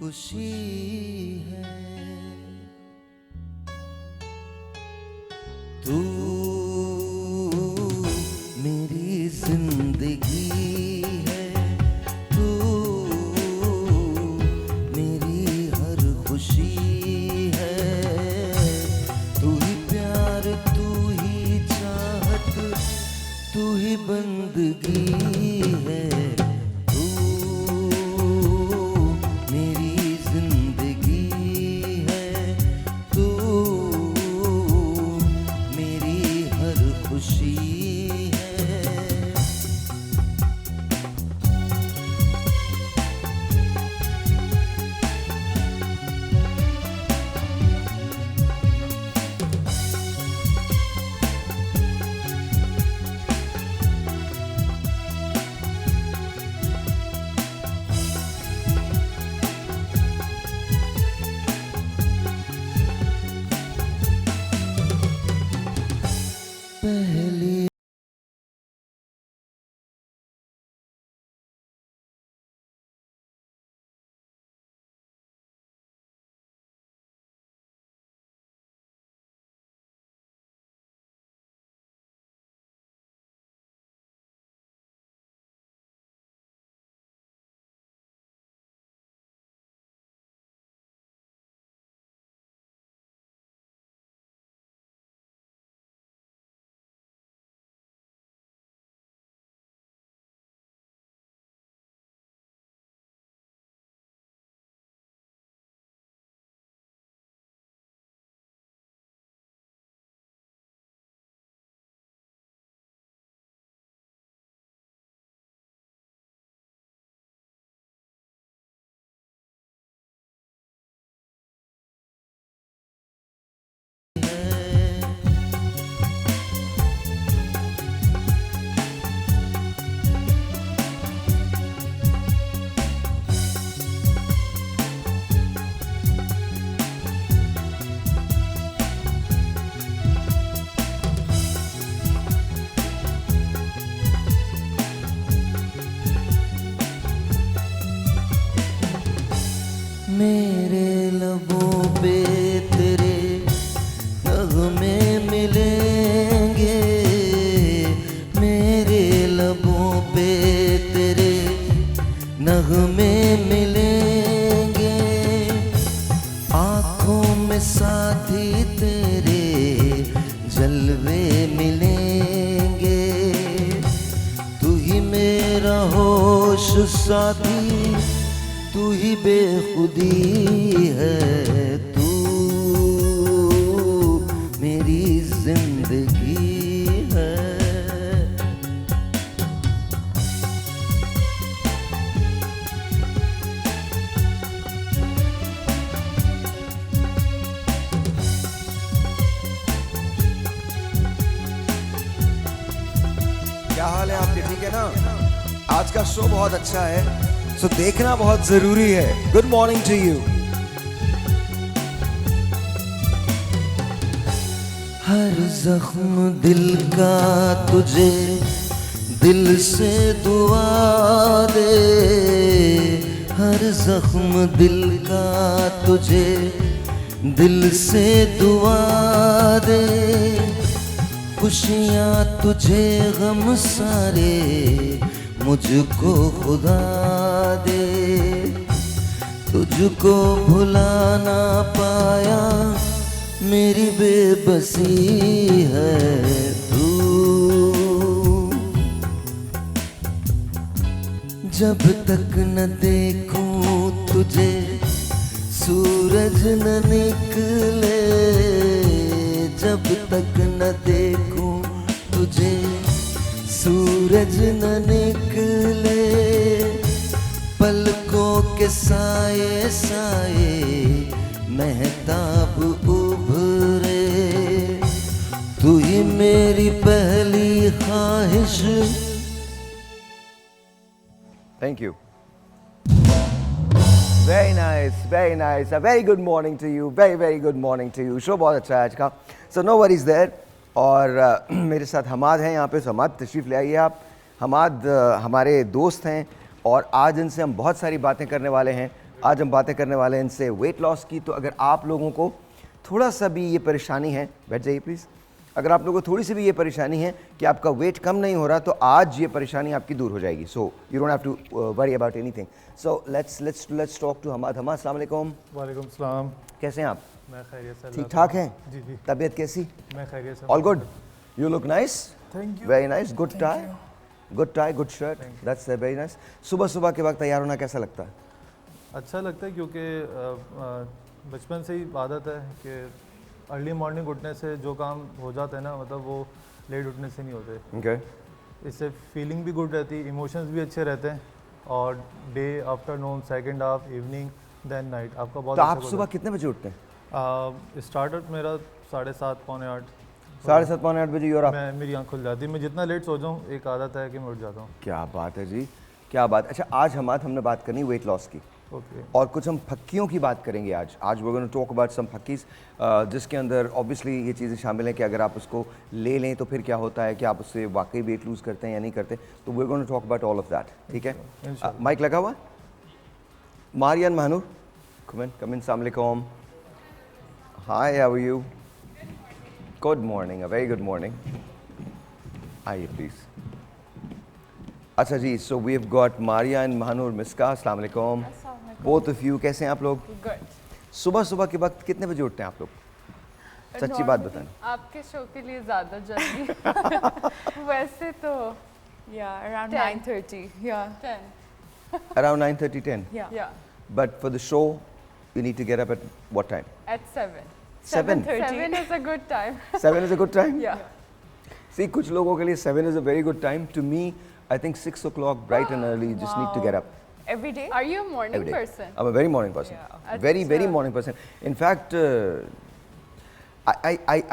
खुशी है। तू मेरी जिंदगी है, तू मेरी हर खुशी है। तू ही प्यार, तू ही चाहत, तू ही बंदगी है। तू मेरी जिंदगी है, तू मेरी हर खुशी है। पहली मेरे लबों पे तेरे नगमे मिलेंगे, मेरे लबों पे तेरे नगमे मिलेंगे। आँखों में साथी तेरे जलवे मिलेंगे। तू ही मेरा होश साथी, तू ही बेखुदी है। तू मेरी जिंदगी है। क्या हाल है आपके? ठीक है ना? आज का शो बहुत अच्छा है, सो देखना बहुत जरूरी है। Good morning to you. हर जख्म दिल का तुझे दिल से दुआ दे, हर जख्म दिल का तुझे दिल से दुआ दे। खुशियाँ तुझे गम सारे मुझको खुदा दे। तुझको भुला ना पाया मेरी बेबसी है। तू जब तक न देखूं तुझे सूरज न निकले, जब तक न देखूं तुझे सूरज न निकले। पलकों के साए साए महताब उभरे। तू ही मेरी पहली ख्वाहिश। Thank you. Very nice, very nice. A very good morning to you, very very good morning to you. Show बहुत अच्छा है आज का, सो नो वरीज देयर। और मेरे साथ हमाद हैं यहाँ पे, सो हमाद तशरीफ़ ले आइए आप। हमाद हमारे दोस्त हैं और आज इनसे हम बहुत सारी बातें करने वाले हैं। आज हम बातें करने वाले हैं इनसे वेट लॉस की। तो अगर आप लोगों को थोड़ा सा भी ये परेशानी है, बैठ जाइए प्लीज़, अगर आप लोगों को थोड़ी सी भी ये परेशानी है कि आपका वेट कम नहीं हो रहा, तो आज ये परेशानी आपकी दूर हो जाएगी। So you don't have to worry about anything. So let's talk to Hamad. Hamad, अस्सलाम वालेकुम। वालेकुम सलाम। कैसे हैं आप? मैं खैरियत से। ठीक ठाक हैं? जी जी। तबीयत कैसी? मैं खैरियत से। All good? You look nice, thank you. Very nice, good tie, good shirt, that's very nice. सुबह सुबह के वक्त तैयार होना कैसा लगता है? अच्छा लगता है क्योंकि बचपन से ही आदत है कि अर्ली मॉर्निंग उठने से जो काम हो जाता है ना, मतलब वो लेट उठने से नहीं होते। ओके, इससे फीलिंग भी गुड रहती है, इमोशंस भी अच्छे रहते हैं, और day, afternoon, second half, evening, then night आपका बहुत तो अच्छा आप सुबह कितने बजे उठते हैं? स्टार्टअप मेरा 7:30 पौने 8। 7:30 पौने 8 बजे? और आप? मेरी आँख खुल जाती है, मैं जितना लेट सो जाऊँ एक आदत है कि मैं उठ जाता हूँ। क्या बात है जी, क्या बात। अच्छा, आज हमने बात करनी वेट लॉस की, ओके। और कुछ हम फक्कियों की बात करेंगे आज we gonna talk about some फक्कीज, जिसके अंदर ऑब्वियसली ये चीज़ें शामिल हैं कि अगर आप उसको ले लें तो फिर क्या होता है, कि आप उससे वाकई वेट लूज़ करते हैं या नहीं करते। तो we gonna talk about all of that, ठीक है? माइक लगा हुआ? मारियन महानूर, कम इन, अस्सलाम वालेकुम। Hi, how are you? Good morning, a very good morning. आइए प्लीज़। अच्छा जी, so we have got Maria and Mahnoor Miska, अस्सलाम वालेकुम। बोथ ऑफ यू, कैसे हैं आप लोग? गुड। सुबह सुबह के वक्त कितने बजे उठते हैं आप लोग? सच्ची बात बताएं। आपके शो के लिए ज़्यादा जल्दी वैसे तो Yeah, around 10. 9:30. Yeah. 10 Around 9:30, 10. Yeah. yeah But for the show, you need to get up at what time? at 7. 7. 7 is a good time. 7 is a good time? Yeah. See, कुछ लोगों के लिए 7 is a very good time. To me, I think 6 o'clock, bright and early, you just need to get up. Every day? Are you a morning Every day. person? I'm a very morning person. Yeah. Very अच्छा। morning person. In fact,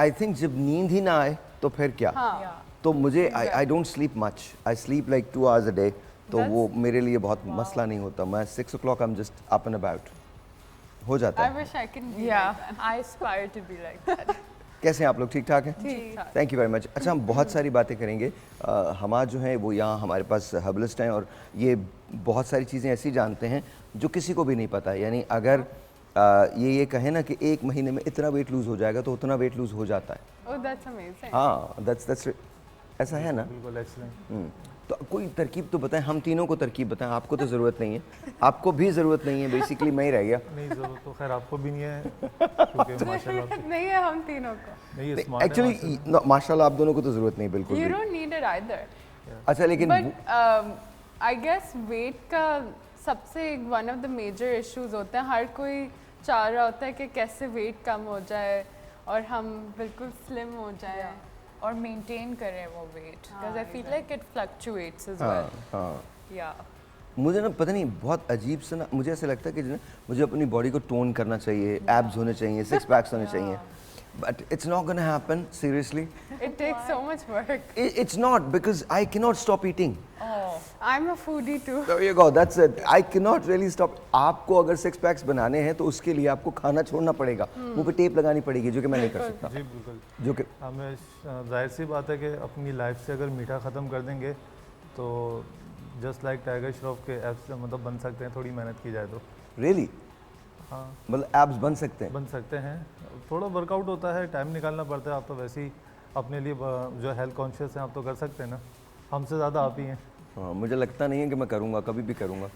I think जब नींद ही ना आए तो फिर क्या? हाँ Yeah. तो मुझे I don't sleep much. I sleep like 2 hours a day. तो That's- वो मेरे लिए बहुत मसला नहीं होता। मैं 6 o'clock I'm just up and about. हो जाता I है। wish I can be Yeah. like that. I aspire to be like that. कैसे हैं आप लोग? ठीक ठाक हैं? ठीक ठाक। Thank you very much. अच्छा, हम बहुत सारी बातें करेंगे। हमाद जो हैं वो यहाँ हमारे पास हर्बलिस्ट हैं, और ये बहुत सारी चीज़ें ऐसी जानते हैं जो किसी को भी नहीं पता है। यानी अगर ये कहें ना कि एक महीने में इतना वेट लूज़ हो जाएगा, तो उतना वेट लूज़ हो जाता है। Oh, that's amazing. हाँ, दैट्स ऐसा है ना? बिल्कुल एक्सीलेंट। तो कोई तरकीब तो बताएं, हम तीनों को तरकीब बताएं। आपको तो ज़रूरत नहीं है, आपको भी ज़रूरत नहीं है, बेसिकली मैं ही रह गया। नहीं, ज़रूरत तो खैर आपको भी नहीं है, क्योंकि माशाल्लाह आपके- नहीं है हम तीनों को. नहीं, ये smart है एक्चुअली माशाल्लाह आप दोनों को तो ज़रूरत नहीं, बिल्कुल You भी। don't need it either. अच्छा, लेकिन But I guess weight का सबसे one of the major issues होता है, हर कोई चाह रहा होता है कि कैसे weight कम हो जाए और हम बिल्कुल slim हो जाए. Or maintain करें वो weight. Because I feel like it fluctuates as हाँ well. हाँ, Yeah. मुझे ना पता नहीं, बहुत अजीब सा ना, मुझे ऐसा लगता है कि जो ना मुझे अपनी बॉडी को टोन करना चाहिए, एब्स होने चाहिए, 6 पैक्स होने चाहिए, but it's not gonna happen, seriously. It takes so much work. It's not, because I cannot stop eating. I'm a foodie too. There you go, that's it. I cannot really stop. आपको अगर 6 PACS बनाने हैं तो उसके लिए आपको खाना छोड़ना पड़ेगा, मुंह पे टेप लगानी पड़ेगी, जो कि मैं नहीं कर सकता। जी बिल्कुल। जो कि हमें जाहिर सी बात है कि अपनी लाइफ से अगर मीठा ख़त्म कर देंगे तो जस्ट लाइक टाइगर श्रॉफ के एब्स मतलब बन सकते हैं, थोड़ी मेहनत की जाए तो। रियली हाँ, मतलब एब्स बन सकते हैं? बन सकते हैं। थोड़ा वर्कआउट होता है, टाइम निकालना पड़ता है। आप तो वैसे ही अपने लिए जो हेल्थ कॉन्शियस हैं, आप तो कर सकते हैं ना, हमसे ज़्यादा आप ही हैं। हाँ, मुझे लगता नहीं है कि मैं करूँगा, कभी भी करूँगा,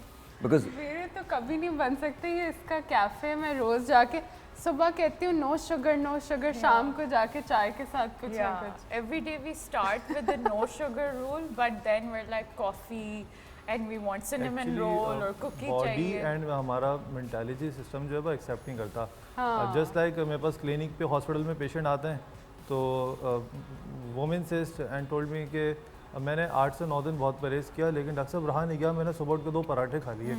बिकॉज मेरे तो कभी नहीं बन सकते। ये इसका कैफे में रोज जाके सुबह कहती हूँ नो शुगर, शाम को जाके चाय के साथ कुछ ना Yeah. कुछ. Every day we start with the no sugar rule, but then we're like coffee and we want cinnamon roll or cookie body चाहिए. एंड हमारा मेंटालिटी सिस्टम जो है वो एक्सेप्ट नहीं करता। हाँ. जस्ट लाइक मेरे पास क्लिनिक पे हॉस्पिटल में पेशेंट आते हैं, तो women cyst and told me कि मैंने 8 से 9 दिन बहुत परहेज़ किया, लेकिन डॉक्टर साहब रहा नहीं गया, मैंने सुबह उठ के 2 पराठे खा लिए।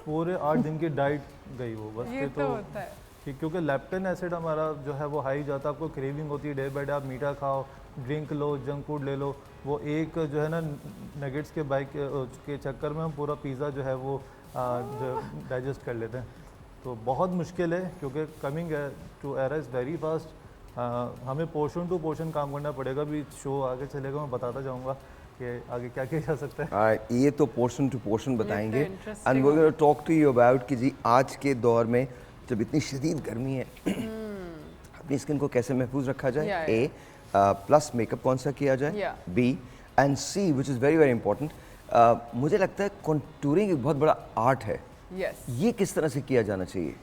पूरे 8 दिन की डाइट गई वो बस। ये तो होता है. क्योंकि लेप्टिन एसिड हमारा जो है वो हाई जाता है, आपको क्रेविंग होती है डे बाई डे, आप मीठा खाओ, ड्रिंक लो, जंक फूड ले लो। वो एक जो है ना नगेट्स के बाइक के चक्कर में हम पूरा पिज़्ज़ा जो है वो जो डाइजेस्ट कर लेते हैं। तो बहुत मुश्किल है, क्योंकि coming to era is very fast. हमें पोर्शन टू पोर्शन काम करना पड़ेगा। भी शो आगे चलेगा, मैं बताता जाऊँगा कि आगे क्या किया जा सकता है। ये तो पोर्शन टू पोर्शन बताएंगे interesting and we gonna talk to you about कि जी आज के दौर में जब इतनी शदीद गर्मी है अपनी स्किन को कैसे महफूज रखा जाए, Yeah, ए प्लस मेकअप कौन सा किया जाए, Yeah. B and C which is very very important. मुझे लगता है कॉन्टूरिंग एक बहुत बड़ा आर्ट है, Yes. ये किस तरह से किया जाना चाहिए?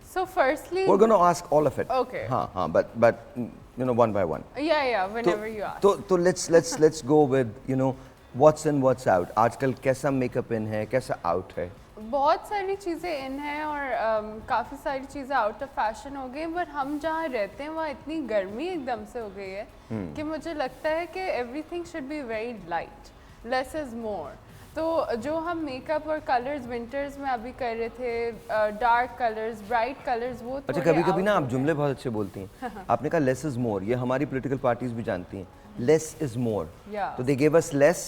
So firstly, We're going to ask all of it. Okay. हाँ, but you know one by one. yeah, whenever you ask. तो let's go with you know what's in what's out. आजकल कैसा मेकअप इन है, कैसा आउट है? बहुत सारी चीज़ें इन हैं और काफ़ी सारी चीज़ें आउट ऑफ फैशन हो गई, बट हम जहाँ रहते हैं वहाँ इतनी गर्मी एकदम से हो गई है कि मुझे लगता है कि everything should be very light, less is more. तो जो हम मेकअप और कलर्स विंटर्स में अभी कर रहे थे, डार्क कलर्स, ब्राइट कलर्स, वो अच्छा, थोड़े कभी-कभी out ना हो आप गए। जुमले बहुत अच्छे बोलती हैं। आपने कहा लेस इज मोर, ये हमारी पॉलिटिकल पार्टीज भी जानती हैं। Less is more, Yeah. तो they give us less,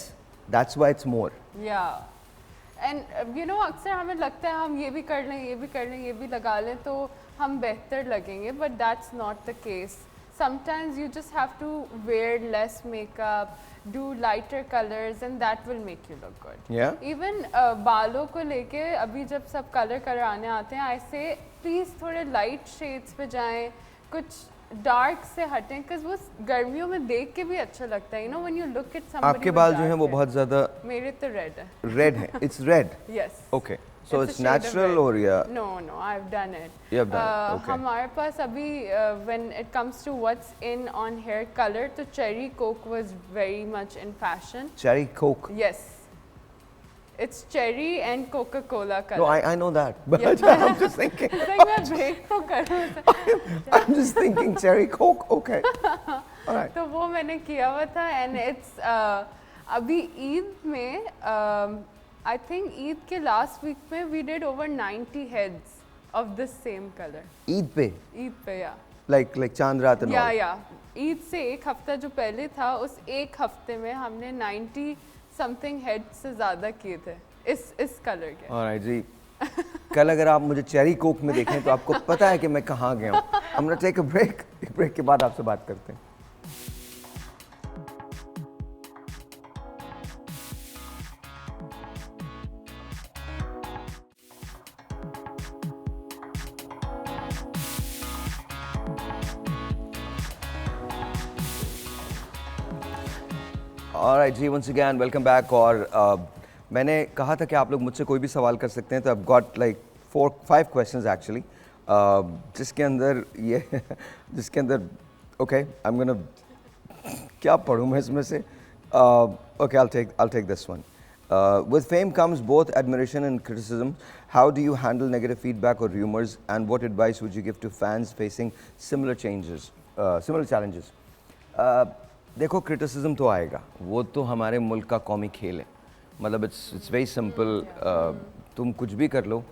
that's why it's more. या एंड यू नो अक्सर हमें लगता है हम ये भी कर लें, ये भी कर लें, ये भी लगा लें तो हम बेहतर लगेंगे, but that's not the case. Sometimes you just have to wear less makeup, do lighter colours and that will make you look good. Yeah? Even बालों को लेके अभी जब सब कलर कराने आते हैं, आई से प्लीज़ थोड़े लाइट शेड्स पे जाएं, कुछ डार्क से हटें, बिकॉज वो गर्मियों में देख के भी अच्छा लगता है। You know when you look at somebody. आपके बाल जो हैं वो बहुत ज़्यादा मेरे तो रेड है। रेड हैं, it's red. Yes. Okay, so It's a it's shade of natural red. और या No, I have done it. You have done it, okay. हमारे पास अभी when it comes to what's in on hair colour, तो cherry coke was very much in fashion. Cherry coke? Yes, it's cherry and coca cola No, colour. I know that, but Yeah. I'm just thinking. मैं break तो करूँ। I'm just thinking cherry coke. Okay. All right. तो वो मैंने किया हुआ था and it's अभी ईद में आई थिंक ईद के लास्ट वीक में we did over 90 heads of this same colour. Eid पे ईद पे या like चांद रात and all. या ईद से एक हफ्ता जो पहले था, उस एक हफ्ते में हमने 90 समथिंग हेड से ज़्यादा किए थे इस कलर के। Alright जी, कल अगर आप मुझे चेरी कोक में देखें तो आपको पता है कि मैं कहाँ गया हूँ। I'm gonna take a break. एक ब्रेक के बाद आपसे बात करते हैं। Alright जी, once again welcome back। और मैंने कहा था कि आप लोग मुझसे कोई भी सवाल कर सकते हैं, तो I've got like 4-5 questions actually, जिसके अंदर okay, I'm gonna क्या पढ़ूँ मैं इसमें से? Okay, I'll take this one। With fame comes both admiration and criticism. How do you handle negative feedback or rumors, and what advice would you give to fans facing similar challenges? देखो, criticism तो आएगा, वो तो हमारे मुल्क का कौमी खेल है। मतलब इट्स वेरी सिंपल, तुम कुछ भी कर लो,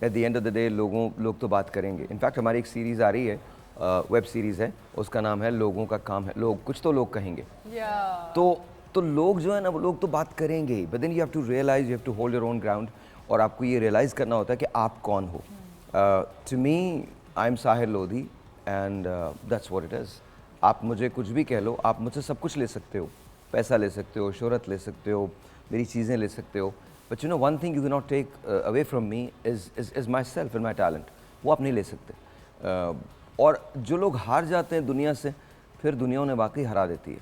at the end of the day लोग तो बात करेंगे। इनफैक्ट हमारी एक सीरीज़ आ रही है, वेब सीरीज़ है, उसका नाम है लोगों का काम है, कुछ तो लोग कहेंगे। तो लोग जो है ना, वो लोग तो बात करेंगे ही, but then you have to realise, you have to hold your own ground, और आपको ये रियलाइज़ करना होता है कि आप कौन हो। To me, I am Sahir Lodhi and that's what it is. आप मुझे कुछ भी कह लो, आप मुझसे सब कुछ ले सकते हो, पैसा ले सकते हो, शोहरत ले सकते हो, मेरी चीज़ें ले सकते हो, but you know one thing you can not take away from me is myself and my talent. वो आप नहीं ले सकते। और जो लोग हार जाते हैं दुनिया से, फिर दुनिया उन्हें वाकई हरा देती है।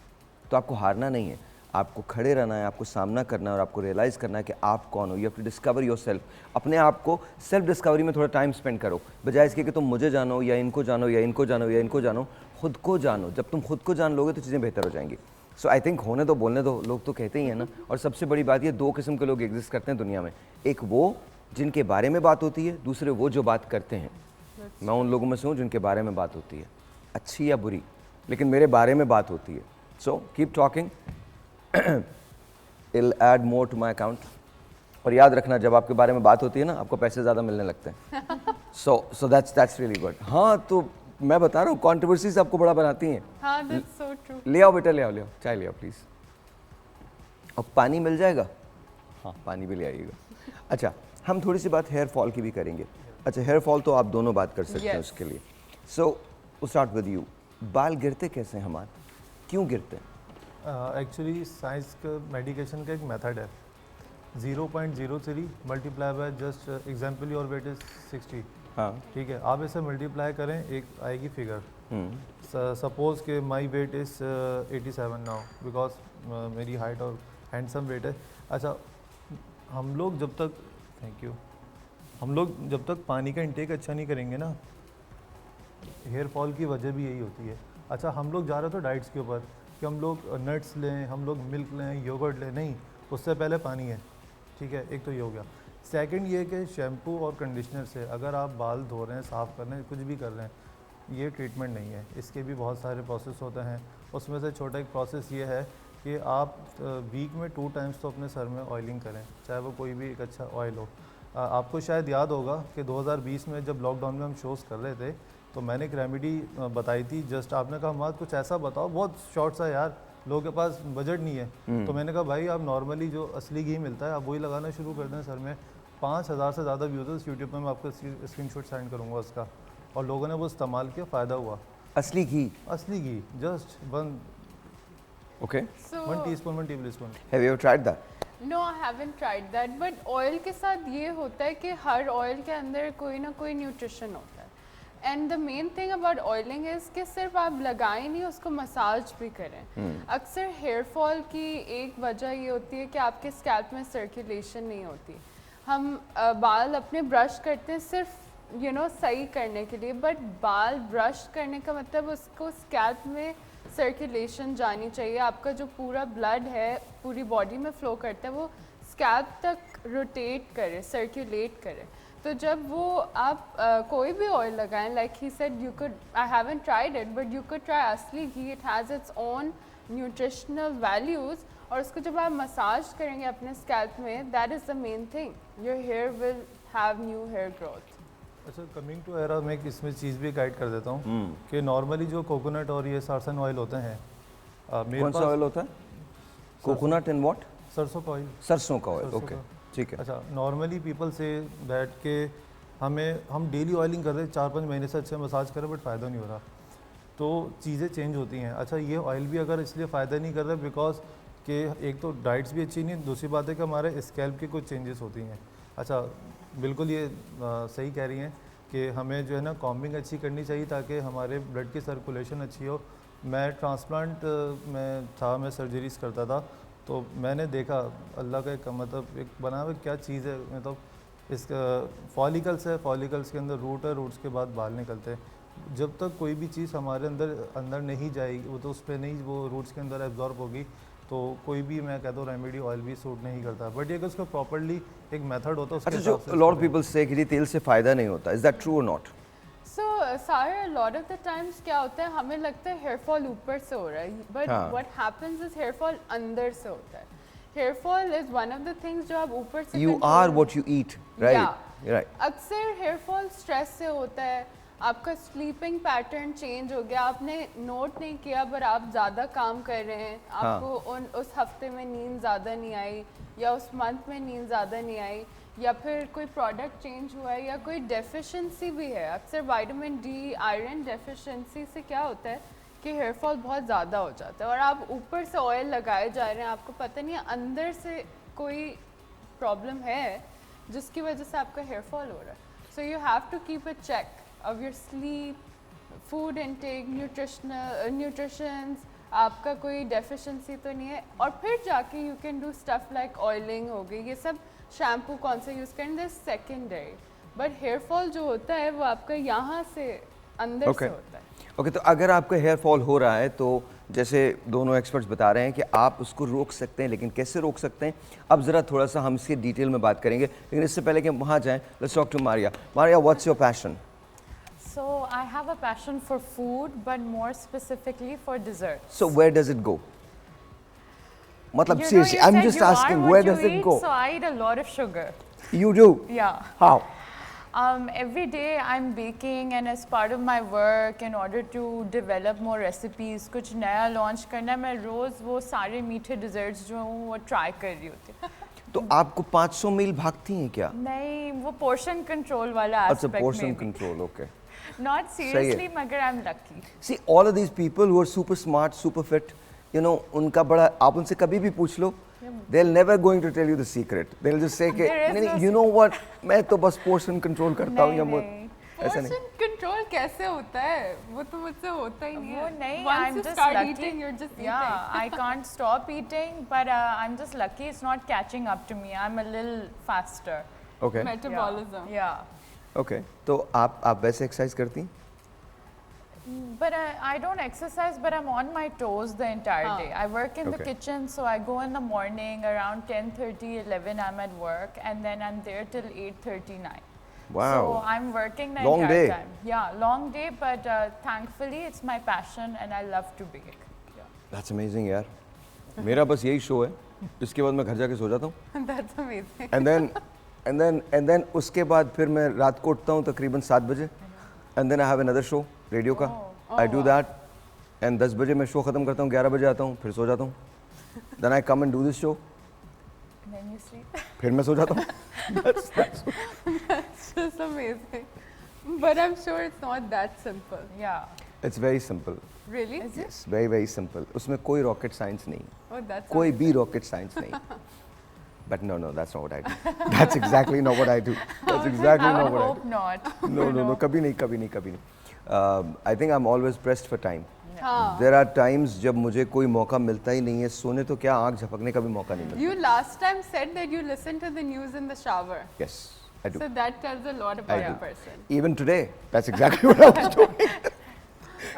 तो आपको हारना नहीं है, आपको खड़े रहना है, आपको सामना करना है, और आपको रियलाइज़ करना है कि आप कौन हो। You have to discover yourself. अपने आप को सेल्फ डिस्कवरी में थोड़ा टाइम स्पेंड करो, बजाय इसके कि तुम मुझे जानो या इनको जानो या इनको जानो या इनको जानो। खुद को जानो। जब तुम खुद को जान लोगे तो चीज़ें बेहतर हो जाएंगी। सो आई थिंक होने दो, बोलने दो, लोग तो कहते ही हैं ना। और सबसे बड़ी बात ये, 2 किस्म के लोग एग्जिस्ट करते हैं दुनिया में। एक वो जिनके बारे में बात होती है, दूसरे वो जो बात करते हैं। मैं उन लोगों में से हूँ जिनके बारे में बात होती है, अच्छी या बुरी, लेकिन मेरे बारे में बात होती है। So keep talking, I'll add more to my account. और याद रखना, जब आपके बारे में बात होती है ना, आपको पैसे ज़्यादा मिलने लगते हैं। So that's really good. हाँ, तो मैं बता रहा हूँ, कॉन्ट्रोवर्सीज आपको बड़ा बनाती हैं। हाँ, that's so true। ले आओ बेटा, ले आओ चाय ले आओ प्लीज़। और पानी मिल जाएगा? हाँ, पानी भी ले आइएगा। अच्छा, हम थोड़ी सी बात हेयर फॉल की भी करेंगे। अच्छा, हेयर फॉल तो आप दोनों बात कर सकते हैं उसके लिए। So start with you. बाल गिरते कैसे हैं हमारे, क्यों गिरते हैं? एक्चुअली साइंस का मेडिकेशन का एक मेथड है 0.03 multiply by just example your weight is 60 हाँ ठीक है आप इसे मल्टीप्लाई करें एक आएगी फिगर सपोज के my weight is 87 now because मेरी हाइट और हैंडसम वेट है अच्छा हम लोग जब तक थैंक यू हम लोग जब तक पानी का इंटेक अच्छा नहीं करेंगे ना हेयर फॉल की वजह भी यही होती है अच्छा हम लोग जा रहे थे डाइट्स के ऊपर कि हम लोग नट्स लें हम लोग मिल्क लें योगर्ट लें नहीं उससे पहले पानी है ठीक है एक तो ये हो गया सेकंड ये कि शैम्पू और कंडीशनर से अगर आप बाल धो रहे हैं साफ़ कर रहे हैं कुछ भी कर रहे हैं ये ट्रीटमेंट नहीं है इसके भी बहुत सारे प्रोसेस होते हैं उसमें से छोटा एक प्रोसेस ये है कि आप वीक में 2 टाइम्स तो अपने सर में ऑयलिंग करें चाहे वो कोई भी एक अच्छा ऑयल हो आपको शायद याद होगा कि 2020 में जब लॉकडाउन में हम शोज़ कर रहे थे तो मैंने एक रेमेडी बताई थी जस्ट आपने कहा माँ कुछ ऐसा बताओ बहुत शॉर्ट सा यार लोगों के पास बजट नहीं है तो मैंने कहा भाई आप नॉर्मली जो असली घी मिलता है आप वही लगाना शुरू कर दें सर में 5000 से ज़्यादा व्यूज़ है यूट्यूब पर मैं आपको स्क्रीनशॉट सेंड करूँगा उसका और लोगों ने वो इस्तेमाल किया फ़ायदा हुआ असली घी just one okay So 1 teaspoon 1 tablespoon have you tried that no, I haven't tried that. But oil के साथ ये होता है कि हर ऑयल के अंदर कोई ना कोई न्यूट्रिशन होता है and the main thing about oiling is कि सिर्फ आप लगाएं नहीं उसको मसाज भी करें अक्सर हेयर फॉल की एक वजह ये होती है कि आपके स्कैल्प में सर्कुलेशन नहीं होती हम बाल अपने ब्रश करते हैं सिर्फ सही करने के लिए बट बाल ब्रश करने का मतलब उसको स्कैल्प में सर्कुलेशन जानी चाहिए आपका जो पूरा ब्लड है पूरी बॉडी में फ्लो करता है वो स्कैल्प तक रोटेट करे सर्कुलेट करे तो जब वो आप कोई भी ऑयल लगाएं like he said you could I haven't tried it but you could try असली घी it has its own nutritional values और उसको जब आप मसाज करेंगे अपने स्कैल्प में that is the main thing your hair will have new hair growth अच्छा कमिंग टू एरा मैं इसमें चीज़ भी गाइड कर देता हूँ कि नॉर्मली जो कोकोनट और ये सरसन ऑयल होते हैं कौन सा ऑयल होता है कोकोनट एंड व्हाट सरसों का ऑयल सरसों का ऑयल सरसों ओके का। ठीक है अच्छा नॉर्मली पीपल से दैट के हम डेली ऑयलिंग कर रहे हैं 4-5 महीने से अच्छे मसाज कर रहे हैं बट फ़ायदा नहीं हो रहा तो चीज़ें चेंज होती हैं अच्छा ये ऑयल भी अगर इसलिए फ़ायदा नहीं कर रहा बिकॉज कि एक तो डाइट्स भी अच्छी नहीं दूसरी बात है कि हमारे स्कैल्प की कुछ चेंजेस होती हैं अच्छा बिल्कुल ये सही कह रही हैं कि हमें जो है ना कॉम्बिंग अच्छी करनी चाहिए ताकि हमारे ब्लड की सर्कुलेशन अच्छी हो मैं ट्रांसप्लांट में था मैं सर्जरीज करता था तो मैंने देखा अल्लाह का एक मतलब एक बना हुआ क्या चीज़ है मतलब इसका फॉलिकल्स है फॉलिकल्स के अंदर रूट है रूट्स के बाद बाल निकलते हैं जब तक कोई भी चीज़ हमारे अंदर नहीं जाएगी वो तो उस पर नहीं वो रूट्स के अंदर एब्जॉर्ब होगी तो कोई भी मैं कहता हूँ रेमेडी ऑयल भी सूट नहीं करता बट ये अगर उसका प्रॉपर्ली एक मेथड होता है अच्छा जो लॉट ऑफ पीपल से कि तेल से फ़ायदा नहीं होता इज दैट ट्रू और नॉट सो सारे लॉट ऑफ द टाइम्स क्या होता है हमें लगता है हेयर फॉल ऊपर से हो रहा है but what happens is hair fall अंदर से होता है hair fall is one of the things जो आप ऊपर से you are what you eat right अक्सर हेयर फॉल स्ट्रेस से होता है आपका स्लीपिंग पैटर्न चेंज हो गया आपने नोट नहीं किया पर आप ज़्यादा काम कर रहे हैं आपको उस हफ्ते में नींद ज़्यादा नहीं आई या उस मंथ में नींद ज़्यादा नहीं आई या फिर कोई प्रोडक्ट चेंज हुआ है या कोई डेफिशिएंसी भी है अक्सर विटामिन डी आयरन डेफिशिएंसी से क्या होता है कि हेयर फॉल बहुत ज़्यादा हो जाता है और आप ऊपर से ऑयल लगाए जा रहे हैं आपको पता नहीं है अंदर से कोई प्रॉब्लम है जिसकी वजह से आपका हेयर फॉल हो रहा है so you have to keep a check of your sleep, food intake, nutritions, आपका कोई deficiency तो नहीं है और फिर जाके you can do stuff like oiling हो गई ये सब शैम्पू कौन सा यूज़ करें this secondary but hair fall जो होता है वो आपका यहाँ से अंदर से होता है ओके तो अगर आपका हेयर फॉल हो रहा है तो जैसे दोनों एक्सपर्ट्स बता रहे हैं कि आप उसको रोक सकते हैं लेकिन कैसे रोक सकते हैं अब ज़रा थोड़ा सा हम इसके डिटेल में बात करेंगे लेकिन इससे पहले कि हम वहाँ जाएँ let's talk to Maria what's your passion So I have a passion for food, but more specifically for desserts. So where does it go? Matlab You know, seriously, you I'm said just you are asking what where you does it eat, go? So I eat a lot of sugar. You do? Yeah. How? Every day I'm baking and as part of my work in order to develop more recipes, कुछ नया launch करना मैं रोज़ वो सारे मीठे desserts जो हूँ वो try कर रही होती हूँ. तो आपको 500 मील भागती हैं क्या? नहीं वो portion control वाला अच्छा aspect portion maybe. control, okay. Not seriously, मगर I'm lucky. See, all of these people who are super smart, super fit, you know, उनका बड़ा, आप उनसे कभी भी पूछ लो, they'll never going to tell you the secret. They'll just say कि There is नहीं, no you know what, मैं तो बस पोर्शन कंट्रोल करता हूँ या वो ऐसा नहीं. पोर्शन कंट्रोल कैसे होता है? वो तो मुझसे होता ही नहीं वो है. नहीं, Once I'm you just start lucky. eating, you're just Yeah, eating. I can't stop eating, but I'm just lucky it's not catching up to me. I'm a little faster. Okay, Metabolism. Yeah. okay. तो आप वैसे exercise करती हैं? But I don't exercise, but I'm on my toes the entire day. I work in the Okay. kitchen, so I go in the morning around 10:30, 11. I'm at work, and then I'm there till 8:39. So Wow. I'm working the Long entire day. time. Yeah, long day, but thankfully it's my passion, and I love to bake. Yeah. That's amazing यार. मेरा बस यही show है. इसके बाद मैं घर जाके सो जाता हूँ. That's amazing. And then उसके बाद फिर मैं रात को उठता हूँ तकरीबन 7 बजे. And then I have another show radio का. I do that. And 10 बजे मैं शो ख़त्म करता हूँ, 11 बजे आता हूँ, फिर सो जाता हूँ. Then I come and do this show. And then you sleep. फिर मैं सो जाता हूँ. That's It's just amazing. But I'm sure it's not that simple. Yeah. It's very simple. Really? Yes, very very simple. उसमें कोई rocket science नहीं. Oh, that's कोई भी rocket science नहीं. But no, that's not what I do. That's exactly not what I do. That's exactly I not would what I hope not. do. No, कभी नहीं. I think I'm always pressed for time. हाँ. There are times जब मुझे कोई मौका मिलता ही नहीं है सोने तो क्या आँख झपकने का भी मौका नहीं मिलता. You last time said that you listen to the news in the shower. Yes, I do. So that tells a lot about do. a person. Even today, that's exactly what I was doing.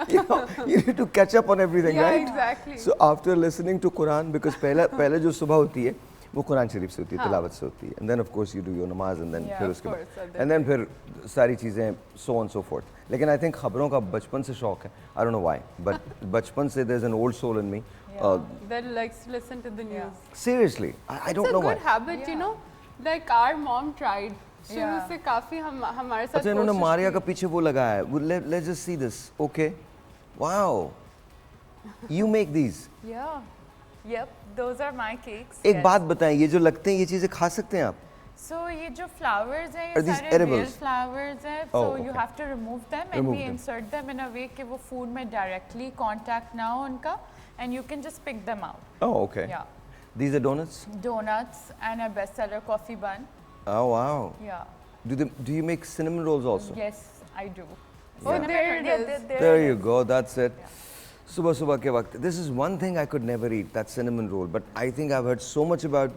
You know, you need to catch up on everything, Yeah, right? exactly. So after listening to Quran, because पहले जो सुबह होती है वो कुरान शरीफ से होती है, तिलावत से होती है, and then of course you do your namaz and then Yeah, फिर of उसके बाद course, and then फिर सारी चीज़ें so on so forth. लेकिन I think खबरों का बचपन से शौक है. I don't know why, but बचपन से there's an old soul in me. That likes to listen to the news. Seriously, I don't It's know a why. good habit, you know. Like our mom tried. शुरू Yeah. से काफी हमारे साथ अच्छा इन्होंने कोशिश मारिया की. का पीछे वो लगाया है. Let's just see this. Okay. Wow. You make these. Yeah. Yep. Those are my cakes. एक yes. बात बताएं, ये जो लगते हैं ये चीज़ें खा सकते हैं आप? So ये जो flowers हैं Are ये these सारे real edibles? flowers हैं. Oh, So you okay. have to remove them and Remove we them. insert them in a way कि वो food में directly contact ना हो उनका and you can just pick them out. Oh, okay. Yeah. These are donuts? Donuts and a bestseller coffee bun. Oh, wow. Yeah. Do you make cinnamon rolls also? Yes, I do. Oh, there it is. There you go, that's it. Subah subah ke waqt. This is one thing I could never eat, that cinnamon roll. But I think I've heard so much about.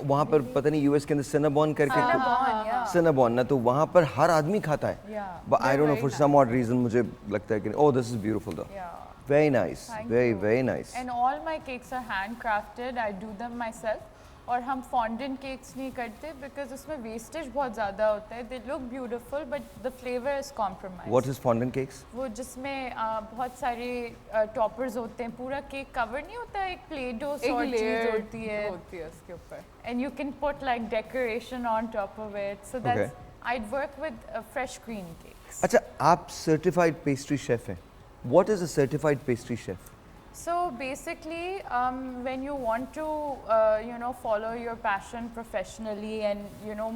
वहाँ पर पता नहीं US के अंदर Cinnabon करके Cinnabon, yeah. Cinnabon ना तो वहाँ पर हर आदमी खाता है. Yeah. But I They're don't know very for some odd reason मुझे लगता है कि oh this is beautiful though. Yeah. Very nice, Thank very you. very nice. And all my cakes are handcrafted. I do them myself. और हम fondant cakes नहीं करते because उसमें wastage बहुत ज़्यादा होता है. They look beautiful but the flavor is compromised. What is fondant cakes? वो जिसमें बहुत सारे toppers होते हैं. पूरा cake cover नहीं होता, एक play doh एक sort चीज़ layer होती है. होती है उसके ऊपर. And you can put like decoration on top of it. So that's Okay. I'd work with fresh cream cakes. अच्छा आप certified pastry chef हैं. What is a certified pastry chef? So basically, when you want to, follow your passion professionally and,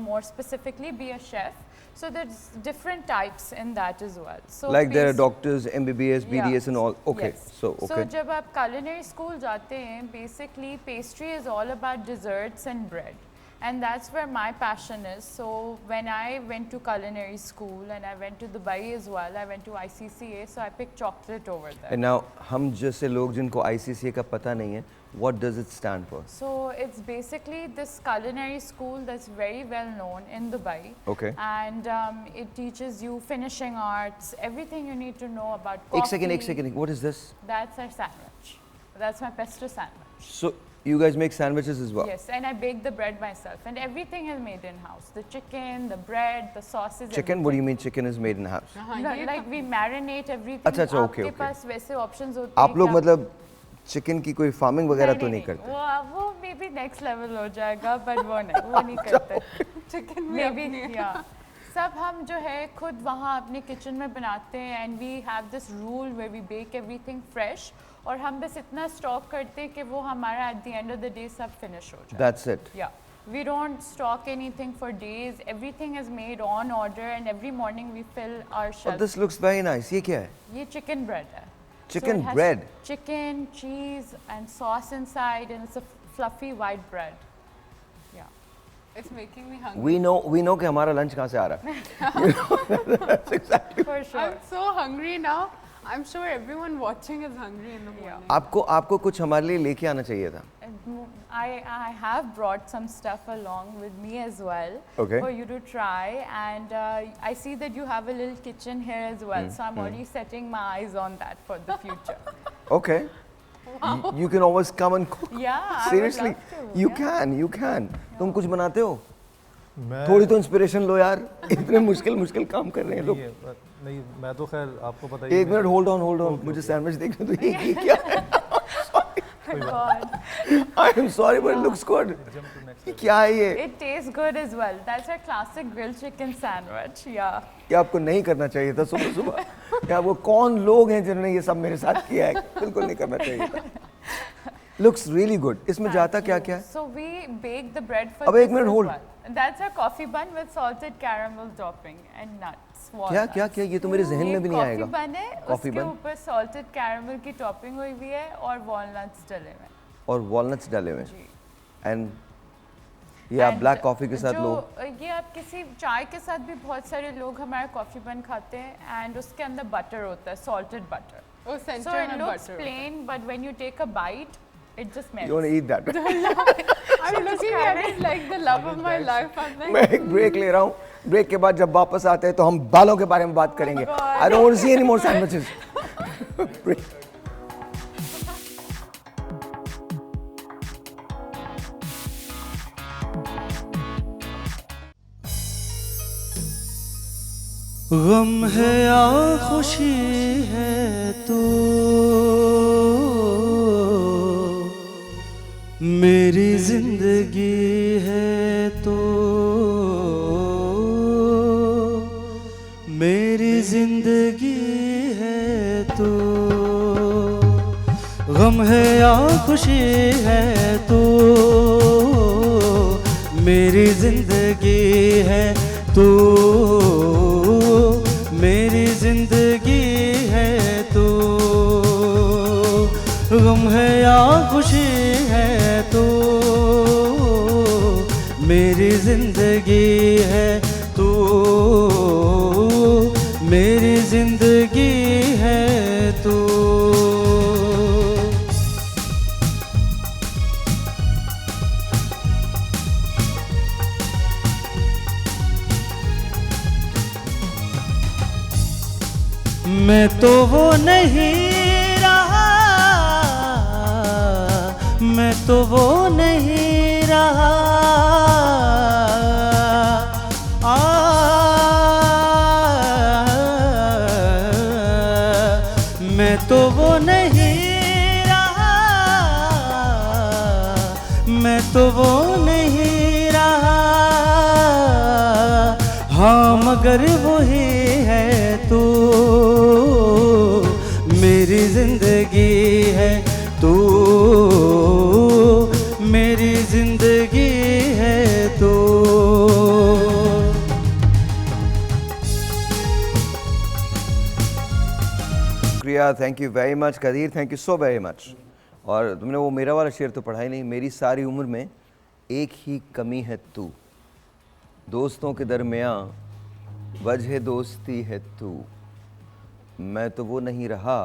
more specifically be a chef, so there's different types in that as well. So Like there are basi- doctors, MBBS, Yeah. BDS and all. Okay, Yes. so okay. So जब आप culinary school जाते हैं, basically pastry is all about desserts and bread. And that's where my passion is. So when I went to culinary school and I went to Dubai as well, I went to ICCA, so I picked chocolate over there. And now हम जैसे लोग जिनको ICCA का पता नहीं है, what does it stand for? So it's basically this culinary school that's very well known in Dubai. Okay. And it teaches you finishing arts, everything you need to know about coffee. एक second. What is this? That's our sandwich. That's my pesto sandwich. So you guys make sandwiches as well? Yes, and I bake the bread myself. And everything is made in-house. The chicken, the bread, the sauces, Chicken? What do you mean chicken is made in house? हाँ, No, ये like we marinate everything. अच्छा, अच्छा, okay, आपके okay. पास वैसे options होते हैं आप लोग कि मतलब चिकन की कोई फार्मिंग वगैरह तो नहीं करते? वो maybe next level हो जाएगा, but वो नहीं करते. chicken में Maybe, अपनी- yeah. सब हम जो है खुद वहाँ अपने किचन में बनाते हैं and we have this rule where we bake everything fresh और हम बस इतना स्टॉक करते हैं कि वो हमारा at the end of the day सब finish हो जाए. That's it. Yeah. We don't stock anything for days. Everything is made on order and every morning we fill our Oh, shelves. this looks very nice. ये क्या है? ये chicken bread है. Chicken it has bread. chicken, cheese, and sauce inside, and it's a fluffy white bread. Yeah. It's making me hungry. We know कि हमारा lunch कहाँ से आ रहा है. That's exactly. For sure. I'm so hungry now. I'm sure everyone watching is hungry in the morning. आपको कुछ हमारे लिए लेके आना चाहिए था. I have brought some stuff along with me as well Okay. for you to try, and I see that you have a little kitchen here as well, so I'm already setting my eyes on that for the future. Okay. You can always come and cook. Yeah, Seriously, I would love to. you can. तुम कुछ बनाते हो? मैं थोड़ी तो inspiration लो यार. इतने मुश्किल काम कर रहे हैं लोग. नहीं, मैं तो खैर आपको पता ही है. एक मिनट होल्ड ऑन मुझे सैंडविच देखने दो. ये क्या है? God. I am sorry but it looks good. ये क्या है ये? It tastes good as well. That's a classic grilled chicken sandwich. Yeah. क्या आपको नहीं करना चाहिए था सुबह? क्या वो कौन लोग हैं जिन्होंने ये सब मेरे साथ किया है? बिल्कुल नहीं करना चाहिए था. Looks really good. इसमें जाता क्या क्या है? So we bake the bread for अब this एक minute as hold. well. That's a coffee bun with salted caramel topping and nuts. क्या ये तो मेरे जहन में भी नहीं आएगा. कॉफी बन है, Coffee उसके bun. ऊपर सॉल्टेड कैरमल की टॉपिंग हुई हुई है और वॉलनट्स डले हुए हैं. और वॉलनट्स डाले हुए जी. एंड ये आप And ब्लैक कॉफी के साथ जो लो. ये आप किसी चाय के साथ भी बहुत सारे लोग हमारा कॉफी बन खाते हैं एंड उसके अंदर बटर होता है, salted butter. Oh, So center it में looks butter. plain, but when you take a bite, it just melts. You want to eat that? I'm looking at it like the love of my life. I'm like, मैं एक break ले रहा हूँ. Break के बाद जब वापस आते हैं तो हम बालों के बारे में बात करेंगे. I don't want to see any more sandwiches. Break. गम है या खुशी है तो मेरी जिंदगी है तो मेरी जिंदगी है तो गम है या खुशी है तो मेरी जिंदगी है तो मेरी जिंदगी है तो गम है या खुशी है तो मेरी जिंदगी है तो मेरी जिंदगी है तो मैं तो वो नहीं रहा, मैं तो वो नहीं रहा, मैं तो वो नहीं रहा, मैं तो वो नहीं रहा, हाँ मगर वही है तो मेरी जिंदगी है तो मेरी जिंदगी है तो शुक्रिया. Thank you very much Qadeer. Thank you so very much. और तुमने वो मेरा वाला शेर तो पढ़ा ही नहीं. मेरी सारी उम्र में एक ही कमी है तू, दोस्तों के दरमियाँ वजह दोस्ती है तू, मैं तो वो नहीं रहा,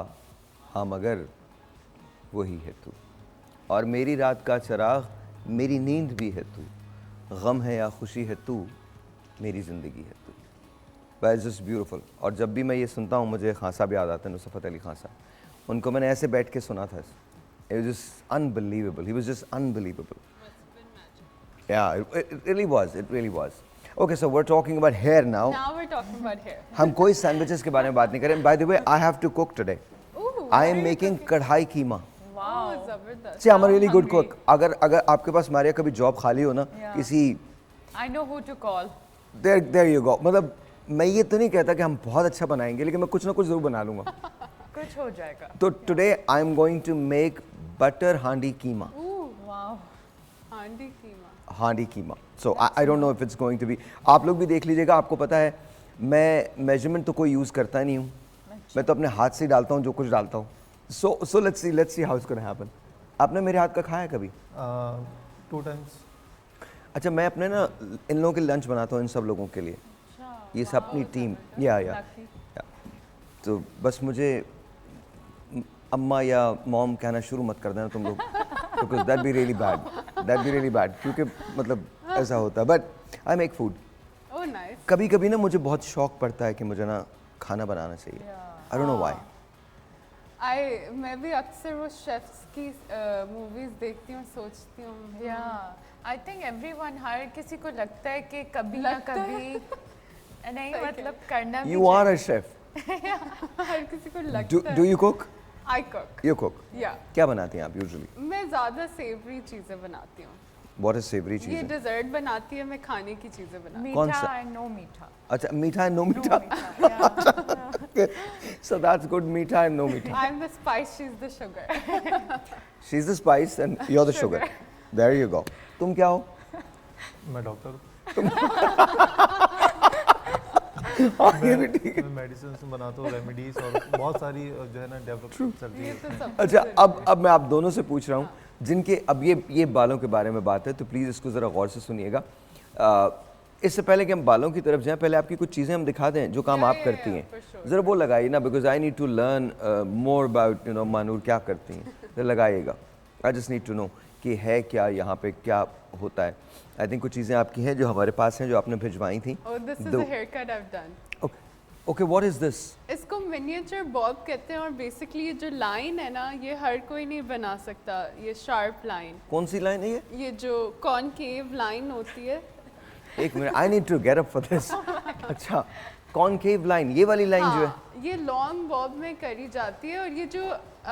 हाँ मगर वही है तू, और मेरी रात का चिराग मेरी नींद भी है तू, गम है या खुशी है तू, मेरी ज़िंदगी है तू. But just beautiful. और जब भी मैं ये सुनता हूँ मुझे खान साहब याद आते हैं, नुसरत अली खान साहब. उनको मैंने ऐसे बैठ के सुना था. It was just unbelievable. He was just unbelievable. Yeah, it really was. It really was. Okay, so we're talking about hair now. now we're talking about hair. हम कोई sandwiches के बारे में बात नहीं करें. By the way, I have to cook today. Ooh, I am making कढ़ाई कीमा. wow, zabardast. See, I'm a really I'm good hungry. cook. अगर आपके पास मारिया कभी जॉब खाली हो ना, किसी I know who to call. there you go. मतलब मैं ये तो नहीं कहता कि हम बहुत अच्छा बनाएंगे, लेकिन मैं कुछ ना कुछ जरूर बना लूँगा. कुछ हो जाएगा. तो today I am going to make butter handi keema. Ooh, wow. Handi keema. Handi keema. So I don't know if it's going to be. आप लोग भी देख लीजिएगा. आपको पता है मैं मेजरमेंट तो कोई यूज़ करता नहीं हूँ. मैं तो अपने हाथ से ही डालता हूँ जो कुछ डालता हूँ. So let's see how it's going to happen. आपने मेरे हाथ का खाया है कभी? 2 times. अच्छा, मैं अपने ना इन लोगों के लंच बनाता हूँ इन सब लोगों के लिए, ये सब अपनी टीम, या तो बस मुझे अम्मा या मॉम कहना शुरू मत कर देना तुम लोग, because that be really bad, क्योंकि मतलब ऐसा होता है, but I make food. Oh nice. कभी कभी ना मुझे बहुत शौक पड़ता है कि मुझे ना खाना बनाना चाहिए, आई डोंट नो व्हाई। मैं भी अक्सर वो शेफ्स की मूवीज देखती हूँ, सोचती हूँ आई थिंक एवरीवन, हर किसी को लगता है कि कभी ना कभी नहीं, मतलब करना भी यू आर अ शेफ, हर किसी को लगता है। Do you cook? I cook. You cook? या क्या बनाती हैं आप यूजुअली? मैं ज़्यादा सेवरी चीज़ें बनाती हूँ। व्हाट इज सेवरी ये चीज़ें? डिजर्ट बनाती है, मैं खाने की चीज़ें बनाती कौन मीठा सा? एंड नो मीठा। अच्छा, मीठा है नो मीठा, so that's good, मीठा and no मीठा. हूँ। I am the spice, she is the sugar. She's the spice and you're the sugar. There you go. तुम क्या हो? मैं डॉक्टर हूँ। ये भी ठीक है। मैं मेडिसिन बनाता हूँ, रेमेडीज और बहुत सारी जो है ना डेवलप चलती ये है। तो सब अच्छा, अब मैं आप दोनों से पूछ रहा हूँ, जिनके अब ये बालों के बारे में बात है, तो प्लीज़ इसको ज़रा गौर से सुनिएगा। इससे पहले कि हम बालों की तरफ जाएं, पहले आपकी कुछ चीज़ें हम दिखा दें जो काम आप करती हैं, for sure. ज़रा वो लगाइए ना, because I need to learn more about Mahnoor क्या करती हैं, तो लगाइएगा। I just need to know कि है क्या, यहाँ पे क्या होता है। आई थिंक कुछ चीज़ें आपकी हैं जो हमारे पास हैं, जो आपने भिजवाई थी। ओह दिस इज दो- the haircut I have done. Okay, what is this? इसको मिनिएचर बॉब कहते हैं, और बेसिकली ये जो लाइन है ना, ये हर कोई नहीं बना सकता। ये शार्प लाइन, कौन सी लाइन है ये? ये जो कॉनकेव लाइन होती है, एक minute, I need to get up for this. अच्छा, कॉनकेव लाइन, ये वाली लाइन जो है, ये लॉन्ग बॉब में करी जाती है। और ये जो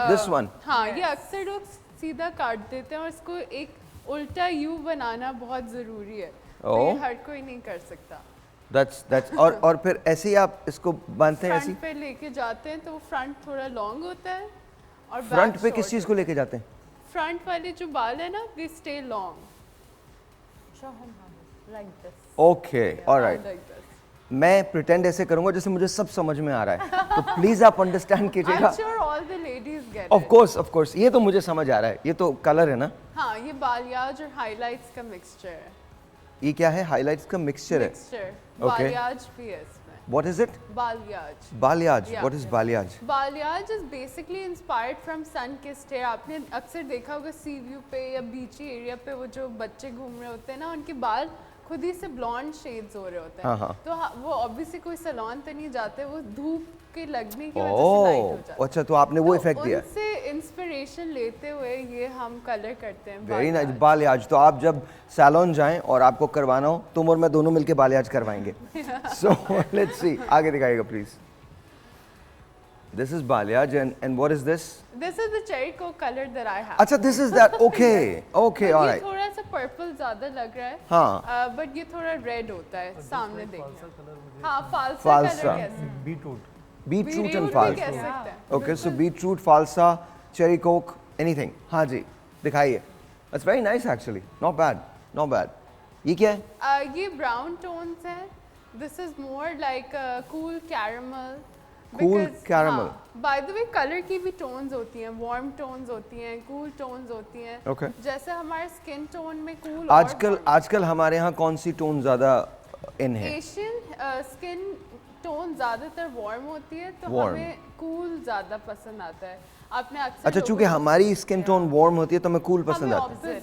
This one? हाँ, ये अक्सर लोग सीधा काट देते हैं, और इसको एक उल्टा यू बनाना बहुत ज़रूरी है। तो ये Oh. हर कोई नहीं कर सकता। दैट्स और फिर ऐसे ही आप इसको बांधते हैं ऐसे फ्रंट पे लेके जाते हैं तो वो फ्रंट थोड़ा लॉन्ग होता है, और फ्रंट पे किस चीज़ को लेके जाते हैं? फ्रंट वाले जो बाल है ना, they stay long like this. Okay, alright. Like this. मैं प्रिटेंड ऐसे करूंगा जैसे मुझे सब समझ में आ रहा है, तो प्लीज आप अंडरस्टैंड आई कीजिएगा। Am sure all the ladies get of course, ये तो मुझे समझ आ रहा है, ये तो कलर है ना। हाँ, ये बालियाज और हाइलाइट्स का मिक्सचर है। ये क्या है? हाइलाइट्स का मिक्सचर है। Mixture Okay. बालियाज भी है इसमें। What is it? Balayage. Balayage. Yeah. What is balayage? Balayage is basically inspired from sun kissed hair. आपने अक्सर देखा होगा सी व्यू पे या बीची एरिया पे, वो जो बच्चे घूम रहे होते हैं ना, उनके बाल खुद ही से ब्लॉन्ड शेड्स हो रहे होते हैं। हाँ। तो वो ऑब्वियसली कोई सैलून पे नहीं जाते, वो धूप के लगने की वजह से लाइट हो जाता है। अच्छा, तो आपने वो इफेक्ट दिया। उनसे इंस्पिरेशन लेते हुए ये हम कलर करते हैं। Very nice, balayage. बालियाज। तो आप जब सैलून जाएं और आपको करवाना हो, तुम और मैं दोनों मिलके बालियाज करवाएंगे। सो लेट्स सी, आगे दिखाइएगा please. This is balayage and what is this? This is the cherry coke color that I have. अच्छा, this is that. Okay, But ये ऑलराइट। थोड़ा सा पर्पल ज्यादा लग रहा है। हाँ। बट ये थोड़ा रेड होता है सामने देखने। हाँ, फालसा फालसा। कलर कह सकते हैं। बीटरूट। बीटरूट एंड Beetroot भी फाल्सा। कह सकते हैं। ओके, सो बीटरूट, फाल्सा, चेरी कोक, एनीथिंग। हाँ जी, दिखाइए। It's very nice actually, not bad, not bad. ये क्या है? ये ब्राउन टोन्स हैं। This is more like cool caramel. Cool caramel. By the way, colour की भी टोन्स होती हैं, वार्म टोन्स होती हैं, कूल टोन्स होती हैं। Okay. जैसे हमारे स्किन टोन में कूल आजकल हमारे यहाँ कौन सी टोन ज़्यादा इन है? एशियन स्किन टोन ज़्यादातर वार्म होती है, तो Warm. हमें कूल ज़्यादा पसंद आता है। आपने अक्सर अच्छा, चूंकि हमारी स्किन टोन वार्म होती है तो हमें कूल पसंद आता है।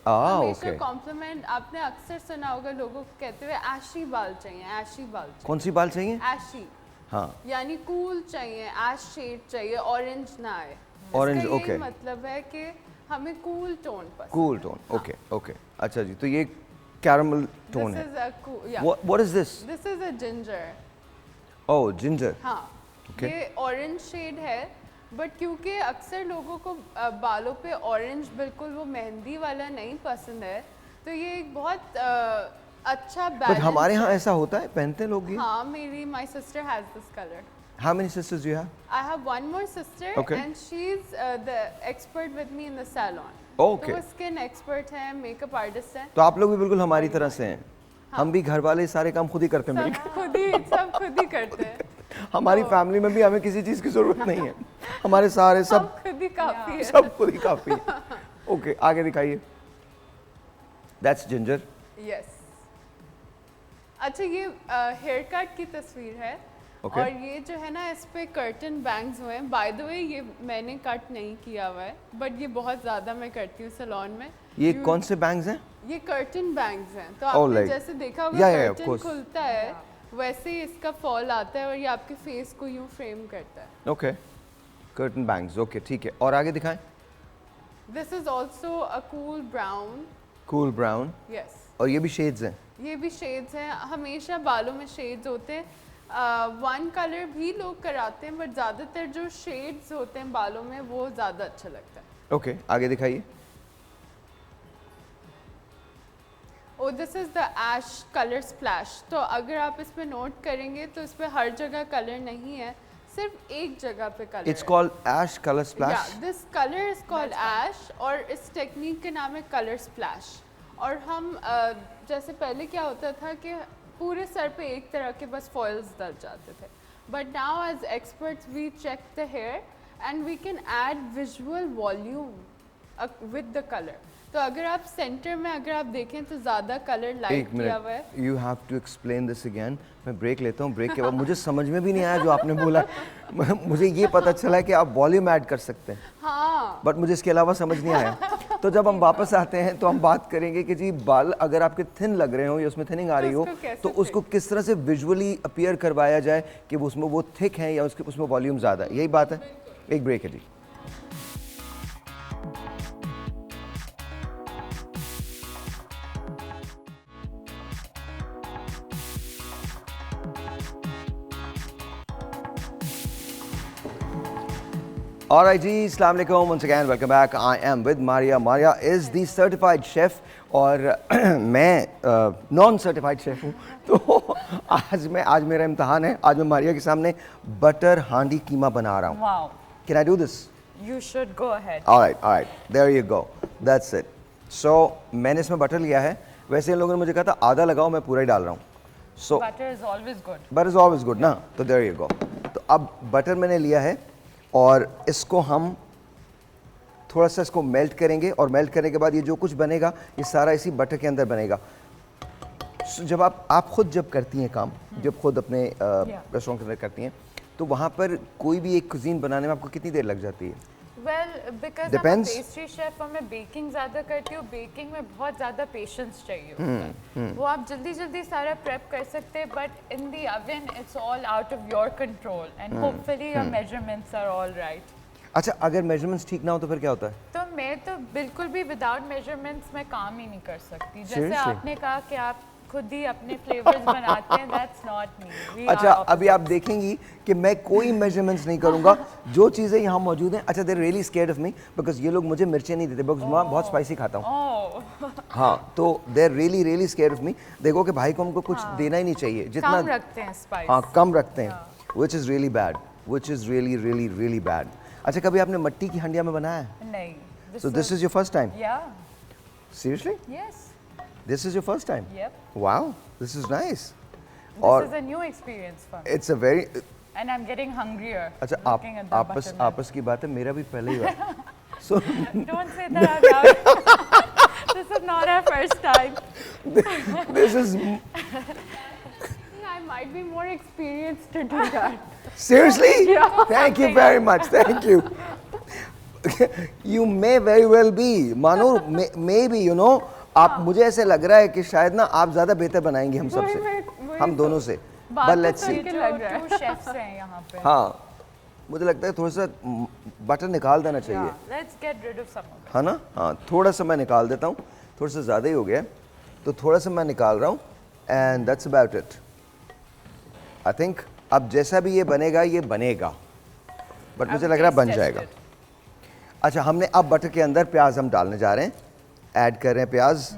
ऑपोजिट। ओके। कॉम्प्लीमेंट आपने अक्सर सुना होगा लोगों को कहते हुए एशी बाल चाहिए, एशी बाल चाहिए। कौन सी बाल चाहिए? एशी हाँ, यानी कूल चाहिए, एश शेड चाहिए, ऑरेंज ना आए। Orange, इसका okay. यही मतलब है कि हमें कूल टोन पसंद। Cool tone. ओके ओके, अच्छा जी, तो ये कैरमल टोन है। What is this? This is a ginger. Oh, ginger. हाँ, Okay. ये ऑरेंज शेड है, बट क्योंकि अक्सर लोगों को बालों पे ऑरेंज बिल्कुल वो मेहंदी वाला नहीं पसंद है, तो ये एक बहुत अच्छा बट बैलेंस। हमारे यहाँ ऐसा होता है, पहनते हैं लोग ये। हाँ, मेरी my sister has this colour. How many sisters do you have? I have one more sister, Okay. and she's the expert with me in the salon. Okay. तो वो स्किन एक्सपर्ट हैं, मेकअप आर्टिस्ट हैं। तो आप लोग भी बिल्कुल हमारी तरह से हैं। हम भी घर वाले सारे काम खुद ही करते हैं मिलकर। सब खुद ही करते हैं। हमारी फैमिली में भी हमें किसी चीज़ की ज़रूरत नहीं है, हमारे सारे सब खुद ही काफी है। सब खुद ही काफ़ी है। ओके, आगे दिखाइए। That's ginger. यस। अच्छा, ये हेयर कट की तस्वीर है। Okay. और ये जो है ना, इस पे कर्टन बैंग्स हुए हैं। बाय द वे ये मैंने कट नहीं किया हुआ है, बट ये बहुत ज़्यादा मैं करती हूँ सैलून में। ये कौन से बैंग्स हैं? ये कर्टन बैंग्स हैं। तो Oh, आपने like- जैसे देखा होगा Yeah, yeah, of curtain course. खुलता है, वैसे ही इसका फॉल आता है और ये आपके फेस को यूं फ्रेम करता है। Okay, curtain bangs. ओके, ठीक है, और आगे दिखाएं। This is also a cool brown. Cool brown. Yes, और ये भी शेड्स हैं। ये भी शेड्स हैं। हमेशा बालों में शेड्स होते हैं। वन कलर भी लोग कराते हैं, बट ज़्यादातर जो शेड्स होते हैं बालों में वो ज़्यादा अच्छा लगता है। ओके, आगे दिखाइए। Oh, this is the ash colour splash. तो अगर आप इस पे नोट करेंगे तो इस पे हर जगह कलर नहीं है, सिर्फ एक जगह पे colour it's called ash colour splash. This colour is called ash और इस टेक्निक के नाम है कलर स्प्लैश। और हम जैसे पहले क्या होता था कि पूरे सर पे एक तरह के बस फॉइल्स डल जाते थे, but now as experts we check the hair and we can add visual volume with the colour. तो अगर आप सेंटर में अगर आप देखें तो ज़्यादा कलर लाइट एक किया हुआ है। Minute, you have to explain this again. मैं ब्रेक लेता हूँ, ब्रेक के बाद मुझे समझ में भी नहीं आया जो आपने बोला। मुझे ये पता चला कि आप वॉल्यूम ऐड कर सकते हैं, हाँ, बट मुझे इसके अलावा समझ नहीं आया। तो जब हम वापस आते हैं तो हम बात करेंगे कि जी बाल अगर आपके थिन लग रहे हो या उसमें थिनिंग आ रही हो, उसको कैसे तो उसको किस तरह से विजुअली अपीयर करवाया जाए कि वो उसमें वो थिक है या उसमें वॉल्यूम ज़्यादा है। यही बात है। एक ब्रेक है जी। Alright जी, अस्सलाम वालेकुम, once again welcome back. I am with Maria. Maria is the certified chef और मैं नॉन सर्टिफाइड शेफ हूँ। तो आज मेरा इम्तहान है। आज मैं मारिया के सामने बटर हांडी कीमा बना रहा हूँ। Wow. Can I do this? You should go ahead. Alright, there you go. That's it. So मैंने इसमें बटर लिया है। वैसे इन लोगों ने मुझे कहा था आधा लगाओ, मैं पूरा ही डाल रहा हूँ। So Butter is always good. Butter is always good ना, तो देयर यू गो। तो अब बटर मैंने लिया है और इसको हम थोड़ा सा इसको मेल्ट करेंगे और मेल्ट करने के बाद ये जो कुछ बनेगा ये सारा इसी बटर के अंदर बनेगा। जब आप खुद जब करती हैं काम, जब खुद अपने रेस्टोरेंट के अंदर करती हैं, तो वहाँ पर कोई भी एक कुजीन बनाने में आपको कितनी देर लग जाती है? Well, because Depends. I'm a pastry chef और मैं बेकिंग ज़्यादा करती हूँ, बेकिंग में बहुत ज़्यादा पेशेंस चाहिए होता है। वो आप जल्दी जल्दी सारा प्रेप कर सकते हैं, but in the oven it's all out of your control and hopefully your measurements are all right. अच्छा, अगर मेजरमेंट्स ठीक ना हो तो फिर क्या होता है? तो मैं तो बिल्कुल भी विदाउट मेजरमेंट्स में काम ही नहीं कर सकती। जैसे Seriously? आपने कहा कि आप खुद ही अपने फ्लेवर्स बनाते हैं, दैट्स नॉट मी। अच्छा, अभी आप देखेंगी कि मैं कोई मेजरमेंट्स नहीं करूंगा, जो चीज़ें यहाँ मौजूद हैं। अच्छा, they're really scared of me because ये लोग मुझे मिर्चें नहीं देते, बिकॉज मैं बहुत स्पाइसी खाता हूँ। हाँ, तो they're really scared of me. देखो कि भाई को हमको कुछ देना ही नहीं चाहिए जितना कम रखते हैं स्पाइस। हाँ, कम रखते हैं, which is really bad, which is really bad. अच्छा, कभी आपने मिट्टी की हंडिया में बनाया है? नहीं। So this is your first time? Yeah, seriously? Yes, this is your first time? yep. Wow, this is nice. This is a new experience for me. It's a very And I'm getting hungrier. अच्छा, looking at the buttermilk. आपस की बात है, मेरा भी पहले ही हुआ। सो Don't say that out loud. This is not our first time. This is I might be more experienced to do that. seriously? Thank you very much. Thank you. You may very well be. मानो maybe you know, आप मुझे ऐसे लग रहा है कि शायद ना आप ज़्यादा बेहतर बनाएंगी हम सबसे, वही हम दोनों से। बात But तो let's see. सही लग रहा है। Two chefs हैं यहाँ पे. हाँ, मुझे लगता है थोड़ा सा बटर निकाल देना चाहिए, Yeah, let's get rid of some of it. है ना? हाँ, थोड़ा सा मैं निकाल देता हूँ, थोड़ा सा ज़्यादा ही हो गया है, तो थोड़ा सा मैं निकाल रहा हूँ and that's about it. I think अब जैसा भी ये बनेगा, बट मुझे लग रहा है बन Taste जाएगा। tested. अच्छा, हमने अब बटर के अंदर प्याज हम डालने जा रहे हैं, ऐड कर रहे हैं प्याज।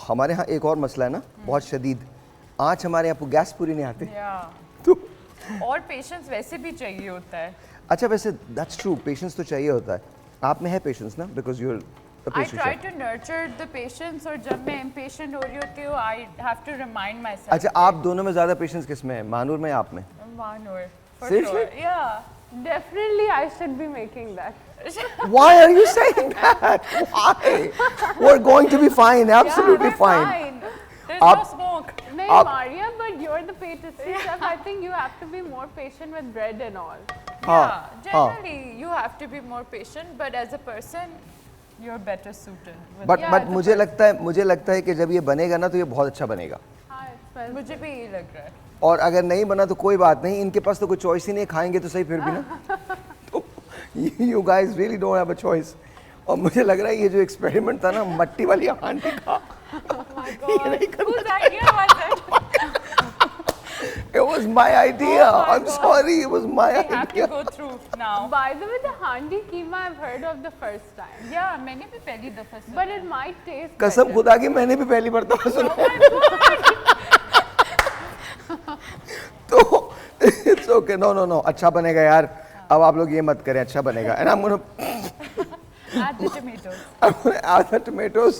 हमारे यहाँ एक और मसला है ना, बहुत शदीद आँच, हमारे यहाँ गैस पूरी नहीं आती, Yeah. तो और पेशेंस वैसे भी चाहिए होता है. अच्छा, वैसे दैट्स ट्रू, पेशेंस तो चाहिए होता है। आप में है पेशेंस ना, because you I try to nurture the patience और जब मैं impatient हो रही होती हूँ I have to remind myself. अच्छा, आप दोनों में ज़्यादा पेशेंस किस में है, मानूर में या आप में? Mahanur, for Seriously? sure. Yeah. Definitely, I should be making that. Why are you saying that? Why? We're going to be fine, absolutely yeah, fine. There's no Up- smoke. No, Up- Maria, but you're the pastry chef. I think you have to be more patient with bread and all. Yeah, generally you have to be more patient, but as a person, you're better suited. With but मुझे लगता है कि जब ये बनेगा ना तो ये बहुत अच्छा बनेगा. हाँ, it smells मुझे भी यही लग रहा है. और अगर नहीं बना तो कोई बात नहीं, इनके पास तो कोई चॉइस ही नहीं, खाएंगे तो सही फिर भी ना. तो you guys really don't have a choice. और मुझे लग रहा है ये जो एक्सपेरिमेंट था ना मट्टी वाली हांडी का, Oh my God. Whose idea was it? it was my idea. Oh my I'm God. sorry, it was my We have to idea. go through now. By the way, the handi keema I've heard of the first time, Yeah, मैंने भी पहली दफा सुना. but it might taste कसम better. खुदा की मैंने भी पहली बार तो सुना. तो इट्स ओके. नो अच्छा बनेगा यार. अब आप लोग ये मत करें, अच्छा बनेगा. And I am gonna Add the tomatoes. add the tomatoes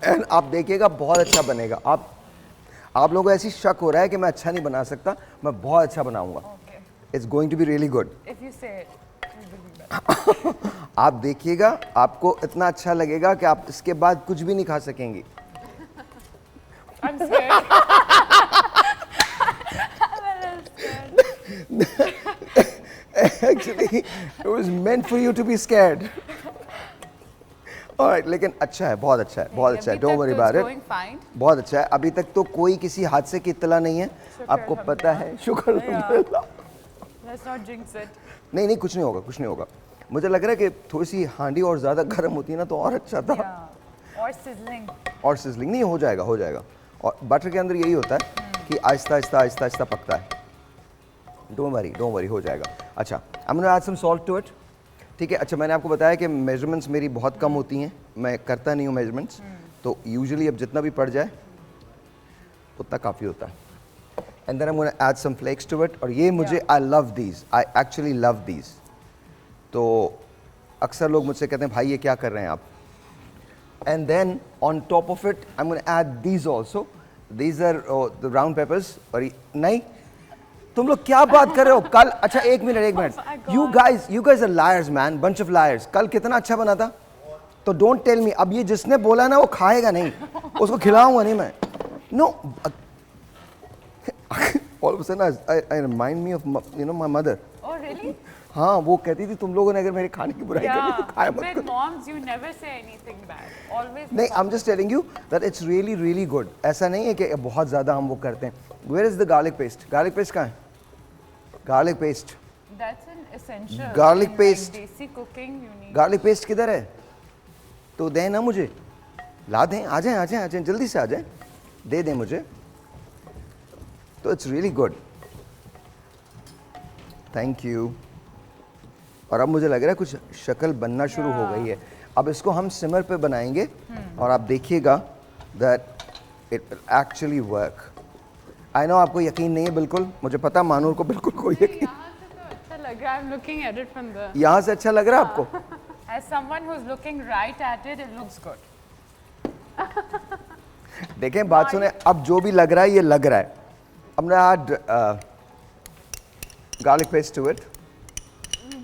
and आप देखिएगा बहुत अच्छा बनेगा. आप लोगों को ऐसी शक हो रहा है कि मैं अच्छा नहीं बना सकता, मैं बहुत अच्छा बनाऊंगा. Okay. It's going to be really good. If you say it, we believe it. आप देखिएगा, आपको इतना अच्छा लगेगा कि आप इसके बाद कुछ भी नहीं खा सकेंगी. I'm scared. I'm a little scared. Actually, it was meant for you to be scared. Alright, लेकिन अच्छा है, बहुत अच्छा है, बहुत अच्छा है. अभी Don't तक worry तो about it's it. going fine. बहुत अच्छा है. अभी तक तो कोई किसी हादसे की इत्तला नहीं है. आपको पता है. शुक्र अल्हम्दुलिल्लाह. Let's not jinx it. नहीं कुछ नहीं होगा, कुछ नहीं होगा. मुझे लग रहा है कि थोड़ी सी हांडी और ज़्यादा गर्म होती है ना तो और अच्छा था. Yeah. Or sizzling. और सिजलिंग नहीं हो जाएगा. और बटर के अंदर यही होता है कि आहिस्ता पकता है. डोंट वरी हो जाएगा. अच्छा, I am gonna add some salt to it. ठीक है. अच्छा, मैंने आपको बताया कि मेजरमेंट्स मेरी बहुत कम होती हैं, मैं करता नहीं हूँ मेजरमेंट्स. तो यूजुअली अब जितना भी पड़ जाए उतना काफ़ी होता है. And then I am gonna add some flakes to it. और ये मुझे I love these, I actually love these. तो अक्सर लोग मुझसे कहते हैं भाई ये क्या कर रहे हैं आप. And then on top of it, I'm going to add these also. These are the round peppers. और नहीं, तुम लोग क्या बात कर रहे हो. कल अच्छा एक minute. You guys are liars, man. Bunch of liars. कल कितना अच्छा बना था. तो don't tell me. अब ये जिसने बोला ना वो खाएगा नहीं, उसको खिलाऊंगा नहीं मैं. No. All of a sudden I remind me of my mother. Oh, really? हाँ, वो कहती थी तुम लोगों ने अगर मेरे खाने की बुराई करी तो खाया मत With करो. moms, you never say anything bad. Always. नहीं, I'm just telling you that it's really good. ऐसा नहीं है कि बहुत ज़्यादा हम वो करते हैं. Where is the garlic paste? Garlic paste कहाँ है? Garlic paste. That's an essential. Garlic in, paste. Like, desi cooking, you need. Garlic paste किधर है? तो दें ना मुझे. ला दें. आ जाएं जल्दी से आ जाएं. दे दें मुझे. तो it's really good. Thank you. और अब मुझे लग रहा है कुछ शक्ल बनना शुरू हो गई है. अब इसको हम सिमर पे बनाएंगे और आप देखिएगा that it will actually work. I know आपको यकीन नहीं है बिल्कुल, मुझे पता मानूर को बिल्कुल कोई यकीन. यहाँ से तो अच्छा लग रहा है. I'm looking at it from the. यहाँ से अच्छा लग रहा है आपको? As someone who's looking right at it, it looks good. देखें, बात सुने, अब जो भी लग रहा है ये लग रहा है. I'm gonna add garlic paste to it.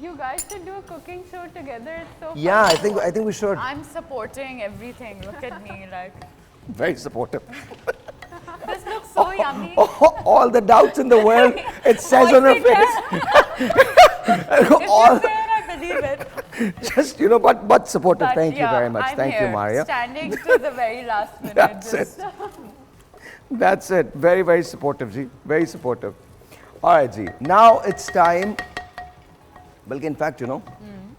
You guys should do a cooking show together. It's so Yeah, fun. I think we should. I'm supporting everything. Look at me, like Very supportive. this looks so yummy. All the doubts in the world, it says on her face. If you All, say it, I believe it. just but supportive. But Thank you yeah, very much. I'm Thank here, you, Maria. Standing to the very last minute. That's just- That's it. Very supportive, ji. Very supportive. All right, ji. Now it's time. बल्कि in fact,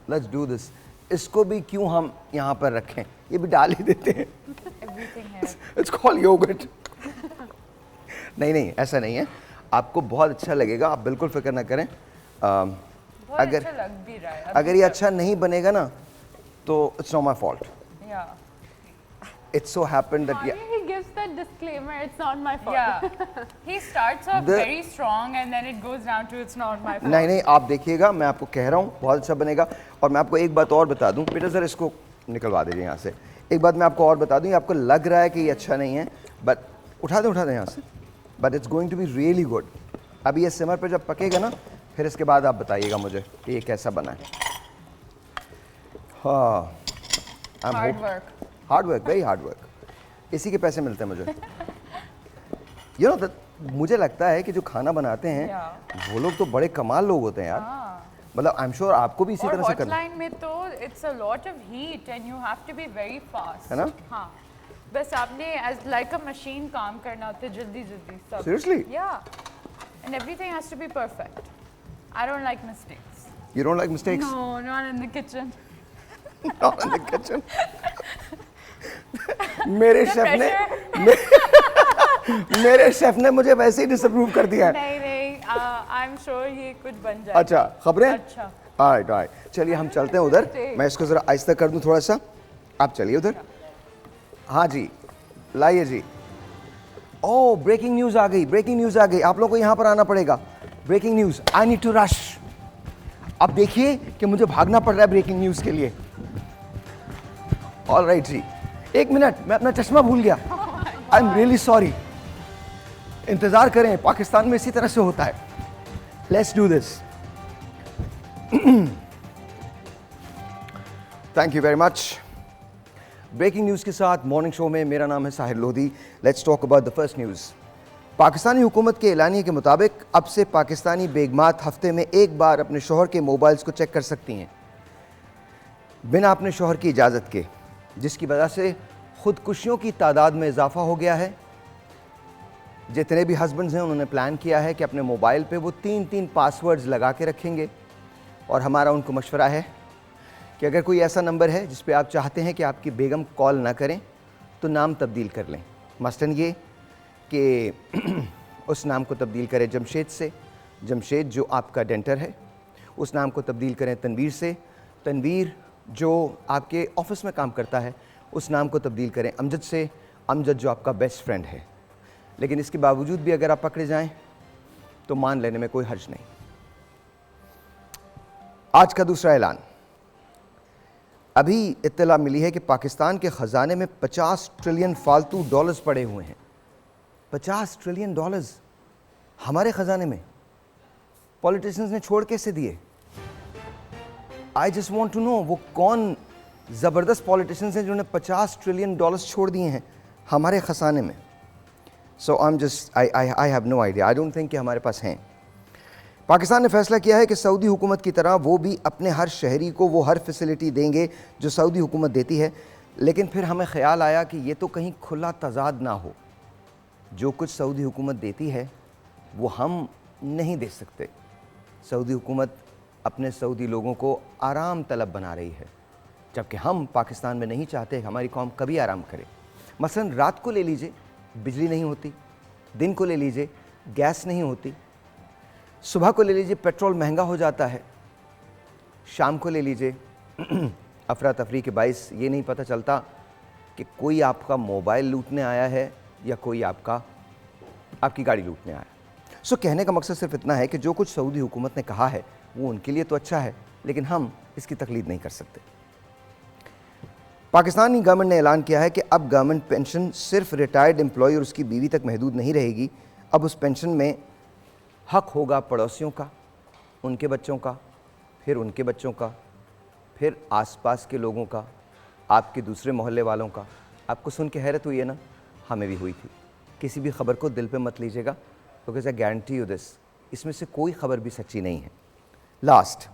let's do this. इसको भी क्यों हम यहाँ पर रखें? ये भी डाल ही देते हैं. Everything here. It's called yogurt. नहीं, ऐसा नहीं है. आपको बहुत अच्छा लगेगा. आप बिल्कुल फिक्र ना करें. बहुत अगर अच्छा लग भी रहा है. अगर ये अच्छा नहीं बनेगा ना, तो it's not my fault. Yeah. It so happened that Maria, he gives that disclaimer. It's not my fault. Yeah. He starts off The- very strong and then it goes down to it's not my fault. नहीं, आप देखिएगा, मैं आपको कह रहा हूँ बहुत अच्छा बनेगा. और मैं आपको एक बात और बता दूँ. बेटा सर इसको निकलवा दीजिए यहाँ से. एक बात मैं आपको और बता दूँ. आपको लग रहा है कि ये अच्छा नहीं है, बट उठा दें यहाँ से. But it's going to be really good. अभी ये सिमर पे जब पकेगा ना, फिर इसके बाद आप बताइएगा मुझे कि ये कैसा बना है। हाँ, hard work. Hard work, very hard work. इसी के पैसे मिलते हैं मुझे। यू नो, मुझे लगता है कि जो खाना बनाते हैं वो लोग तो बड़े कमाल लोग होते हैं यार। मतलब आई एम श्योर आपको भी इसी और तरह से करना हॉटलाइन में तो it's a lot of heat and you have to be very fast, है ना? हाँ, बस आपने एज लाइक अ मशीन काम करना होता है, जल्दी जल्दी सब। Seriously? Yeah, and everything has to be perfect. I don't like mistakes. You don't like mistakes? No, not in the kitchen. Not in the kitchen. मेरे शेफ ने मेरे शेफ ने मुझे वैसे ही डिसअप्रूव कर दिया है। नहीं नहीं, आई एम श्योर ये कुछ बन जाए। अच्छा, खबरें? अच्छा, ऑलराइट ऑलराइट, चलिए हम चलते हैं उधर। मैं इसको जरा आहिस्ता कर दूं थोड़ा सा, आप चलिए उधर। हाँ जी, लाइए जी। ओह, ब्रेकिंग न्यूज़ आ गई, ब्रेकिंग न्यूज़ आ गई। आप लोगों को यहाँ पर आना पड़ेगा। Breaking news, I need to rush. अब देखिए कि मुझे भागना पड़ रहा है ब्रेकिंग न्यूज़ के लिए। ऑलराइट जी, एक मिनट, मैं अपना चश्मा भूल गया। I am really sorry. इंतज़ार करें, पाकिस्तान में इसी तरह से होता है। Let's do this. Thank you very much. Breaking news के साथ मॉर्निंग शो में मेरा नाम है Sahir Lodhi. Let's talk about the first news. Pakistani हुकूमत के एलानिये के मुताबिक अब से पाकिस्तानी बेगमात हफ्ते में एक बार अपने शोहर के मोबाइल्स को चेक कर सकती हैं बिना अपने शोहर की इजाज़त के, जिसकी वजह से ख़ुदकुशियों की तादाद में इजाफा हो गया है। जितने भी हस्बैंड्स हैं उन्होंने प्लान किया है कि अपने मोबाइल पे वो 3-3 पासवर्ड्स लगा के रखेंगे, और हमारा उनको मशवरा है कि अगर कोई ऐसा नंबर है जिस पे आप चाहते हैं कि आपकी बेगम कॉल ना करें तो नाम तब्दील कर लें। मसलन ये कि उस नाम को तब्दील करें जमशेद से, जमशेद जो आपका डेंटर है। उस नाम को तब्दील करें तनवीर से, तनवीर जो आपके ऑफिस में काम करता है उस नाम को तब्दील करें अमजद से, अमजद जो आपका बेस्ट फ्रेंड है। लेकिन इसके बावजूद भी अगर आप पकड़े जाएं तो मान लेने में कोई हर्ज नहीं। आज का दूसरा ऐलान, अभी इत्तला मिली है कि पाकिस्तान के ख़जाने में 50 ट्रिलियन फालतू डॉलर्स पड़े हुए हैं। 50 ट्रिलियन डॉलर्स हमारे ख़जाने में पॉलिटिशियंस ने छोड़ कैसे दिए? I just want to know वो कौन ज़बरदस्त पॉलिटिशियंस हैं जिन्होंने 50 ट्रिलियन डॉलर्स छोड़ दिए हैं हमारे ख़जाने में। So I have no idea, I don't think कि हमारे पास हैं। पाकिस्तान ने फैसला किया है कि सऊदी हुकूमत की तरह वो भी अपने हर शहरी को वो हर फैसिलिटी देंगे जो सऊदी हुकूमत देती है। लेकिन फिर हमें ख्याल आया कि ये तो कहीं खुला तजाद ना हो, जो कुछ सऊदी हुकूमत देती है वो हम नहीं दे सकते। सऊदी हुकूमत अपने सऊदी लोगों को आराम तलब बना रही है, जबकि हम पाकिस्तान में नहीं चाहते हमारी कौम कभी आराम करे। मसलन रात को ले लीजिए, बिजली नहीं होती, दिन को ले लीजिए, गैस नहीं होती, सुबह को ले लीजिए, पेट्रोल महंगा हो जाता है, शाम को ले लीजिए, अफरा तफरी के बाइस ये नहीं पता चलता कि कोई आपका मोबाइल लूटने आया है या कोई आपकी गाड़ी लूटने आया। सो कहने का मकसद सिर्फ इतना है कि जो कुछ सऊदी हुकूमत ने कहा है वो उनके लिए तो अच्छा है, लेकिन हम इसकी तकलीद नहीं कर सकते। पाकिस्तानी गवर्नमेंट ने ऐलान किया है कि अब गवर्नमेंट पेंशन सिर्फ रिटायर्ड एम्प्लॉय और उसकी बीवी तक महदूद नहीं रहेगी। अब उस पेंशन में हक होगा पड़ोसियों का, उनके बच्चों का, फिर उनके बच्चों का, फिर आसपास के लोगों का, आपके दूसरे मोहल्ले वालों का। आपको सुन के हैरत हुई है ना? हमें भी हुई थी। किसी भी खबर को दिल पे मत लीजिएगा, because I guarantee you this, इसमें से कोई खबर भी सच्ची नहीं है। लास्ट,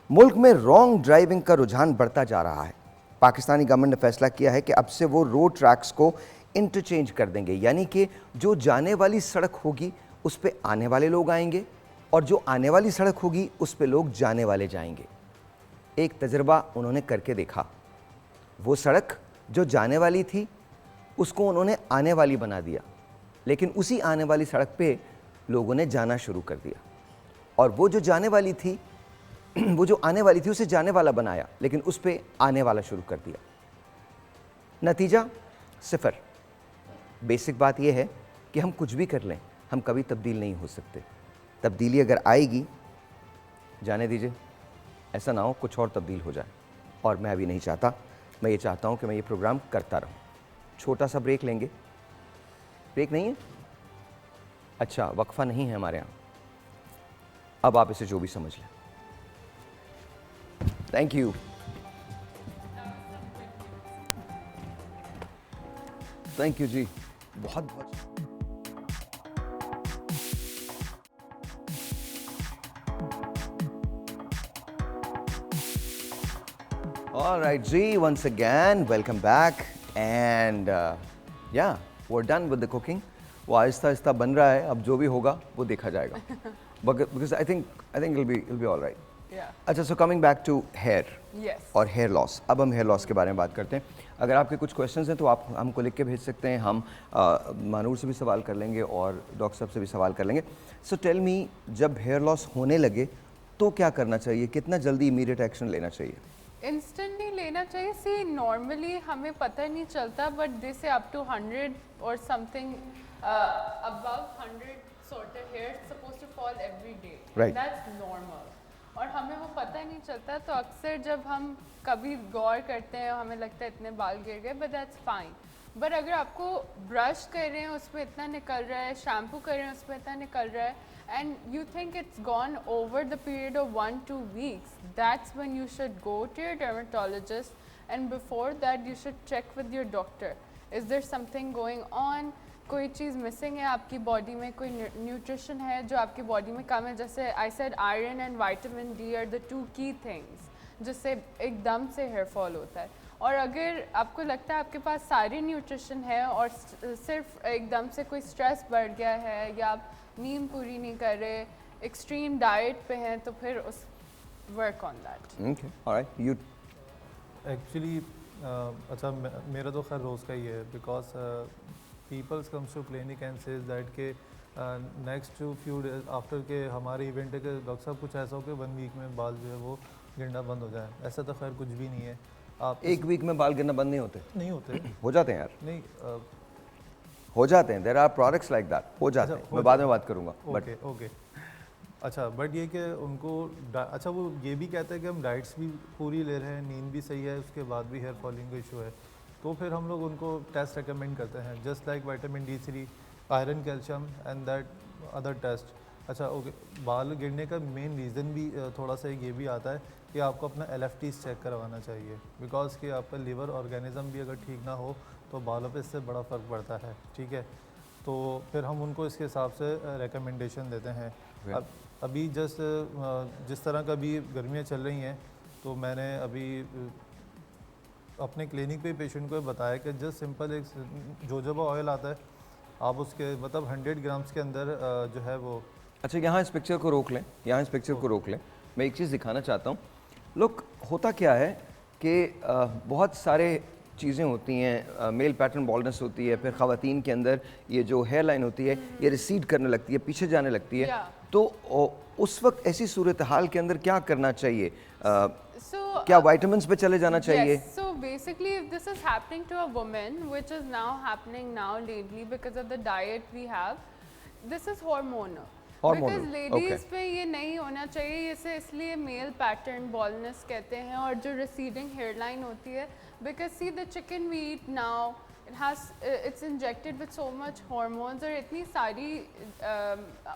मुल्क में रॉन्ग ड्राइविंग का रुझान बढ़ता जा रहा है। पाकिस्तानी गवर्नमेंट ने फैसला किया है कि अब से वो रोड ट्रैक्स को इंटरचेंज कर देंगे, यानी कि जो जाने वाली सड़क होगी उस पे आने वाले लोग आएंगे और जो आने वाली सड़क होगी उस पे लोग जाने वाले जाएंगे। एक तजर्बा उन्होंने करके देखा, वो सड़क जो जाने वाली थी उसको उन्होंने आने वाली बना दिया, लेकिन उसी आने वाली सड़क पे लोगों ने जाना शुरू कर दिया, और वो जो जाने वाली थी वो जो आने वाली थी उसे जाने वाला बनाया, लेकिन उस पे आने वाला शुरू कर दिया। नतीजा सिफर। बेसिक बात यह है कि हम कुछ भी कर लें, हम कभी तब्दील नहीं हो सकते। तब्दीली अगर आएगी, जाने दीजिए, ऐसा ना हो कुछ और तब्दील हो जाए, और मैं अभी नहीं चाहता। मैं ये चाहता हूँ कि मैं ये प्रोग्राम करता रहूँ। छोटा सा ब्रेक लेंगे। ब्रेक नहीं है? अच्छा, वक्फा नहीं है हमारे यहाँ। अब आप इसे जो भी समझ लें। Thank you. थैंक यू जी, बहुत बहुत। All right, G, once again, welcome back, and yeah, we're done with the cooking. वो आहिस्ता आहिस्ता बन रहा है, अब जो भी होगा वो देखा जाएगा. Because I think it'll be all right. Yeah. अच्छा, so coming back to hair Yes. और हेयर लॉस, अब हम हेयर लॉस के बारे में बात करते हैं. अगर आपके कुछ क्वेश्चंस हैं तो आप हमको लिख के भेज सकते हैं, हम मानूर से भी सवाल कर लेंगे और डॉक्टर साहब से भी सवाल कर लेंगे. सो टेल मी, जब हेयर लॉस होने लगे तो क्या करना चाहिए, कितना जल्दी इमीडिएट एक्शन लेना चाहिए? इंस्टेंट नहीं लेना चाहिए. सी नॉर्मली हमें पता नहीं चलता, बट दे से अप टू 100 और something above 100 sorted hair supposed to fall every day. Right. That's normal. और हमें वो पता नहीं चलता, तो अक्सर जब हम कभी गौर करते हैं हमें लगता है इतने बाल गिर गए, बट दैट्स फाइन. बट अगर आपको ब्रश कर रहे हैं उसमें इतना निकल रहा है, शैम्पू कर रहे हैं उसमें इतना निकल रहा है, and you think it's gone over the period of 1-2 weeks, that's when you should go to your dermatologist, and before that you should check with your doctor. Is there something going on? कोई चीज़ missing है आपकी body में, कोई nutrition है जो आपकी body में कम है. जैसे I said iron and vitamin D R the 2 की थिंग्स जिससे एकदम से हेयर फॉल होता है. और अगर आपको लगता है आपके पास सारी न्यूट्रिशन है और सिर्फ एकदम से कोई स्ट्रेस बढ़ गया है या आप नींद पूरी नहीं कर रहे, एक्सट्रीम डाइट पे हैं, तो फिर उस work on that. Okay, alright. You actually अच्छा, मेरा तो खैर रोज़ का ही है, because peoples comes to clinic and says that के नेक्स्ट फ्यू डेज आफ्टर के हमारे इवेंट है कि डॉक्टर साहब कुछ ऐसा हो कि 1 वीक में बाल जो है वो गिरना बंद हो जाए. ऐसा तो खैर कुछ भी नहीं है. आप 1 वीक में बाल गिरना बंद नहीं होते? नहीं होते. हो जाते हैं यार, नहीं हो जाते हैं. There are products like that, हो जाते हैं. मैं बाद में बात करूंगा. Okay okay. अच्छा, बट ये कि उनको अच्छा वो ये भी कहते हैं कि हम डाइट्स भी पूरी ले रहे हैं, नींद भी सही है, उसके बाद भी हेयर फॉलिंग का इशू है, तो फिर हम लोग उनको टेस्ट रिकमेंड करते हैं, just like vitamin D3, iron, calcium and that other test. अच्छा ओके. बाल गिरने का मेन रीज़न भी थोड़ा सा ये भी आता है कि आपको अपना LFTs चेक करवाना चाहिए, बिकॉज कि आपका लिवर ऑर्गेनिज्म भी अगर ठीक ना हो तो बालों पे इससे बड़ा फ़र्क पड़ता है. ठीक है, तो फिर हम उनको इसके हिसाब से रिकमेंडेशन देते हैं. अब अभी जिस तरह का भी गर्मियाँ चल रही हैं, तो मैंने अभी अपने क्लिनिक पे पेशेंट को बताया कि जस्ट सिंपल एक जोजोबा ऑयल आता है, आप उसके मतलब 100 ग्राम्स के अंदर जो है वो. अच्छा, यहाँ इस पिक्चर को रोक लें, यहाँ इस पिक्चर को रोक लें. मैं एक चीज़ दिखाना चाहता हूँ. लोग, होता क्या है कि बहुत सारे चीज़ें होती हैं. मेल पैटर्न बॉल्डनेस होती है, फिर ख़वातीन के अंदर ये जो हेयर लाइन होती है ये रिसीड करने लगती है, पीछे जाने लगती है. तो उस वक्त ऐसी सूरत हाल के अंदर क्या करना चाहिए? क्या विटामिन्स पे चले जाना चाहिए? Yes. So basically, if this is happening to a woman, which is now happening now lately because of the diet we have, this is hormonal. Because ladies पे ये नहीं होना चाहिए. इसे इसलिए मेल पैटर्न बॉल्डनेस कहते हैं. और जो रिसीडिंग हेयरलाइन होती है, because see the chicken we eat now, it's injected with so much hormones, और इतनी सारी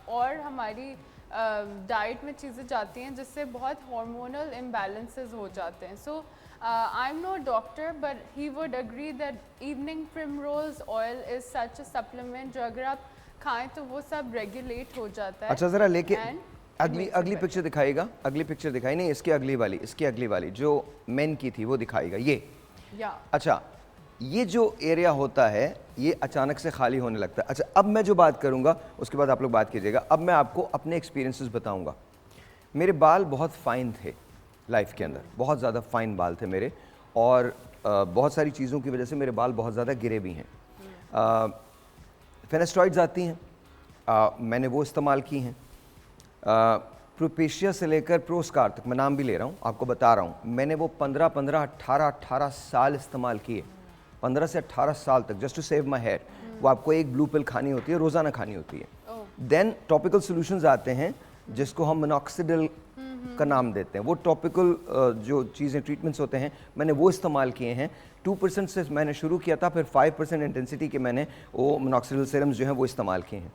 और हमारी डाइट में चीज़ें जाती हैं जिससे बहुत हार्मोनल इम्बैलेंसेस हो जाते हैं. So I am no doctor, but he would agree that evening primrose oil is such a supplement जो अगर आप खाएं तो वो सब रेगुलेट हो जाता है. अच्छा, ज़रा लेके अगली पिक्चर दिखाएगा. अगली पिक्चर दिखाई नहीं, इसकी अगली वाली जो मेन की थी वो दिखाएगा. ये अच्छा, ये जो एरिया होता है ये अचानक से खाली होने लगता है. अच्छा, अब मैं जो बात करूंगा उसके बाद आप लोग बात कीजिएगा. अब मैं आपको अपने एक्सपीरियंसेस बताऊंगा. मेरे बाल बहुत फाइन थे लाइफ के अंदर, बहुत ज़्यादा फाइन बाल थे मेरे, और बहुत सारी चीज़ों की वजह से मेरे बाल बहुत ज़्यादा गिरे भी हैं. फेनेस्ट्रॉइड्स आती हैं, मैंने वो इस्तेमाल की हैं. प्रोपेशिया से लेकर प्रोस्कार तक, मैं नाम भी ले रहा हूँ, आपको बता रहा हूँ, मैंने वो 18 साल इस्तेमाल किए. 15 से 18 साल तक, just to save my hair. वो आपको एक ब्लू पिल खानी होती है, रोज़ाना खानी होती है. देन टॉपिकल सॉल्यूशंस आते हैं जिसको हम मिनॉक्सिडिल का नाम देते हैं. वो टॉपिकल जो चीज़ें ट्रीटमेंट्स होते हैं मैंने वो इस्तेमाल किए हैं. 2% से मैंने शुरू किया था, फिर 5% इंटेंसिटी के मैंने वो मिनॉक्सिडिल सीरम्स जो हैं वो इस्तेमाल किए हैं.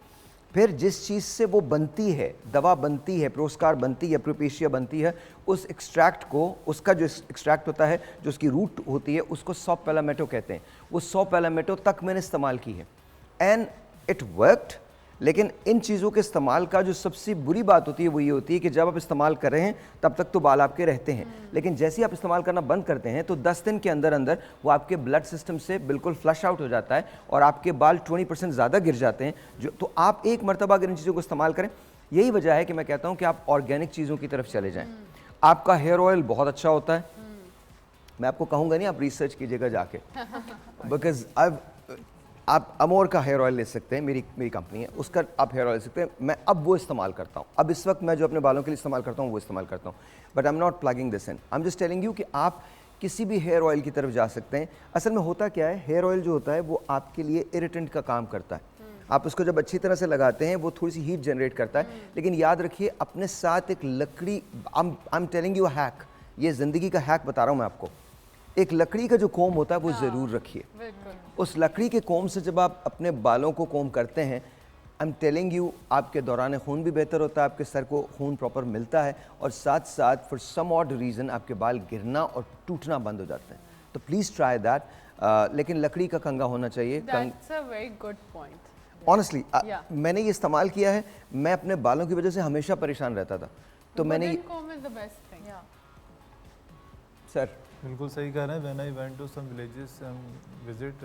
फिर जिस चीज़ से वो बनती है, दवा बनती है, प्रोस्कार बनती है, प्रोपेशिया बनती है, उस एक्सट्रैक्ट को, उसका जो एक्सट्रैक्ट होता है, जो उसकी रूट होती है, उसको सॉ पैलामेटो कहते हैं। वो सॉ पैलामेटो तक मैंने इस्तेमाल की है एंड इट वर्कड। लेकिन इन चीज़ों के इस्तेमाल का जो सबसे बुरी बात होती है वो ये होती है कि जब आप इस्तेमाल कर रहे हैं तब तक तो बाल आपके रहते हैं, लेकिन जैसे ही आप इस्तेमाल करना बंद करते हैं तो 10 दिन के अंदर अंदर वो आपके ब्लड सिस्टम से बिल्कुल फ्लश आउट हो जाता है और आपके बाल 20% ज़्यादा गिर जाते हैं। जो तो आप एक मरतबा अगर इन चीज़ों को इस्तेमाल करें, यही वजह है कि मैं कहता हूँ कि आप ऑर्गेनिक चीज़ों की तरफ चले जाएँ। आपका हेयर ऑयल बहुत अच्छा होता है, मैं आपको कहूँगा नहीं, आप रिसर्च कीजिएगा जाके, बिकॉज आप अमोर का हेयर ऑयल ले सकते हैं, मेरी कंपनी है, उसका आप हेयर ऑयल ले सकते हैं। मैं अब वो इस्तेमाल करता हूँ, अब इस वक्त मैं जो अपने बालों के लिए इस्तेमाल करता हूँ वो इस्तेमाल करता हूँ, but I am not plugging this in, I am just telling you कि आप किसी भी हेयर ऑयल की तरफ जा सकते हैं। असल में होता क्या है, हेयर ऑयल जो होता है वो आपके लिए इरिटेंट का काम करता है। आप उसको जब अच्छी तरह से लगाते हैं वो थोड़ी सी हीट जनरेट करता है, लेकिन याद रखिए अपने साथ एक लकड़ी, I am telling you hack, ये ज़िंदगी का हैक बता रहा हूँ मैं आपको, एक लकड़ी का जो कोम होता है वो ज़रूर रखिए। उस लकड़ी के कोम से जब आप अपने बालों को कोम करते हैं, आई एम टेलिंग यू, आपके दौरान खून भी बेहतर होता है, आपके सर को खून प्रॉपर मिलता है, और साथ साथ फॉर सम ऑड रीज़न आपके बाल गिरना और टूटना बंद हो जाते हैं। तो प्लीज़ ट्राई दैट, लेकिन लकड़ी का कंगा होना चाहिए। That's a very good point. Honestly मैंने ये इस्तेमाल किया है, मैं अपने बालों की वजह से हमेशा परेशान रहता था, तो मैंने Wooden comb is the best thing. Sir बिल्कुल सही कह रहे हैं। When I went to some villages and visit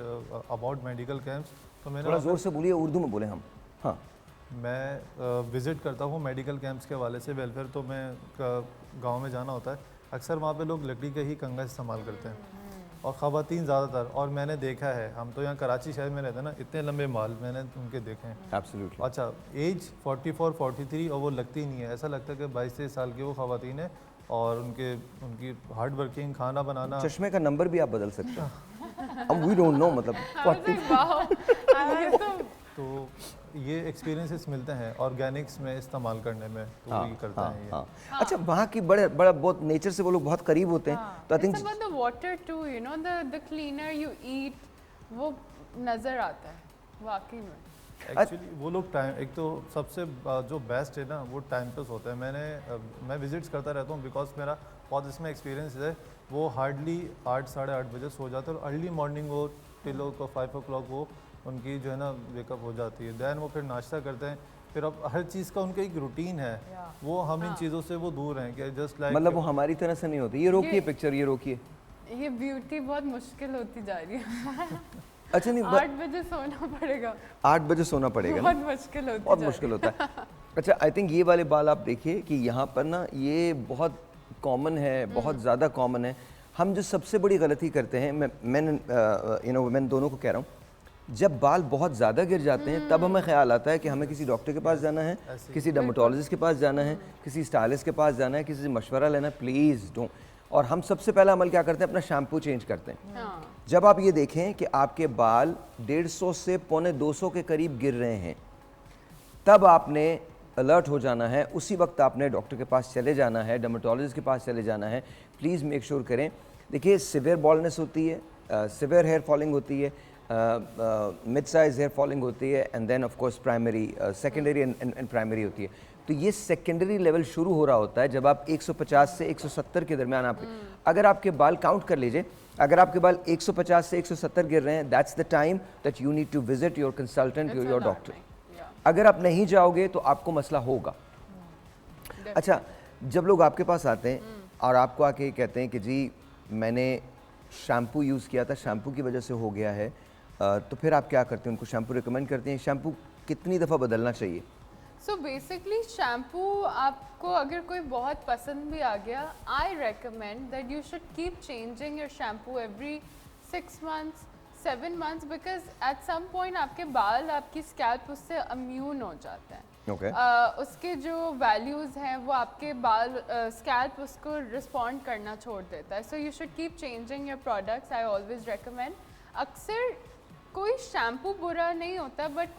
about medical camps, तो मैंने थोड़ा ज़ोर से बोलिए, उर्दू में बोले हम। हाँ, मैं विज़िट करता हूँ मेडिकल कैंप्स के हवाले से, वेलफेयर, तो मैं गांव में जाना होता है, अक्सर वहाँ पे लोग लकड़ी के ही कंगा इस्तेमाल करते हैं, और ख़वातीन ज़्यादातर। और मैंने देखा है, हम तो यहाँ कराची शहर में रहते हैं ना, इतने लंबे बाल मैंने उनके देखे हैं। एब्सोल्युटली। अच्छा, एज 44, 43, और वो लगती नहीं है, ऐसा लगता है कि 22-23 साल की वो ख़वातीन है, और उनकी हार्ड वर्किंग, खाना बनाना। चश्मे का नंबर भी आप बदल सकते हैं, अब वी डोंट नो, मतलब I was like, wow. ये तो तो ये एक्सपीरियंसेस मिलते हैं ऑर्गेनिक्स में इस्तेमाल करने में, तो वो ये करते हैं ये। हाँ। अच्छा, वहाँ की बड़ा बहुत नेचर से वो लोग बहुत करीब होते हैं, तो आई It's think about the water too, you know, the cleaner you eat, वो नज़र आता है वाकई में। एक्चुअली वो लोग टाइम, एक तो सबसे जो बेस्ट है ना वो टाइम पास होता है। मैं विजिट्स करता रहता हूँ, बिकॉज मेरा बहुत इसमें एक्सपीरियंस है। वो हार्डली 8, साढ़े 8 बजे सो जाते हैं, और अर्ली मॉर्निंग वो टिल को 5 o'clock वो उनकी जो है ना वेकअप हो जाती है। दैन वो फिर नाश्ता करते हैं, फिर अब हर चीज़ का उनका एक रूटीन है, वो हम इन चीज़ों से वो दूर हैं कि जस्ट लाइक, मतलब वो हमारी तरह से नहीं होती। ये रोकिए पिक्चर, ये रोकिए। ये ब्यूटी बहुत मुश्किल होती जा रही है। अच्छा नहीं, 8 बजे सोना पड़ेगा, 8 बजे सोना पड़ेगा ना, बहुत मुश्किल होती बहुत जा मुश्किल होता है। अच्छा, आई थिंक ये वाले बाल आप देखिए कि यहाँ पर ना ये बहुत कॉमन है, बहुत ज़्यादा कॉमन है। हम जो सबसे बड़ी गलती करते हैं, मैं दोनों को कह रहा हूँ, जब बाल बहुत ज़्यादा गिर जाते हैं तब हमें ख्याल आता है कि हमें किसी डॉक्टर के पास जाना है, किसी डर्मेटोलॉजिस्ट के पास जाना है, किसी स्टाइलिस्ट के पास जाना है, किसी से मशवरा लेना है। Please don't. और हम सबसे पहला अमल क्या करते हैं, अपना शैम्पू चेंज करते हैं। जब आप ये देखें कि आपके बाल 150 से 125 के करीब गिर रहे हैं, तब आपने अलर्ट हो जाना है, उसी वक्त आपने डॉक्टर के पास चले जाना है, डर्मेटोलॉजिस्ट के पास चले जाना है। प्लीज़ मेक श्योर करें। देखिए, सिवियर बॉल्डनेस होती है, सिवियर हेयर फॉलिंग होती है, मिड साइज हेयर फॉलिंग होती है, and then of course primary, secondary and primary होती है। तो ये सेकेंडरी लेवल शुरू हो रहा होता है जब आप 150 से 170 के दरमियान आपके, अगर आपके बाल काउंट कर लीजिए, अगर आपके बाल 150 से 170 गिर रहे हैं, that's the time that you need to visit your consultant, your doctor. अगर आप नहीं जाओगे तो आपको मसला होगा। अच्छा, जब लोग आपके पास आते हैं और आपको आके कहते हैं कि जी मैंने शैम्पू यूज़ किया था, शैम्पू की वजह से हो गया है, तो फिर आप क्या करते हैं? उनको शैम्पू रिकमेंड करते हैं? शैम्पू कितनी दफ़ा बदलना चाहिए? सो बेसिकली शैम्पू आपको अगर कोई बहुत पसंद भी आ गया, I recommend that you should keep changing your shampoo every 6 months, 7 months, because at some point आपके बाल, आपकी स्कैल्प उससे इम्यून हो जाता है। Okay. उसके जो वैल्यूज़ हैं वो आपके बाल, स्कैल्प उसको रिस्पॉन्ड करना छोड़ देता है। So you should keep changing your products, I always recommend. अक्सर कोई शैम्पू बुरा नहीं होता, बट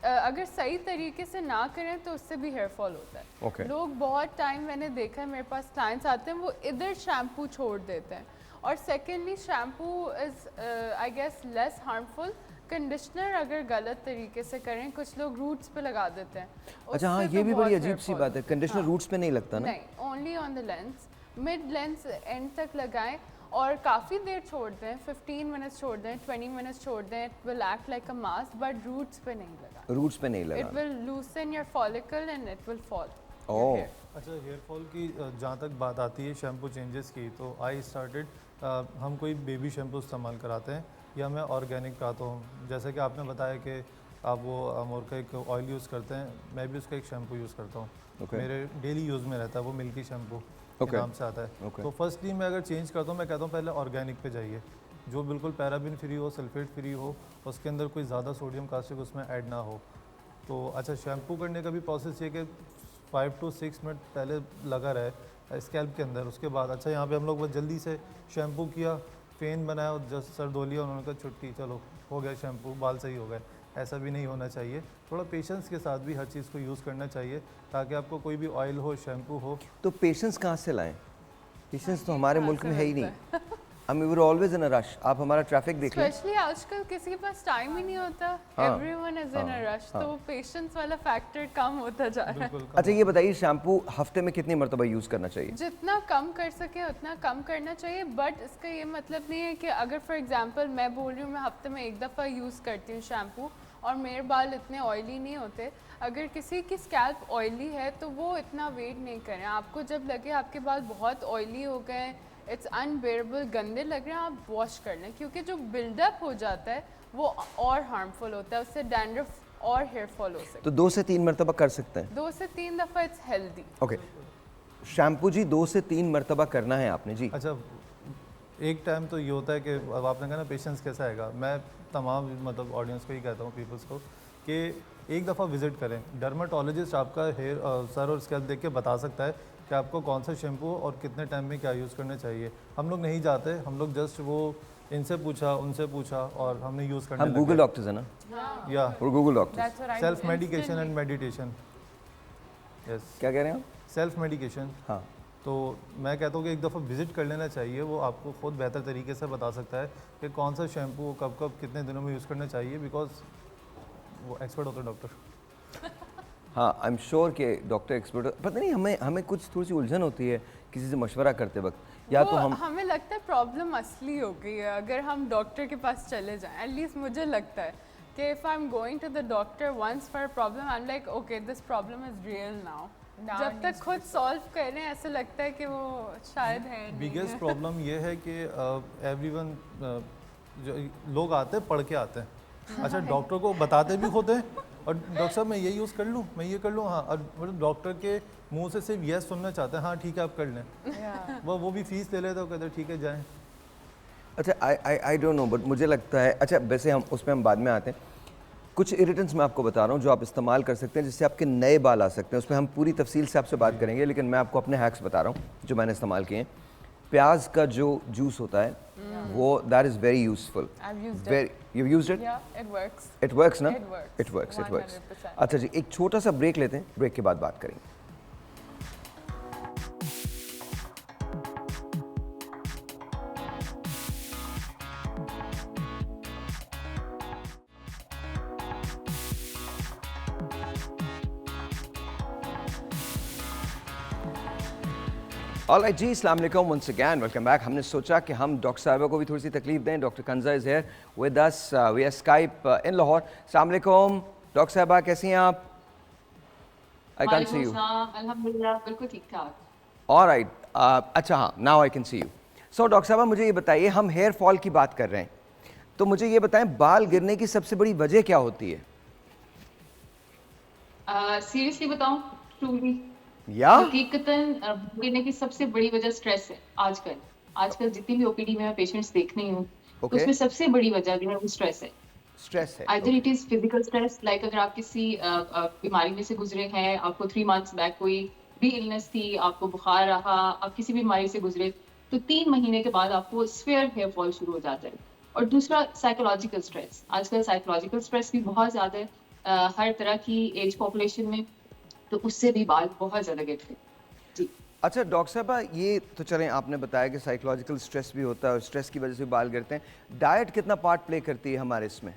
अगर सही तरीके से ना करें तो उससे भी हेयर फॉल होता है। Okay. लोग बहुत टाइम, मैंने देखा है, मेरे पास क्लाइंट्स आते हैं, वो इधर शैम्पू छोड़ देते हैं और secondly shampoo is I guess less harmful. Conditioner अगर गलत तरीके से करें, कुछ लोग रूट्स पे लगा देते हैं। अच्छा हाँ, उससे ये तो भी बहुत बड़ी अजीब hair सी fall बात है, कंडीशनर रूट्स पे नहीं लगता ना? नहीं, only on the lens, mid lens and तक लगाएं और काफ़ी देर छोड़ दें, 15 मिनट्स छोड़ दें, 20 मिनट्स छोड़ दें, it will act like a mask, but roots पे नहीं लगा। रूट्स पे नहीं इट लगा। Will loosen your follicle and it will fall. Oh, अच्छा, हेयर फॉल की जहाँ तक बात आती है शैम्पू चेंजेस की, तो आई स्टार्टेड हम कोई बेबी शैम्पू इस्तेमाल कराते हैं या मैं ऑर्गेनिक कराता हूँ। जैसे कि आपने बताया कि आप वो अमोर का एक ऑयल यूज़ करते हैं, मैं भी उसका एक शैम्पू यूज़ करता हूँ। Okay. मेरे डेली यूज़ में रहता है वो, मिल्की शैम्पू Okay. नाम से आता है। Okay. तो फर्स्टली मैं अगर चेंज करता हूँ, मैं कहता हूँ पहले ऑर्गेनिक पे जाइए, जो बिल्कुल पैराबिन फ्री हो, सल्फेट फ्री हो, उसके अंदर कोई ज़्यादा सोडियम कास्टिक उसमें ऐड ना हो। तो अच्छा, शैम्पू करने का भी प्रोसेस ये कि 5 to 6 मिनट पहले लगा रहे स्कैल्प के अंदर। उसके बाद अच्छा, यहाँ पे हम लोग बस जल्दी से शैम्पू किया, फ़ेन बनाया और जस्ट सर धो लिया, उन्होंने कहा छुट्टी, चलो हो गया शैम्पू, बाल सही हो गए। ऐसा भी नहीं होना चाहिए। थोड़ा पेशेंस के साथ भी हर चीज़ को यूज़ करना चाहिए, ताकि आपको कोई भी ऑयल हो, शैम्पू हो। तो पेशेंस कहाँ से लाएं? पेशेंस तो हमारे मुल्क में है ही नहीं। I mean, we're always in a rush. आप हमारा ट्रैफिक देख लें। स्पेशली आजकल किसी के पास टाइम ही नहीं होता, हाँ, everyone is in a rush, हाँ। तो पेशेंस वाला फैक्टर कम होता जा रहा है। बिल्कुल। अच्छा ये बताइए, शैम्पू हफ्ते में कितनी मरतबा यूज़ करना चाहिए? जितना कम कर सके उतना कम करना चाहिए, बट इसका ये मतलब नहीं है कि अगर फॉर एग्जांपल मैं बोल रही हूँ मैं हफ्ते में एक दफ़ा यूज़ करती हूँ शैम्पू और मेरे बाल इतने ऑयली नहीं होते, अगर किसी की स्कैल्प ऑयली है तो वो इतना वेट नहीं करें। आपको जब लगे आपके बाल बहुत ऑयली हो गए, इट्स अनबेरेबल, गंदे लग रहे हैं, आप वॉश कर लें, क्योंकि जो बिल्डअप हो जाता है वो और हार्मफुल होता है, उससे डैंड्रफ और हेयर फॉल हो सकता तो 2 से 3 मरतबा कर सकते हैं? है। 2 से 3 दफ़ा इट्स हेल्दी। ओके, शैम्पू जी 2 से 3 मरतबा करना है आपने जी। अच्छा, एक टाइम तो ये होता है कि अब आपने कहा ना पेशेंस कैसा आएगा, मैं तमाम मतलब ऑडियंस को ही कहता हूँ, पीपल्स को, कि एक दफ़ा विज़िट करें। डर्माटोलॉजिस्ट आपका हेयर सर और स्कैल्प देख के बता सकता है कि आपको कौन सा शैम्पू और कितने टाइम में क्या यूज़ करना चाहिए। हम लोग नहीं जाते, हम लोग जस्ट वो इनसे पूछा, उनसे पूछा और हमने यूज़ करने हम लगे। गूगल डॉक्टर्स है ना? या और Google doctors That's what I self do. Medication and meditation. Yes, क्या कह रहे हैं आप? Self medication. हाँ, तो मैं कहता हूँ कि एक दफ़ा विज़िट कर लेना चाहिए, वो आपको खुद बेहतर तरीके से बता सकता है कि कौन सा शैम्पू कब कब कितने दिनों में यूज़ करना चाहिए, बिकॉज वो एक्सपर्ट होता है डॉक्टर। हाँ, आई एम श्योर कि डॉक्टर एक्सपर्ट, पता नहीं हमें कुछ थोड़ी सी उलझन होती है किसी से मशवरा करते वक्त, या तो हम हमें लगता है प्रॉब्लम असली हो गई है अगर हम डॉक्टर के पास चले जाएं। एटलीस्ट मुझे लगता है कि if I am going to the doctor once for problem, I am like okay this problem is real now. Now जब तक खुद सॉल्व कर रहे हैं ऐसा लगता है कि वो शायद है नहीं बिगेस्ट है। प्रॉब्लम ये है कि एवरीवन जो लोग आते हैं पढ़ के आते हैं। अच्छा, डॉक्टर को बताते भी खुद हैं और डॉक्टर साहब मैं ये यूज़ कर लूँ, मैं ये कर लूँ, हाँ, और मतलब डॉक्टर के मुंह से सिर्फ यस सुनना चाहते हैं, हाँ ठीक है आप कर लें। Yeah. वो भी फीस ले लेते हो, कहते हैं ठीक है जाएँ। अच्छा आई डोंट नो, बट मुझे लगता है, अच्छा वैसे हम उसमें हम बाद में आते हैं। कुछ इरिटेंट्स मैं आपको बता रहा हूँ जो आप इस्तेमाल कर सकते हैं जिससे आपके नए बाल आ सकते हैं, उसमें हम पूरी तफसील से आपसे बात करेंगे, लेकिन मैं आपको अपने हैक्स बता रहा हूँ जो मैंने इस्तेमाल किए हैं। प्याज का जो जूस होता है वो that is very useful. I've used it. Very you used it? Yeah, it works. It works ना? It works. It works 100%. अच्छा जी, एक छोटा सा ब्रेक लेते हैं, ब्रेक के बाद बात करेंगे। ऑलराइट जी, अस्सलाम वालेकुम वंस अगैन, वेलकम बैक। हमने सोचा कि हम डॉक्टर साहिबा को भी थोड़ी सी तकलीफ दें। Doctor Kanza is here with us we are skype in Lahore. अस्सलाम वालेकुम डॉक्टर साहिबा, कैसी हैं आप? I can see you. अल्हम्दुलिल्लाह, बिल्कुल ठीक ठाक। ऑलराइट, अच्छा हाँ, now I can see you. So doctor साहिबा, मुझे ये बताइए, हम हेयर फॉल की बात कर रहे हैं, तो मुझे ये बताएं बाल गिरने की सबसे बड़ी वजह क्या होती है? सीरियसली बताऊं, ट्रूली या हकीकतन गिरने की सबसे बड़ी वजह स्ट्रेस है। आजकल जितनी भी ओपीडी में मैं पेशेंट्स देख रही हूँ, तो Okay. उसमें सबसे बड़ी वजह जो है वो स्ट्रेस है। स्ट्रेस है। Either it is physical stress, like अगर आप किसी बीमारी में से गुजरे हैं, आपको 3 months बैक कोई भी इलनेस थी, आपको बुखार रहा, आप किसी भी बीमारी से गुजरे, तो 3 महीने के बाद आपको स्फेयर हेयर फॉल शुरू हो जाता है। और दूसरा साइकोलॉजिकल स्ट्रेस, आजकल साइकोलॉजिकल स्ट्रेस भी बहुत ज्यादा है हर तरह की एज पॉपुलेशन में, तो उससे भी बाल बहुत ज्यादा गिरते हैं। जी, अच्छा डॉक्टर साहबा, ये तो चलें आपने बताया कि साइकोलॉजिकल स्ट्रेस भी होता है और स्ट्रेस की वजह से बाल गिरते हैं। डाइट कितना पार्ट प्ले करती है हमारे इसमें?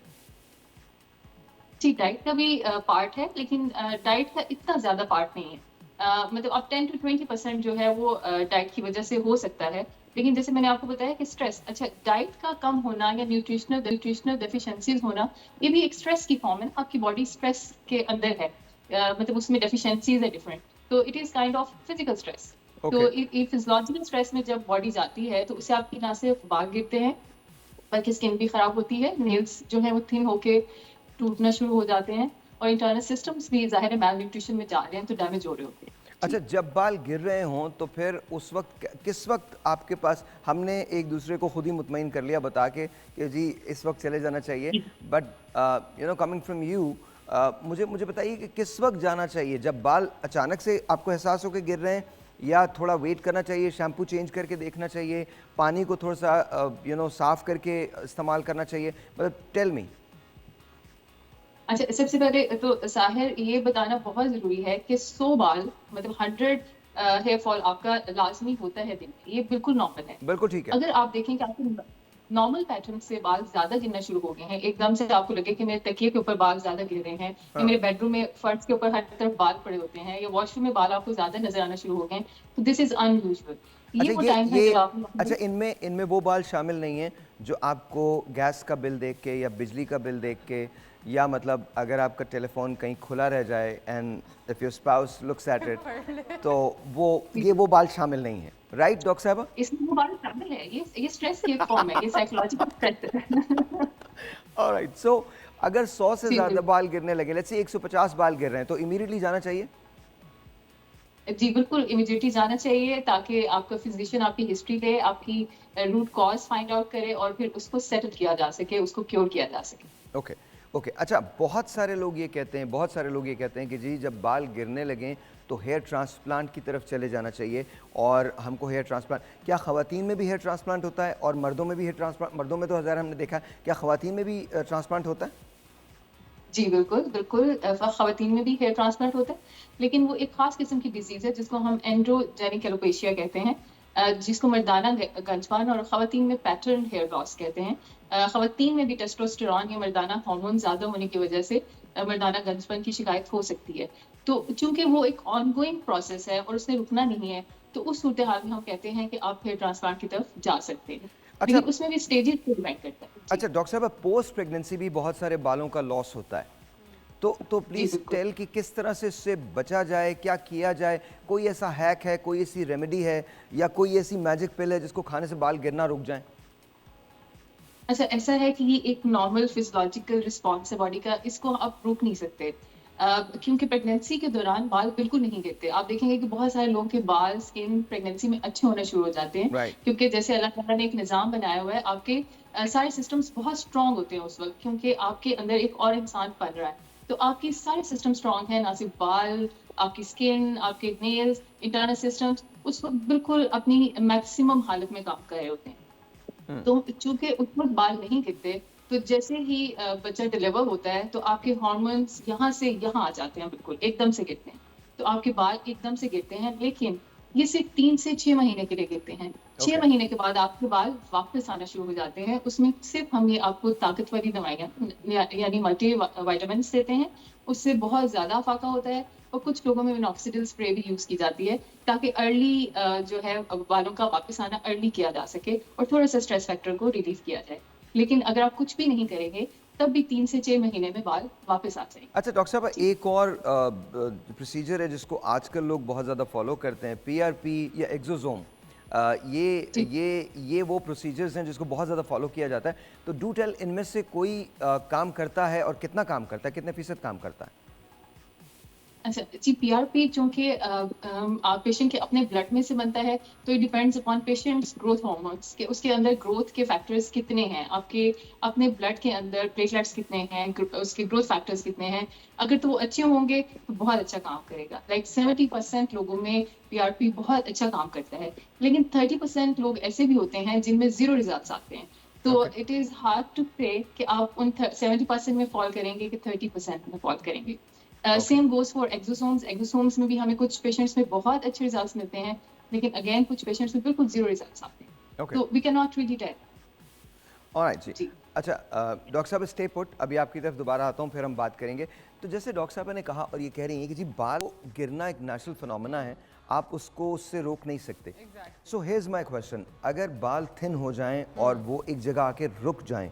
जी, डाइट का भी पार्ट है, लेकिन डाइट का इतना ज़्यादा पार्ट नहीं है। मतलब अब 10 टू 20% जो है वो डाइट की वजह से हो सकता है। लेकिन जैसे मैंने आपको बताया कि स्ट्रेस, अच्छा डाइट का कम होना या न्यूट्रिशनल डेफिशिएंसीज होना, ये भी एक स्ट्रेस की फॉर्म है। आपकी बॉडी स्ट्रेस के अंदर है, मतलब उसमें डेफिशिएंसीज है डिफरेंट, तो it is kind of physical stress. तो ओके। फिजियोलॉजिकल स्ट्रेस में जब बॉडी जाती है तो उससे आपकी ना सिर्फ बाल गिरते हैं, बल्कि स्किन भी खराब होती है, नेल्स जो है वो थिन होके टूटना शुरू हो जाते हैं, और इंटरनल सिस्टम्स भी ज़ाहिर है मैल न्यूट्रिशन में जा रहे हैं तो डैमेज हो रहे होते हैं। अच्छा, जब बाल गिर रहे हों तो फिर उस वक्त किस वक्त आपके पास, हमने एक दूसरे को खुद ही मुतमईन कर लिया बता के कि जी इस वक्त चले जाना चाहिए, but you no coming from you, मुझे मुझे बताइए कि किस वक्त जाना चाहिए? जब बाल अचानक से आपको एहसास हो के गिर रहे हैं, या थोड़ा वेट करना चाहिए, शैम्पू चेंज करके देखना चाहिए, पानी को थोड़ा सा यू नो साफ़ करके इस्तेमाल करना चाहिए? मतलब टेल मी। अच्छा, सबसे पहले तो साहिर ये बताना बहुत ज़रूरी है कि 100 बाल मतलब 100 हेयर फॉल आपका लाज़मी होता है दिन में, ये बिल्कुल नॉर्मल है। बिल्कुल ठीक है। अगर आप देखें कि आपके नॉर्मल पैटर्न से बाल ज़्यादा गिरना शुरू हो गए हैं, एकदम से आपको लगे कि मेरे तकिए के ऊपर बाल ज़्यादा गिर रहे हैं, या मेरे बेडरूम में फर्श के ऊपर हर तरफ बाल पड़े होते हैं, या वॉशरूम में बाल आपको ज़्यादा नज़र आना शुरू हो गए हैं, तो दिस इज़ अनयूजुअल। ये वो टाइम है जब आप अच्छा, इनमें इनमें वो बाल शामिल नहीं हैं जो आपको गैस का बिल देख के या बिजली का बिल देख के, या मतलब अगर आपका टेलीफोन कहीं खुला रह जाए and if your spouse looks at it, तो वो बाल शामिल नहीं है, राइट डॉक्टर साहबा? इसमें वो बाल शामिल है, ये स्ट्रेस की एक फॉर्म है, ये साइकोलॉजिकल स्ट्रेस है। ऑलराइट, सो अगर 100 से जी, ज़्यादा बिल्कुल। बाल गिरने लगे, लेट्स से 150 बाल गिर रहे हैं, तो इमीडिएटली जाना चाहिए? जी बिल्कुल, इमीडिएटली जाना चाहिए, ताकि आपका फिजिशियन आपकी हिस्ट्री ले, आपकी रूट कॉज फाइंड आउट करे, और फिर उसको सेटल किया जा सके, उसको क्योर किया जा सके। Okay okay. अच्छा, बहुत सारे लोग ये कहते हैं कि जी जब बाल गिरने लगें तो हेयर ट्रांसप्लांट की तरफ चले जाना चाहिए, और हमको हेयर ट्रांसप्लांट, क्या ख़वातीन में भी हेयर ट्रांसप्लांट होता है और मर्दों में भी हेयर ट्रांसप्लांट? मर्दों में तो हज़ार हमने देखा है, क्या ख़वातीन में भी ट्रांसप्लांट होता है? जी बिल्कुल, बिल्कुल, ख़वातीन में भी हेयर ट्रांसप्लांट होता है, लेकिन वो एक ख़ास किस्म की डिज़ीज़ है जिसको हम एंड्रोजेनिक एलोपेशिया कहते हैं, जिसको मर्दाना गंजपन, और ख़वातीन में पैटर्न हेयर लॉस कहते हैं। ख़वातीन में भी टेस्टोस्टेरोन या मर्दाना हार्मोन ज़्यादा होने की वजह से मर्दाना गंजपन की शिकायत हो सकती है। तो चूँकि वो एक ऑनगोइंग प्रोसेस है और उसने रुकना नहीं है, तो उस सूरत हाल में हम कहते हैं कि आप हेयर ट्रांसप्लांट की तरफ जा सकते हैं। अच्छा। लेकिन उसमें भी स्टेजेस पे डिपेंड करता है। अच्छा डॉक्टर साहब, पोस्ट प्रेगनेंसी भी बहुत सारे बालों का लॉस होता है, तो प्लीज़ बिल्कुल। टेल कि किस तरह से इससे बचा जाए, क्या किया जाए? कोई ऐसा हैक है, कोई ऐसी रेमेडी है, या कोई ऐसी मैजिक पिल है जिसको खाने से बाल गिरना रुक जाएं? अच्छा, ऐसा है कि ये एक नॉर्मल फिजियोलॉजिकल रिस्पॉन्स है बॉडी का, इसको आप रोक नहीं सकते, क्योंकि प्रेगनेंसी के दौरान बाल बिल्कुल नहीं गिरते। आप देखेंगे कि बहुत सारे लोगों के बाल, स्किन प्रेगनेंसी में अच्छे होना शुरू हो जाते हैं, Right. क्योंकि जैसे अल्लाह ताला ने एक निज़ाम बनाया हुआ है, आपके सारे सिस्टम्स बहुत स्ट्रॉन्ग होते हैं उस वक्त, क्योंकि आपके अंदर एक और इंसान पल रहा है, तो आपकी सारे सिस्टम स्ट्रॉन्ग है, ना सिर्फ बाल, आपकी स्किन, आपके नेल्स, इंटरनल सिस्टम्स उस वक्त बिल्कुल अपनी मैक्सिमम हालत में काम कर रहे होते हैं। तो चूंकि उस वक्त बाल नहीं गिरते, तो जैसे ही बच्चा डिलीवर होता है तो आपके हार्मोन्स यहाँ से यहाँ आ जाते हैं, बिल्कुल एकदम से गिरते हैं, तो आपके बाल एकदम से गिरते हैं। लेकिन ये सिर्फ 3 से 6 महीने के लिए गिरते हैं। 6 महीने के बाद आपके बाल वापस आना शुरू हो जाते हैं। उसमें सिर्फ हम ये आपको ताकतवरी दवाइयाँ यानी मल्टी विटामिन देते हैं, उससे बहुत ज़्यादा फाका होता है। और कुछ लोगों में मिनॉक्सिडिल स्प्रे भी यूज़ की जाती है, ताकि अर्ली जो है बालों का वापस आना अर्ली किया जा सके और थोड़ा सा स्ट्रेस फैक्टर को रिलीव किया जाए। लेकिन अगर आप कुछ भी नहीं करेंगे, तब भी 3 से 6 महीने में बाल वापस आ जाएंगे। अच्छा डॉक्टर साहब, एक और प्रोसीजर है जिसको आजकल लोग बहुत ज़्यादा फॉलो करते हैं, PRP या एक्सोसोम। ये वो प्रोसीजर्स हैं जिसको बहुत ज़्यादा फॉलो किया जाता है, तो डू टेल इनमें से कोई काम करता है और कितना काम करता है, कितने फीसद काम करता है? अच्छा जी, PRP चूँकि पेशेंट के अपने ब्लड में से बनता है, तो it depends upon patients growth hormones के, उसके अंदर ग्रोथ के फैक्टर्स कितने हैं, आपके अपने ब्लड के अंदर प्लेटलेट्स कितने हैं, उसके ग्रोथ फैक्टर्स कितने हैं। अगर तो वो अच्छे होंगे तो बहुत अच्छा काम करेगा। लाइक 70% लोगों में PRP बहुत अच्छा काम करता है, लेकिन 30% लोग ऐसे भी होते हैं जिनमें 0 रिजल्ट्स आते हैं। तो इट इज़ हार्ड टू से कि आप उन 70% में फॉल करेंगे कि 30% में फॉल करेंगे। Same goes for exosomes. Exosomes में भी हमें कुछ पेशेंट्स में बहुत अच्छे रिजल्ट्स मिलते हैं, लेकिन अगेन कुछ पेशेंट्स में बिल्कुल जीरो रिजल्ट्स आते हैं। Okay. तो we can not really tell. Alright जी। जी। अच्छा डॉक्टर साहब स्टे पुट, अभी आपकी तरफ दोबारा आता हूँ, फिर हम बात करेंगे। तो जैसे डॉक्टर साहब ने कहा और ये कह रही हैं कि जी बाल गिरना एक नेचुरल फिनोमेना है, आप उसको उससे रोक नहीं सकते। सो हियर्स माय क्वेश्चन, अगर बाल थिन हो जाएं और वो एक जगह आके रुक जाएं,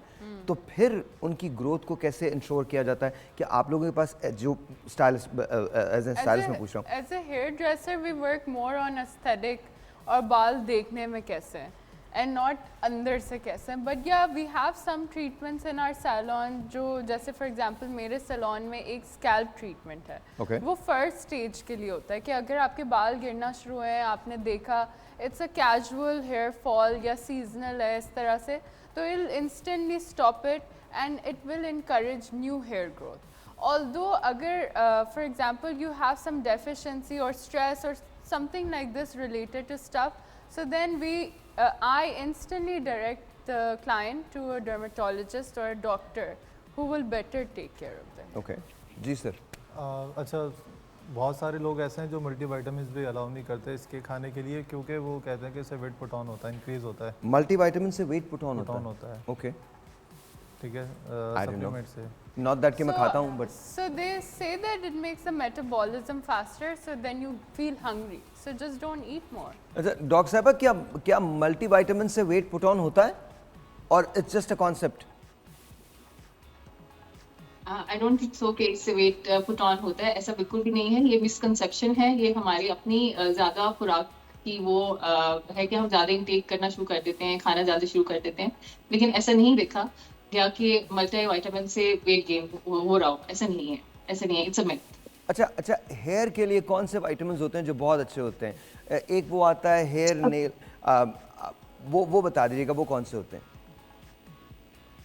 तो फिर उनकी ग्रोथ को कैसे इंश्योर किया जाता है? कि आप लोगों के पास जो स्टाइलिस्ट, एज ए स्टाइलिस्ट में पूछ रहा हूँ। As a hairdresser we work more on aesthetic, और बाल देखने में कैसे हैं एंड नॉट अंदर से कैसे हैं। But yeah we have some treatments in our salon, जो जैसे फॉर एग्जांपल मेरे सैलून में एक स्कैल्प ट्रीटमेंट है। Okay. वो फर्स्ट स्टेज के लिए होता है कि अगर आपके बाल गिरना शुरू हुए हैं, आपने देखा it's a casual hair fall या सीजनल है इस तरह से, तो it instantly stop it and it will encourage new hair growth. Although अगर for example you have some deficiency और स्ट्रेस और something like this related to stuff, so then I instantly direct the client to a dermatologist or a doctor who will better take care of them. Okay ji sir. अच्छा, बहुत सारे लोग ऐसे हैं जो multivitamins भी अलाउ नहीं करते इसके खाने के लिए, क्योंकि वो कहते हैं कि इससे वेट पुट ऑन होता है, इंक्रीज होता है। मल्टीविटामिन से वेट पुट ऑन होता है। ओके, ठीक है, I don't know. सप्लीमेंट से। नॉट दैट कि मैं खाता हूँ, but So they say that it makes the metabolism faster, so then you feel hungry, so just don't eat more. अच्छा डॉक्टर साहब, क्या मल्टीविटामिन से वेट पुट ऑन होता है और it's just a concept? I don't think so कि इससे weight put on होता है, ऐसा बिल्कुल भी नहीं है। ये मिसकंसेप्शन है, ये हमारी अपनी ज़्यादा खुराक की वो है कि हम ज़्यादा इंटेक करना शुरू कर देते हैं, खाना ज़्यादा शुरू कर देते हैं, लेकिन ऐसा नहीं देखा गया कि मल्टीविटामिन से वेट गेन हो रहा हो। ऐसा नहीं है, ऐसा नहीं है, इट्स अ मिथ। अच्छा, हेयर के लिए कौन से विटामिन होते हैं जो बहुत अच्छे होते हैं? एक वो आता है हेयर नेल, वो बता दीजिएगा वो कौन से होते हैं?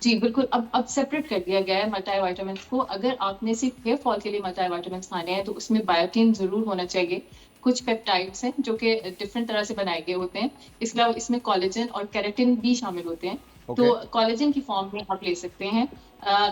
जी बिल्कुल, अब सेपरेट कर दिया गया है मल्टीविटामिन को। अगर आपने सिर्फ हेयर फॉल के लिए मल्टीविटामिन खाने हैं तो उसमें बायोटिन जरूर होना चाहिए। कुछ पेप्टाइड्स हैं जो कि डिफरेंट तरह से बनाए गए होते हैं। इसके अलावा इसमें कोलेजन और केराटिन भी शामिल होते हैं। तो कोलेजन की फॉर्म में आप ले सकते हैं।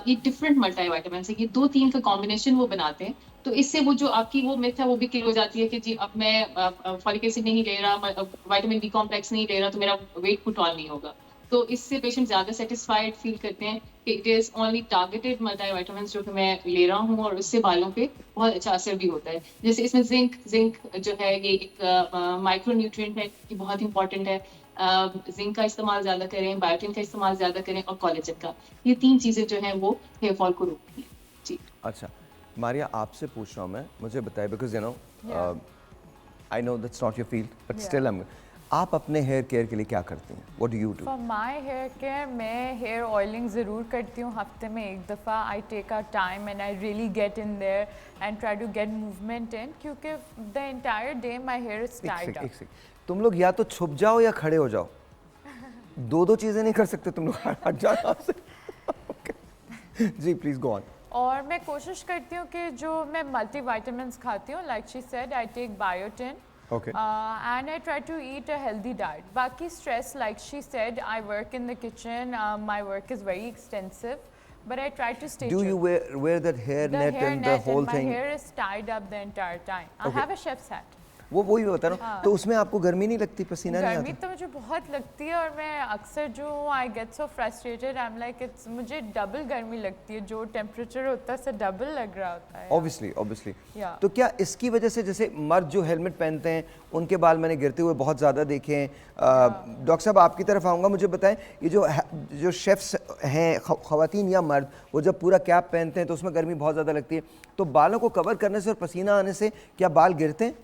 ये डिफरेंट मल्टीविटामिन है, ये 2-3 का कॉम्बिनेशन वो बनाते हैं। तो इससे वो जो आपकी वो मिथ है वो भी क्लियर हो जाती है कि जी अब मैं फॉलिक एसिड नहीं ले रहा, विटामिन बी कॉम्प्लेक्स नहीं ले रहा, तो मेरा वेट पुट ऑन नहीं होगा। तो इससे पेशेंट ज़्यादा सेटिस्फाइड फील करते हैं कि it is only targeted multivitamin जो कि मैं ले रहा हूँ, और उससे बालों पे बहुत अच्छा असर भी होता है। जैसे इसमें जिंक जो है ये एक माइक्रो न्यूट्रिएंट है, ये बहुत इंपॉर्टेंट है। जिंक का इस्तेमाल ज़्यादा करें, बायोटिन का इस्तेमाल ज़्यादा करें, और कोलेजन का। ये 3 चीज़ें जो हैं वो हेयर फॉल को रोकती हैं। जी अच्छा मारिया, आपसे पूछ रहा हूँ मैं, मुझे बताइए, because you know I know that's not your field, but still आप अपने हेयर केयर के लिए क्या करती हैं? What do you do? For my hair care मैं हेयर ऑयलिंग ज़रूर करती हूँ हफ्ते में एक दफ़ा। I take our time and I really get in there and try to get movement in, क्योंकि the entire day my hair is tied up. तुम लोग या तो छुप जाओ या खड़े हो जाओ, दो चीज़ें नहीं कर सकते तुम लोग। हट जाओ यहाँ से। जी प्लीज़ गो ऑन। और मैं कोशिश करती हूँ कि जो मैं मल्टीविटामिन्स खाती हूँ, like she said I take biotin, Okay. And I try to eat a healthy diet. Baki stress, like she said, I work in the kitchen. My work is very extensive, but I try to stay. Do you wear that hair the net hair and the net whole and thing? My hair is tied up the entire time. I have a chef's hat. वही होता है ना। तो उसमें आपको गर्मी नहीं लगती, पसीना नहीं आता? गर्मी तो मुझे बहुत लगती है, और मैं अक्सर जो I get so frustrated, I am like it's, मुझे डबल गर्मी लगती है, जो टेम्परेचर होता है उससे डबल लग रहा होता है। ऑब्वियसली। तो क्या इसकी वजह से, जैसे मर्द जो हेलमेट पहनते हैं उनके बाल मैंने गिरते हुए बहुत ज़्यादा देखे हैं। डॉक्टर साहब आपकी तरफ आऊँगा, मुझे बताएं, ये जो शेफ्स हैं, ख़वातीन या मर्द, वो जब पूरा कैप पहनते हैं तो उसमें गर्मी बहुत ज़्यादा लगती है, तो बालों को कवर करने से और पसीना आने से क्या बाल गिरते हैं?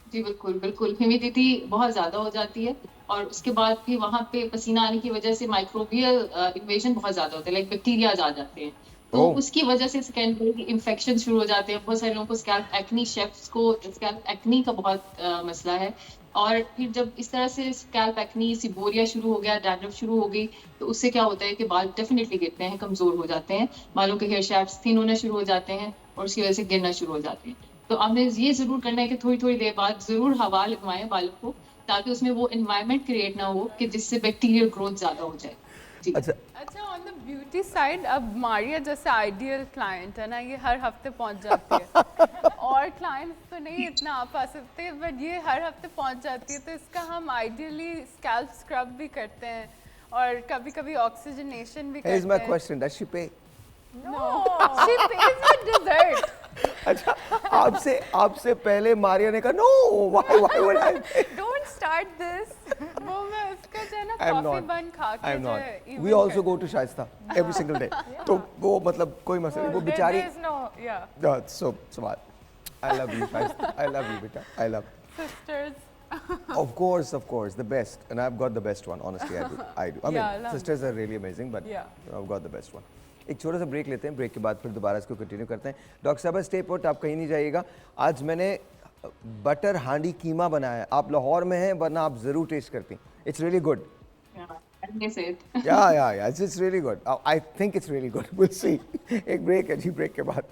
जी बिल्कुल, ह्यूमिडिटी बहुत ज़्यादा हो जाती है, और उसके बाद भी वहाँ पे पसीना आने की वजह से माइक्रोबियल इन्वेजन बहुत ज़्यादा होता है, लाइक बैक्टीरिया आ जाते हैं। तो उसकी वजह से स्कैल्प इन्फेक्शन शुरू हो जाते हैं। बहुत सारे लोगों को स्कैल्प एक्नी, शेफ्स को स्कैल्प एक्नी का बहुत मसला है। और फिर जब इस तरह से स्कैल्प एक्नी, सिबोरिया शुरू हो गया, डैंड्रफ शुरू हो गई, तो उससे क्या होता है कि बाल डेफिनेटली गिरते हैं, कमज़ोर हो जाते हैं, बालों के हेयर शैफ्ट्स थिन होना शुरू हो जाते हैं, और उसकी वजह से गिरना शुरू हो जाते हैं। तो आपने ये ज़रूर करना है कि थोड़ी देर बाद ज़रूर हवा लगवाएं बालों को, ताकि उसमें वो एनवायरनमेंट क्रिएट ना हो कि जिससे बैक्टीरियल ग्रोथ ज़्यादा हो जाए। जी अच्छा ऑन द ब्यूटी साइड अब मारिया जैसे आइडियल क्लाइंट है ना, ये हर हफ्ते पहुंच जाती है और क्लाइंट्स तो नहीं इतना आ पा सकते बट ये हर हफ्ते पहुंच जाती है, तो इसका हम आइडियली स्कैल्प स्क्रब भी करते हैं और कभी कभी ऑक्सीजनेशन भी करते हैं। Here's my question, does she pay? She pays with dessert. अच्छा, आपसे पहले मारिया ने कहा no, why would I pay? Don't start this. वो मैं उसका जो है ना I'm कॉफी not. बन खा के I'm जो not. है We even also करते go to Shaista every single day. तो वो मतलब कोई मसला नहीं, वो बेचारी There's no, yeah. so smart. I love you, Shaista. I love you, beta. I love. हैं sisters. Of course, the best, and I've got the best one. Honestly, I do. I mean, Yeah, I love sisters are really amazing, but Yeah. I've got the best one. एक छोटा सा break लेते हैं, break के बाद फिर दोबारा इसको कंटिन्यू करते हैं। डॉक्टर साहब स्टे पुट, आप कहीं नहीं जाइएगा। आज मैंने बटर हांडी कीमा बनाया है, आप लाहौर में हैं वरना आप ज़रूर टेस्ट करती। It's really good. miss it. या it's really good. I think it's really good, will see. एक ब्रेक है जी, ब्रेक के बाद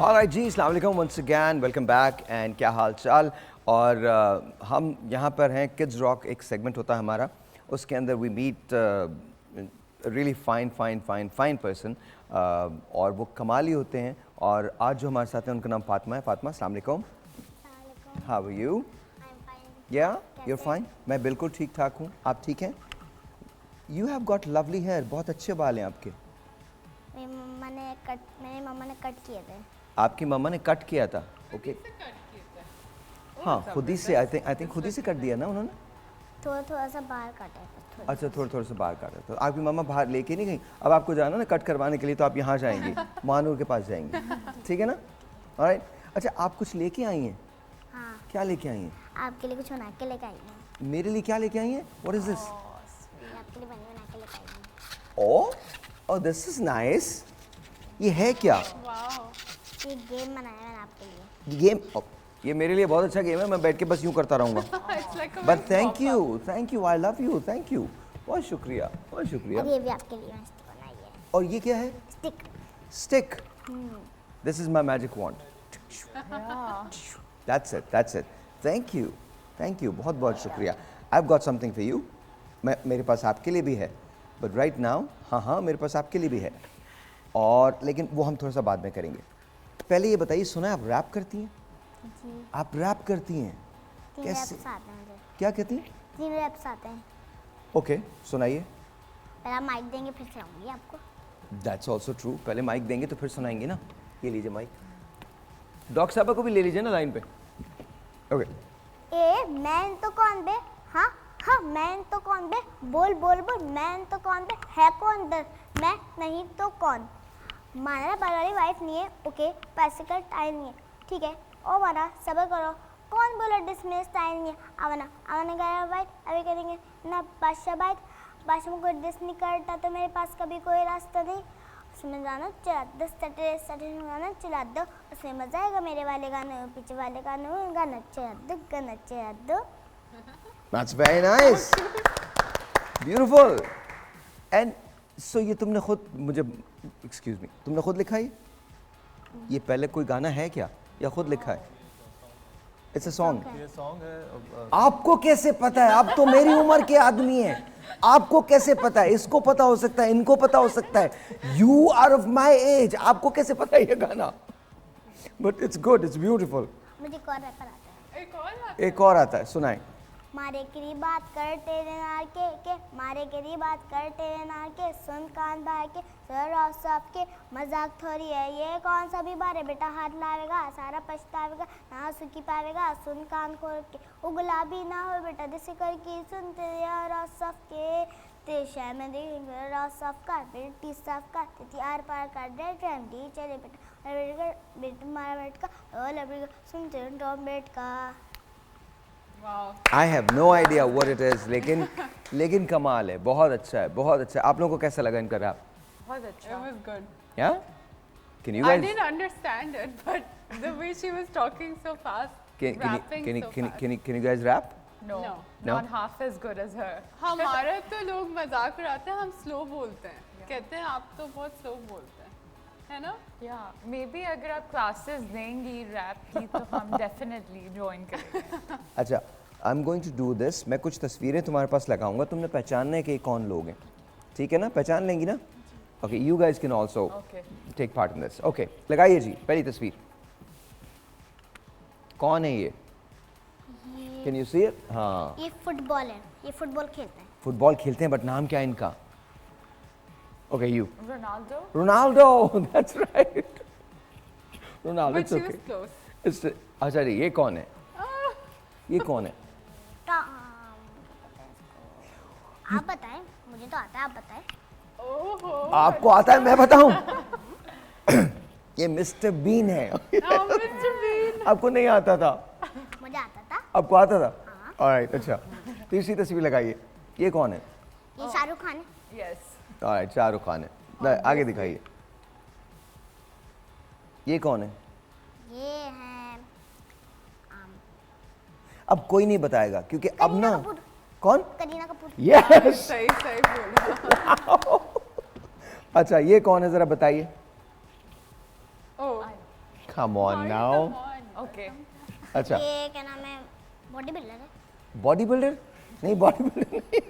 ऑलराइट जी, अस्सलाम वालेकुम once again, welcome back and क्या हाल चाल। और हम यहाँ पर हैं किड्स रॉक, एक सेगमेंट होता है हमारा, उसके अंदर we meet really fine person और वो कमाली होते हैं। और आज जो हमारे साथ हैं उनका नाम फातिमा है। फातिमा, अस्सलाम वालेकुम, how are you? Yeah you are fine? मैं बिल्कुल ठीक ठाक हूँ, आप ठीक हैं? You have got lovely hair, बहुत अच्छे बाल हैं आपके। मेरी मम्मा ने कट किए थे। आपकी मम्मा ने कट किया था? ओके, हाँ खुद ही से, आई थिंक खुद ही से कट दिया ना उन्होंने? थोड़ा सा बाहर काटा है। अच्छा, थोड़ा सा बाहर काटा। तो आपकी मम्मा बाहर लेके नहीं गई? अब आपको जाना ना कट करवाने के लिए, तो आप यहाँ जाएंगी, मानूर के पास जाएंगी, ठीक है ना? ऑलराइट। अच्छा, आप कुछ लेके आई हैं? हाँ, क्या लेके आई हैं? आपके लिए कुछ बना के लेकर आई हूँ। मेरे लिए क्या लेके आई हैं? What is this? आपके लिए बना के लेकर आई हूँ। ओह, दिस इज नाइस। ये है क्या? ये गेम बनाया मैंने आपके लिए। गेम? ये मेरे लिए बहुत अच्छा गेम है, मैं बैठ के बस यूं करता रहूंगा। It's like a but thank you, I love you, thank you, बहुत शुक्रिया, बहुत शुक्रिया। अब ये भी आपके लिए मैंने stick बनाई है। और ये क्या है? Stick. Stick. This is my magic wand. That's it. Thank you. बहुत शुक्रिया। I've got something for you. मेरे पास आपके लिए भी है, but right now, हाँ, मेरे पास आपके लिए भी है। और लेकिन वो हम थोड़ा सा बाद में करेंगे। पहले ये बताइए, सुना है आप रैप करती हैं? जी। आप रैप करती हैं? 3 कैसे? रैप्स आते हैं मुझे। क्या कहती हैं? 3 रैप्स आते हैं। ओके, सुनाइए। पहले आप माइक देंगे फिर सुनाऊंगी आपको। That's also true. पहले माइक देंगे तो फिर सुनाएंगे ना। ये लीजिए माइक। डॉक्टर साहब को भी ले लीजिए ना लाइन पे। ओके। ए मैन तो कौन बे? हाँ, मैन तो कौन बे? बोल, मैन तो कौन बे? है कौन दर? मैं नहीं तो कौन? माना बड़ी वाइफ नहीं है, ओके, पैसे का टाइम नहीं है, ठीक है। ओ माना सबर करो, कौन बोला डिसमिस टाइम नहीं है? आवाना कह वाइफ अभी करेंगे ना बादशाह वाइफ। बादशाह को डिस नहीं करता तो मेरे पास कभी कोई रास्ता नहीं। उसमें गाना चला दो, सटरे गाना चला दो, उसमें मजा आएगा। मेरे वाले गाने पीछे वाले गाना चला दो। That's very nice. Beautiful. And so ये तुमने खुद मुझे, excuse me, तुमने खुद लिखा है? ये पहले कोई गाना है क्या या खुद लिखा है? It's a song. ये सॉन्ग है। आपको कैसे पता है? आप तो मेरी उम्र के आदमी हैं, आपको कैसे पता है? इसको पता हो सकता है, इनको पता हो सकता है। You are of my age. आपको कैसे पता है ये गाना? But it's good, it's beautiful. मुझे एक और रैपर आता है। एक और आता है, सुनाए। मारे की बात कर तेरे नार के मारे की बात कर तेरे नार के, सुन कान भाई के सर साफ के, मजाक थोड़ी है ये, कौन सा भी बारे बेटा हाथ लावेगा, सारा पछतावेगा, ना सुखी पावेगा, सुन कान खोल के, वो गुलाबी ना हो बेटा जैसे कर की, सुन तेरे यार साफ के, तेरे शहर में देख रात साफ का, बेटी साफ का, तेरी आर पार कर दे ट्रेन डी चले बेटा, बेटा मारा बेट का, ओ लबड़ी सुन तेरे टॉम बेट का। I have no idea what it is, लेकिन कमाल है, बहुत अच्छा है, बहुत अच्छा है। आप लोगों को कैसा लगा इनका रैप? बहुत It अच्छा। was good. Yeah? Can you I guys? didn't understand it, but the way she was talking so fast, rapping so fast. Can you guys rap? No, No. not half as good as her. हमारे तो लोग मजाक उड़ाते हैं, हम slow बोलते हैं। कहते हैं आप तो बहुत स्लो बोलते हैं, है ना? या मे बी अगर आप क्लासेस देंगी रैप की तो हम डेफिनेटली ज्वाइन करेंगे। अच्छा, I am going to do this. मैं कुछ तस्वीरें तुम्हारे पास लगाऊंगा, तुमने पहचानना है कि ये कौन लोग हैं, ठीक है ना? पहचान लेंगी ना? Okay, you guys can also take part in this. Okay, लगाइए जी पहली तस्वीर। कौन है ये? Can you see it? हाँ, ये फुटबॉल है, ये फुटबॉल खेलते हैं। फुटबॉल खेलते हैं, बट नाम क्या है इनका? Okay, you. Ronaldo. Ronaldo, that's right. Ronaldo, But it's she was okay. close. अच्छा जी, ये कौन है? ये कौन है? आप बताएं, मुझे तो आता है, आप बताएं। ओहो, आपको आता है, मैं बताऊं? ये मिस्टर बीन है। Mr. Bean. आपको नहीं आता था? मुझे आता था। आपको आता था? ऑलराइट, अच्छा। तीसरी तस्वीर लगाइए। ये कौन है? ये शाहरुख खान है। यस। ऑलराइट, शाहरुख खान है। आगे दिखाइए। ये कौन है? ये है अब कोई नहीं बताएगा क्योंकि अब करीना ना कपूर। कौन? करीना कपूर। यस। सही सही बोला। अच्छा, ये कौन है जरा बताइए। Oh, come on now. Okay. अच्छा, ये क्या नाम है, बॉडी बिल्डर है। Body builder? नहीं, बॉडी बिल्डर नहीं।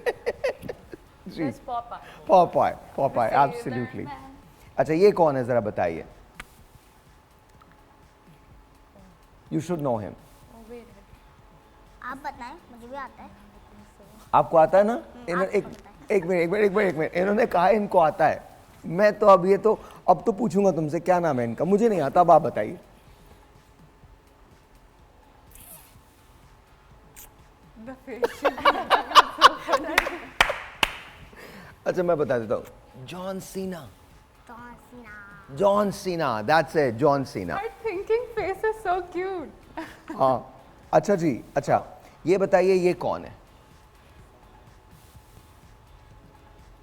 जी, Just pop up. पॉपाई, पॉपाई, एब्सोल्युटली। अच्छा, ये कौन है जरा बताइए। You should know him. आप बताएं, मुझे भी आता है। आपको आता है ना? आपको एक आता है। एक मिनट, एक मिनट, एक मिनट, एक मिनट। इन्होंने कहा इनको आता है। मैं तो अब ये तो अब तो पूछूंगा तुमसे क्या नाम है इनका। मुझे नहीं आता, अब आप बताइए। the face. अच्छा, मैं बता देता हूँ। John Cena. John Cena. John Cena, that's it, John Cena. Her thinking face is so cute. हाँ, अच्छा जी। अच्छा, ये बताइए ये कौन है?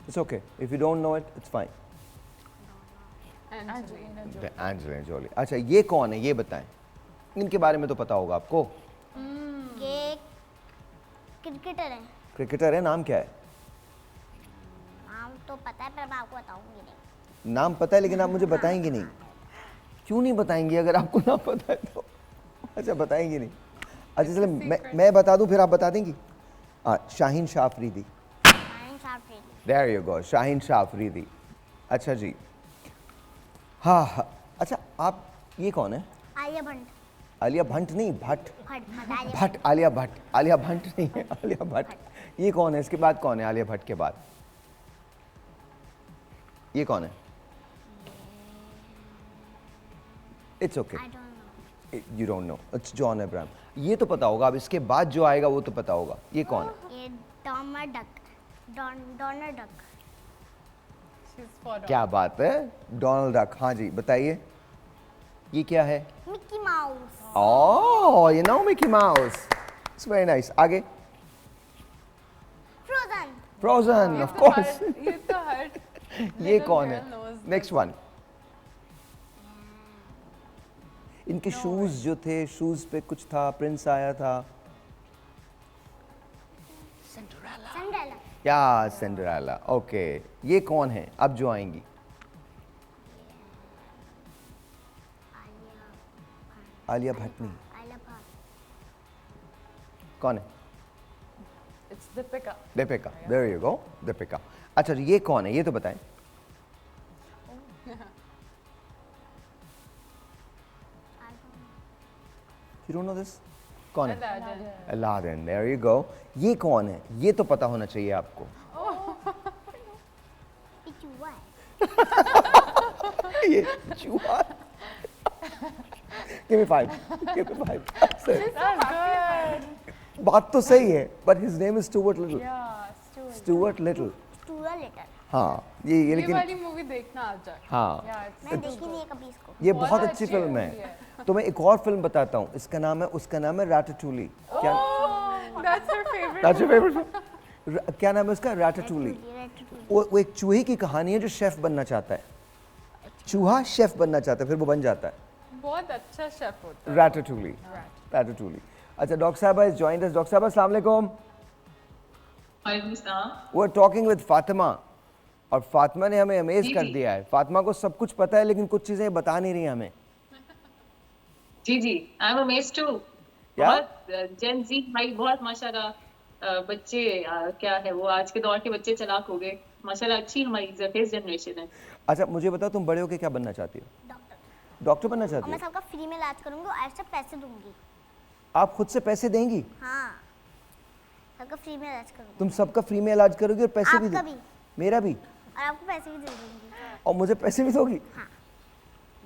It's okay, if you don't know it, it's fine. Angelina Jolie. Angelina Jolie. अच्छा, ये कौन है ये बताएं। इनके बारे में तो पता होगा आपको। ये क्रिकेटर है। क्रिकेटर है, नाम क्या है? नाम तो पता है पर मैं आपको बताऊंगी नहीं। नाम पता है लेकिन आप मुझे बताएंगे नहीं। क्यों नहीं बताएंगे अगर आपको नाम पता है तो? अच्छा, बताएंगे नहीं। अच्छा, चलो मैं बता दूं फिर आप बता देंगी। Shaheen Shah Afridi. Shaheen Shah Afridi. There you go, Shaheen Shah Afridi. अच्छा जी। हाँ हाँ, अच्छा आप, ये कौन है? आलिया भट्ट। आलिया भट्ट नहीं, भट्ट। आलिया भट्ट, आलिया भट्ट। आलिया भट्ट नहीं है, आलिया भट्ट। ये कौन है? इसके बाद कौन है आलिया भट्ट के बाद? ये कौन है? It's okay, I don't no. You don't no, it's John Abraham. ये तो पता होगा, अब इसके बाद जो आएगा वो तो पता होगा। ये कौन है? ये Donald duck. Donald duck. She's for क्या बात है, डोनाल्ड डक। हाँ जी, बताइए ये क्या है? Mickey mouse. Oh, you know Mickey mouse, it's very nice. आगे? फ्रोजन। Frozen, of course. ये तो हर ये little कौन girl है? knows this. Next one. इनके शूज जो थे, शूज पे कुछ था, प्रिंस आया था। सिंड्रेला। क्या? सिंड्रेला। ओके, ये कौन है अब जो आएंगी? आलिया भट्ट नहीं, आलिया भट्ट। कौन है? It's Deepika. Deepika. There you go, Deepika. अच्छा जी, ये कौन है ये तो बताएं। You don't know this? कौन है? Aladdin. Aladdin. There you go. ये कौन है ये तो पता होना चाहिए आपको। ये चूहा है। ये चूहा। Give me 5, give me 5। बात तो सही है, but his name is Stuart Little. Yeah, Stuart. Stuart Little. Stuart Little. हाँ, ये ये लेकिन वाली मूवी देखना आ जाए। हाँ, Yeah, it's मैंने देखी नहीं है कभी इसको। ये बहुत बहुत अच्छी अच्छी फिल्म movie है। तो मैं एक और फिल्म बताता हूँ, इसका नाम है, उसका नाम है रैटाटूली। क्या? That's her favorite. That's your favorite film? क्या नाम है उसका? रैटाटूली। वो एक चूहे की कहानी है जो शेफ बनना चाहता है। चूहा शेफ बनना चाहता है, फिर वो बन जाता है। बहुत अच्छा शेफ होता है। रैटाटूली। रैटाटूली। अच्छा, डॉक्टर साहब has joined us. डॉक्टर साहब अस्सलाम वालेकुम। वालेकुम सलाम। We're talking with Fatima. और फातिमा ने हमें अमेज जी, कर जी। दिया है। फातिमा को सब कुछ पता है लेकिन कुछ चीजें बता नहीं रही हैं हमें। जी जी, आई एम अमेज्ड टू। क्या? बहुत जेन जी भाई, बहुत माशाल्लाह बच्चे क्या है वो, आज के दौर के बच्चे चालाक हो गए माशाल्लाह। अच्छी हमारी फेस जनरेशन है। अच्छा मुझे बताओ, तुम बड़े होके क्या बनना चाहती हो? डॉक्टर। डॉक्टर बनना और चाहती मैं हो? सबका फ्री में इलाज करूंगी और एक्स्ट्रा पैसे दूंगी। आप खुद से पैसे देंगी? हाँ, सबका फ्री में इलाज करूंगी। तुम सबका फ्री में इलाज करोगी और पैसे भी आपका दो? भी। मेरा भी? और आपको पैसे भी दे दूंगी। और मुझे पैसे भी दोगी?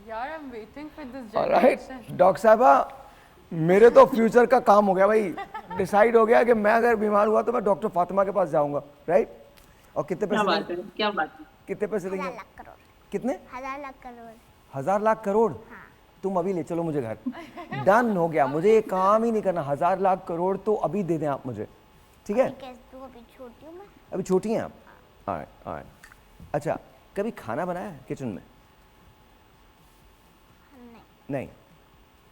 यार I am waiting for this alright generation. Doctor साहबा, मेरे तो फ्यूचर का काम हो गया भाई। डिसाइड हो गया कि मैं अगर बीमार हुआ तो मैं डॉक्टर फातिमा के पास जाऊंगा, राइट? और कितने क्या पैसे बात देंगे? है, क्या बात है। कितने पैसे 1000 देंगे? लाख करोड़। कितने? 1000 लाख करोड़। 1000 लाख करोड़? तुम अभी ले चलो मुझे घर। डन हो गया, मुझे ये काम ही नहीं करना। 1000 लाख करोड़ तो अभी दे दें आप मुझे, ठीक है? कैसे दूँ, अभी छोटी हूँ मैं। अभी छोटी हैं आप? Alright alright. अच्छा, कभी खाना बनाया है किचन में? नहीं। हाँ,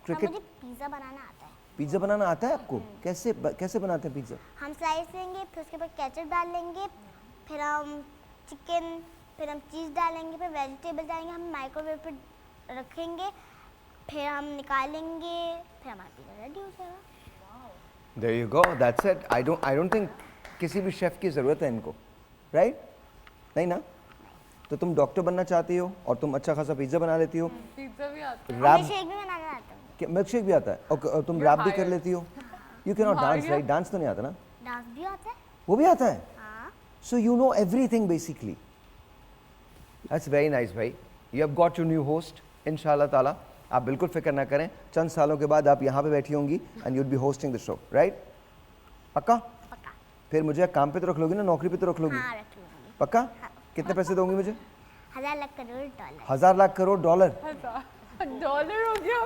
क्रिकेट? मुझे पिज़्ज़ा बनाना आता है। पिज्ज़ा बनाना आता है आपको? कैसे बनाते हैं पिज्ज़ा? हम स्लाइस लेंगे, फिर उसके बाद केचप डाल लेंगे, फिर हम चिकन, फिर हम चीज़ डालेंगे, फिर वेजिटेबल डालेंगे, हम माइक्रोवेव पे रखेंगे, फिर हम निकालेंगे, फिर हमारा पिज़्ज़ा रेडी हो जाएगा। There you go, that's it. I don't think किसी भी शेफ की ज़रूरत है इनको, राइट? नहीं ना? तो तुम डॉक्टर बनना चाहती हो और तुम अच्छा खासा पिज्ज़ा बना लेती हो, पिज्जा भी आता है। और रैप, मुझे शेक भी बनाना आता है। मिल्क शेक भी आता है, और तुम You're रैप भी कर hired. लेती हो। You can not dance, Hired. Right? Dance तो नहीं आता ना? डांस भी आता है। वो भी आता है? हाँ। So you know everything basically. That's very nice भाई. You have got your new host, इंशाल्लाह ताला। आप बिल्कुल फिक्र ना करें, चंद सालों के बाद आप यहाँ पे बैठी होंगी and you'd be hosting the show, right? पक्का? पक्का। फिर मुझे काम पे तो रख लोगी ना, नौकरी पे तो रख लोगी? हाँ, रख लूँगी। पक्का? कितने पैसे दोगी मुझे? 1000 lakh crore dollar. 1000 lakh crore dollar? Dollar हो गया।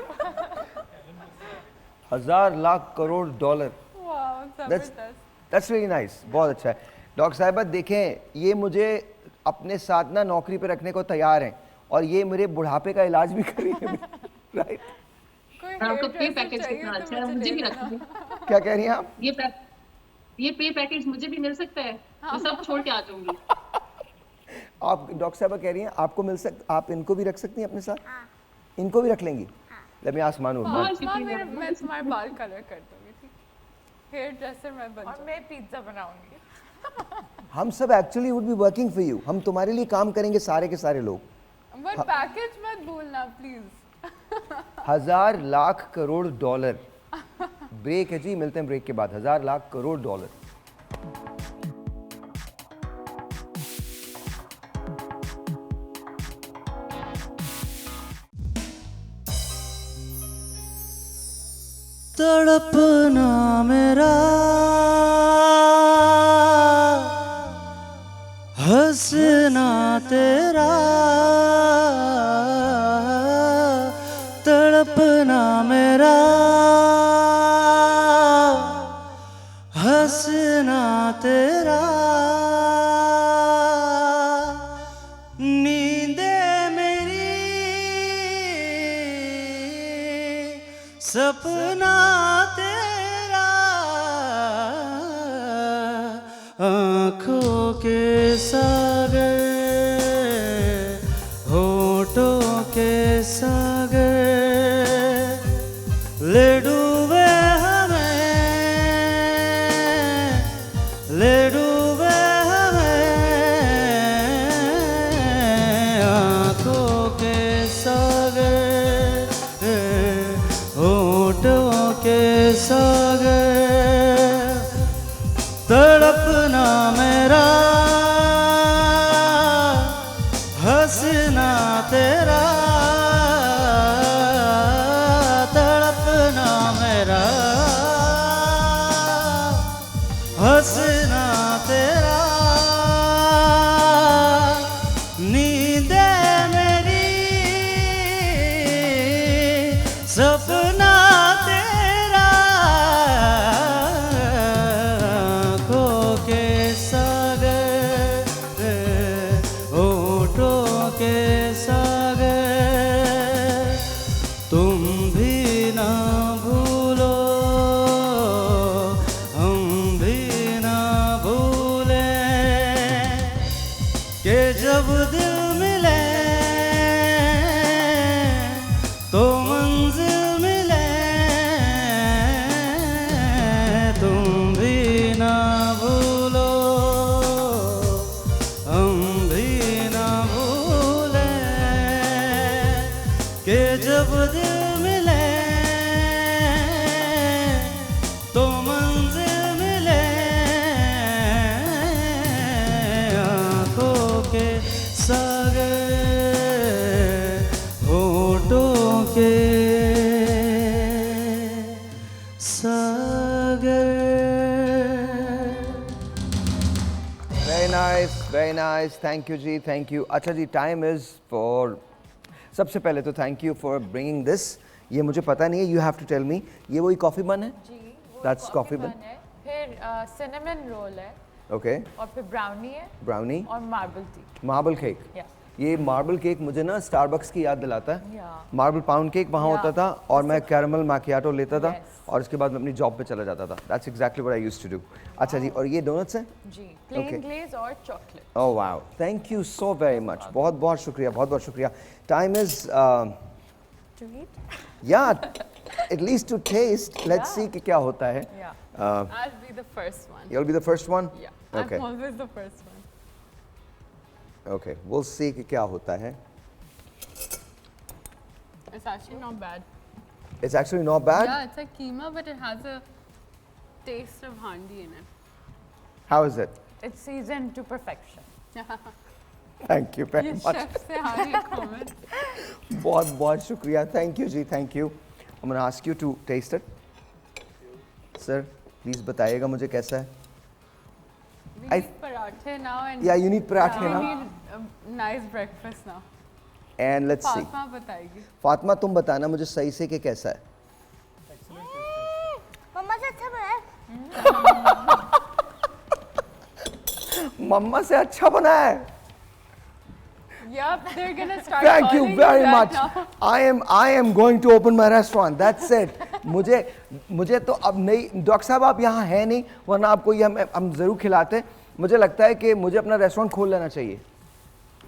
1000 लाख करोड़ डॉलर। वाह, That's जबरदस्त। that's really nice. बहुत अच्छा है। डॉक्टर साहिबा देखें, ये मुझे अपने साथ ना नौकरी पे रखने को तैयार हैं और ये मेरे बुढ़ापे का इलाज भी करेंगे, राइट? कोई आपको पे hairdresser पैकेज चाहिए कितना तो अच्छा है, मुझे मुझे भी ले रख लेना। दीजिए। क्या कह रही हैं आप? ये पे पैकेज मुझे भी मिल सकता है, मैं सब छोड़ के आ जाऊंगी। आप डॉक्टर साहबा कह रही हैं आपको मिल आप इनको भी रख सकती हैं अपने साथ? हाँ। इनको भी रख लेंगी? लेट मी आस्क मानू। बहुत हाँ, शुक्रिया। मैं तुम्हारे बाल कलर कर दूंगी, ठीक? हेयर ड्रेसर मैं बन और जाऊंगी। मैं पिज्ज़ा बनाऊंगी। हम सब actually would be working for you. हम तुम्हारे लिए काम करेंगे सारे के सारे लोग। बट पैकेज मत भूलना please. 1000 lakh crore dollar. Break है जी, मिलते हैं ब्रेक के बाद। 1000 लाख करोड़ डॉलर। तड़पना मेरा हंसना तेरा, तड़पना मेरा हंसना तेरा, नींदे मेरी सपना तेरा, आँखों के सागर होठों के सागर ले डूबे हमें, ले डूबे हमें, आँखों के सागर होठों के सागर, तड़पना मेरा कि जब दिल मिले तो मंजिल मिले, तुम भी ना भूलो हम भी ना भूले, कि जब दिल मिले तो मंजिल मिले, आंखों के सागर होठों के सागर। वेरी नाइस, थैंक यू जी, थैंक यू। अच्छा जी, टाइम इज़ फॉर, सबसे पहले तो thank you for bringing this. ये मुझे पता नहीं है, you have to tell me. ये वही कॉफ़ी बन है? जी, वो That's coffee bun. है, फिर सिनेमन रोल है, ओके, और फिर ब्राउनी है, ब्राउनी, और मार्बल टी। Marble cake. या ये मार्बल केक मुझे ना स्टारबक्स की याद दिलाता है। या मार्बल पाउंड केक वहाँ Yeah. होता था और मैं कैरमल मैकियाटो लेता था Yes. और उसके बाद मैं अपनी जॉब पे चला जाता था। That's exactly what I used to do. अच्छा जी, और ये डोनट्स हैं? जी, प्लेन Okay. ग्लेज और chocolate. Oh wow, thank you so very much. बहुत बहुत शुक्रिया, बहुत बहुत शुक्रिया। Time is to eat. या at least to taste, let's see कि क्या होता है। या I'll be the first one. You'll be the first one? Yeah, Okay. I'm always the first one. Okay, we'll see कि क्या होता है। It's actually not bad. It's actually not bad. Yeah, it's like keema, but it has a taste of handi in it. How is it? It's season two perfection. Thank you very ये much. chef से आ रही है comment. बहुत बहुत शुक्रिया, thank you जी, thank you. I'm gonna ask you to taste it. Sir, please बताइएगा मुझे कैसा है। We I- need parathe now and Yeah, you need parathe we now. need a nice breakfast now. And let's see. Fatima बताएगी. फातिमा तुम बताना मुझे सही से कि कैसा है। मम्मा से अच्छा बना है। मम्मा से अच्छा बना है। Yup, they're gonna start Thank you calling very that much. now. I am going to open my restaurant. That's it. मुझे तो अब नहीं, डॉक्टर साहब आप यहाँ हैं नहीं, वरना आपको ये हम ज़रूर खिलाते। मुझे लगता है कि मुझे अपना रेस्टोरेंट खोल लेना चाहिए।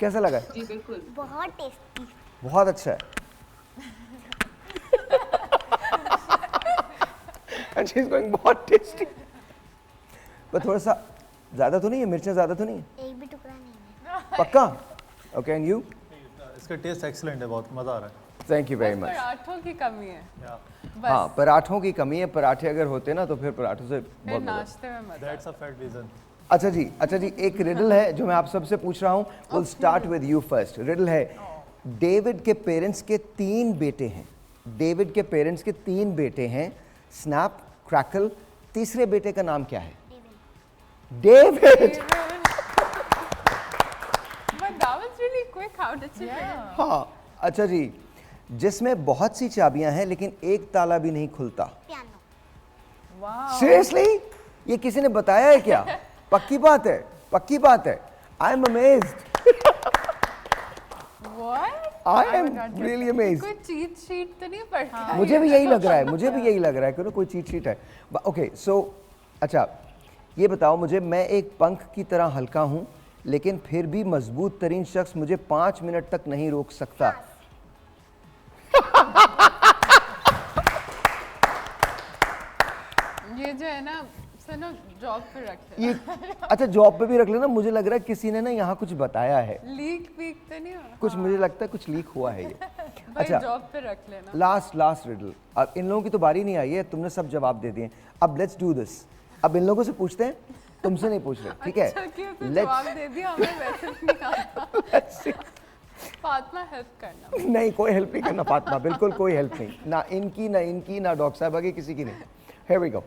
कैसा लगा? जी बिल्कुल। बहुत टेस्टी। बहुत अच्छा है। And she's going बहुत टेस्टी। पर थोड़ा सा ज़्यादा तो नहीं है, मिर्चें ज़्यादा तो नहीं है? एक भी टुकड़ा नहीं है। पक्का? Okay, and you? इसका टेस्ट एक्सीलेंट है, बहुत मज़ा आ रहा है। थैंक यू वेरी बस मच। पराठों की कमी है. या बस हाँ, पराठों की कमी है। पराठे अगर होते ना तो फिर पराठों से फिर बहुत मजा आता। नाश्ते में मजा. That's a fact reason. अच्छा जी, एक रिडल है जो मैं आप सबसे पूछ रहा हूँ। Will start with you first. Riddle है, डेविड के पेरेंट्स के 3 बेटे हैं। डेविड के पेरेंट्स के 3 बेटे हैं, स्नैप, क्रैकल। तीसरे बेटे का नाम क्या है? David. But that was really quick. How did she figure? हाँ, अच्छा जी, जिसमें बहुत सी चाबियां हैं लेकिन एक ताला भी नहीं खुलता। पियानो। वाह, सीरियसली? ये किसी ने बताया है क्या? पक्की बात है, पक्की बात है। I am amazed, What? I am really amazed. कोई चीट शीट तो नहीं पढ़ता? मुझे भी यही लग रहा है, मुझे भी यही लग रहा है कि कोई चीट शीट है। ओके, सो अच्छा ये बताओ मुझे, मैं एक पंख की तरह हल्का हूँ लेकिन फिर भी मजबूत तरीन शख्स मुझे 5 मिनट तक नहीं रोक सकता। ये जो है ना, सुनो, जॉब पे रख ले. ये अच्छा, जॉब पे भी रख लेना। मुझे लग रहा है किसी ने ना यहाँ कुछ बताया है, लीक वीक तो नहीं हुआ? कुछ मुझे लगता है कुछ लीक हुआ है ये। भाई अच्छा, जॉब पे रख लेना. Last riddle. अब इन लोगों की तो बारी नहीं आई है, तुमने सब जवाब दे दिए। अब लेट्स डू दिस। अब इन लोगों से पूछते हैं, तुमसे नहीं पूछ रहे, ठीक है? अच्छा क्यों तू जवाब दे दिया, हमें वैसे भी नहीं आता. फातिमा हेल्प करना. नहीं, कोई हेल्प नहीं करना फातिमा, बिल्कुल कोई हेल्प नहीं, ना इनकी ना डॉक्टर साहब की, किसी की नहीं। Here we go.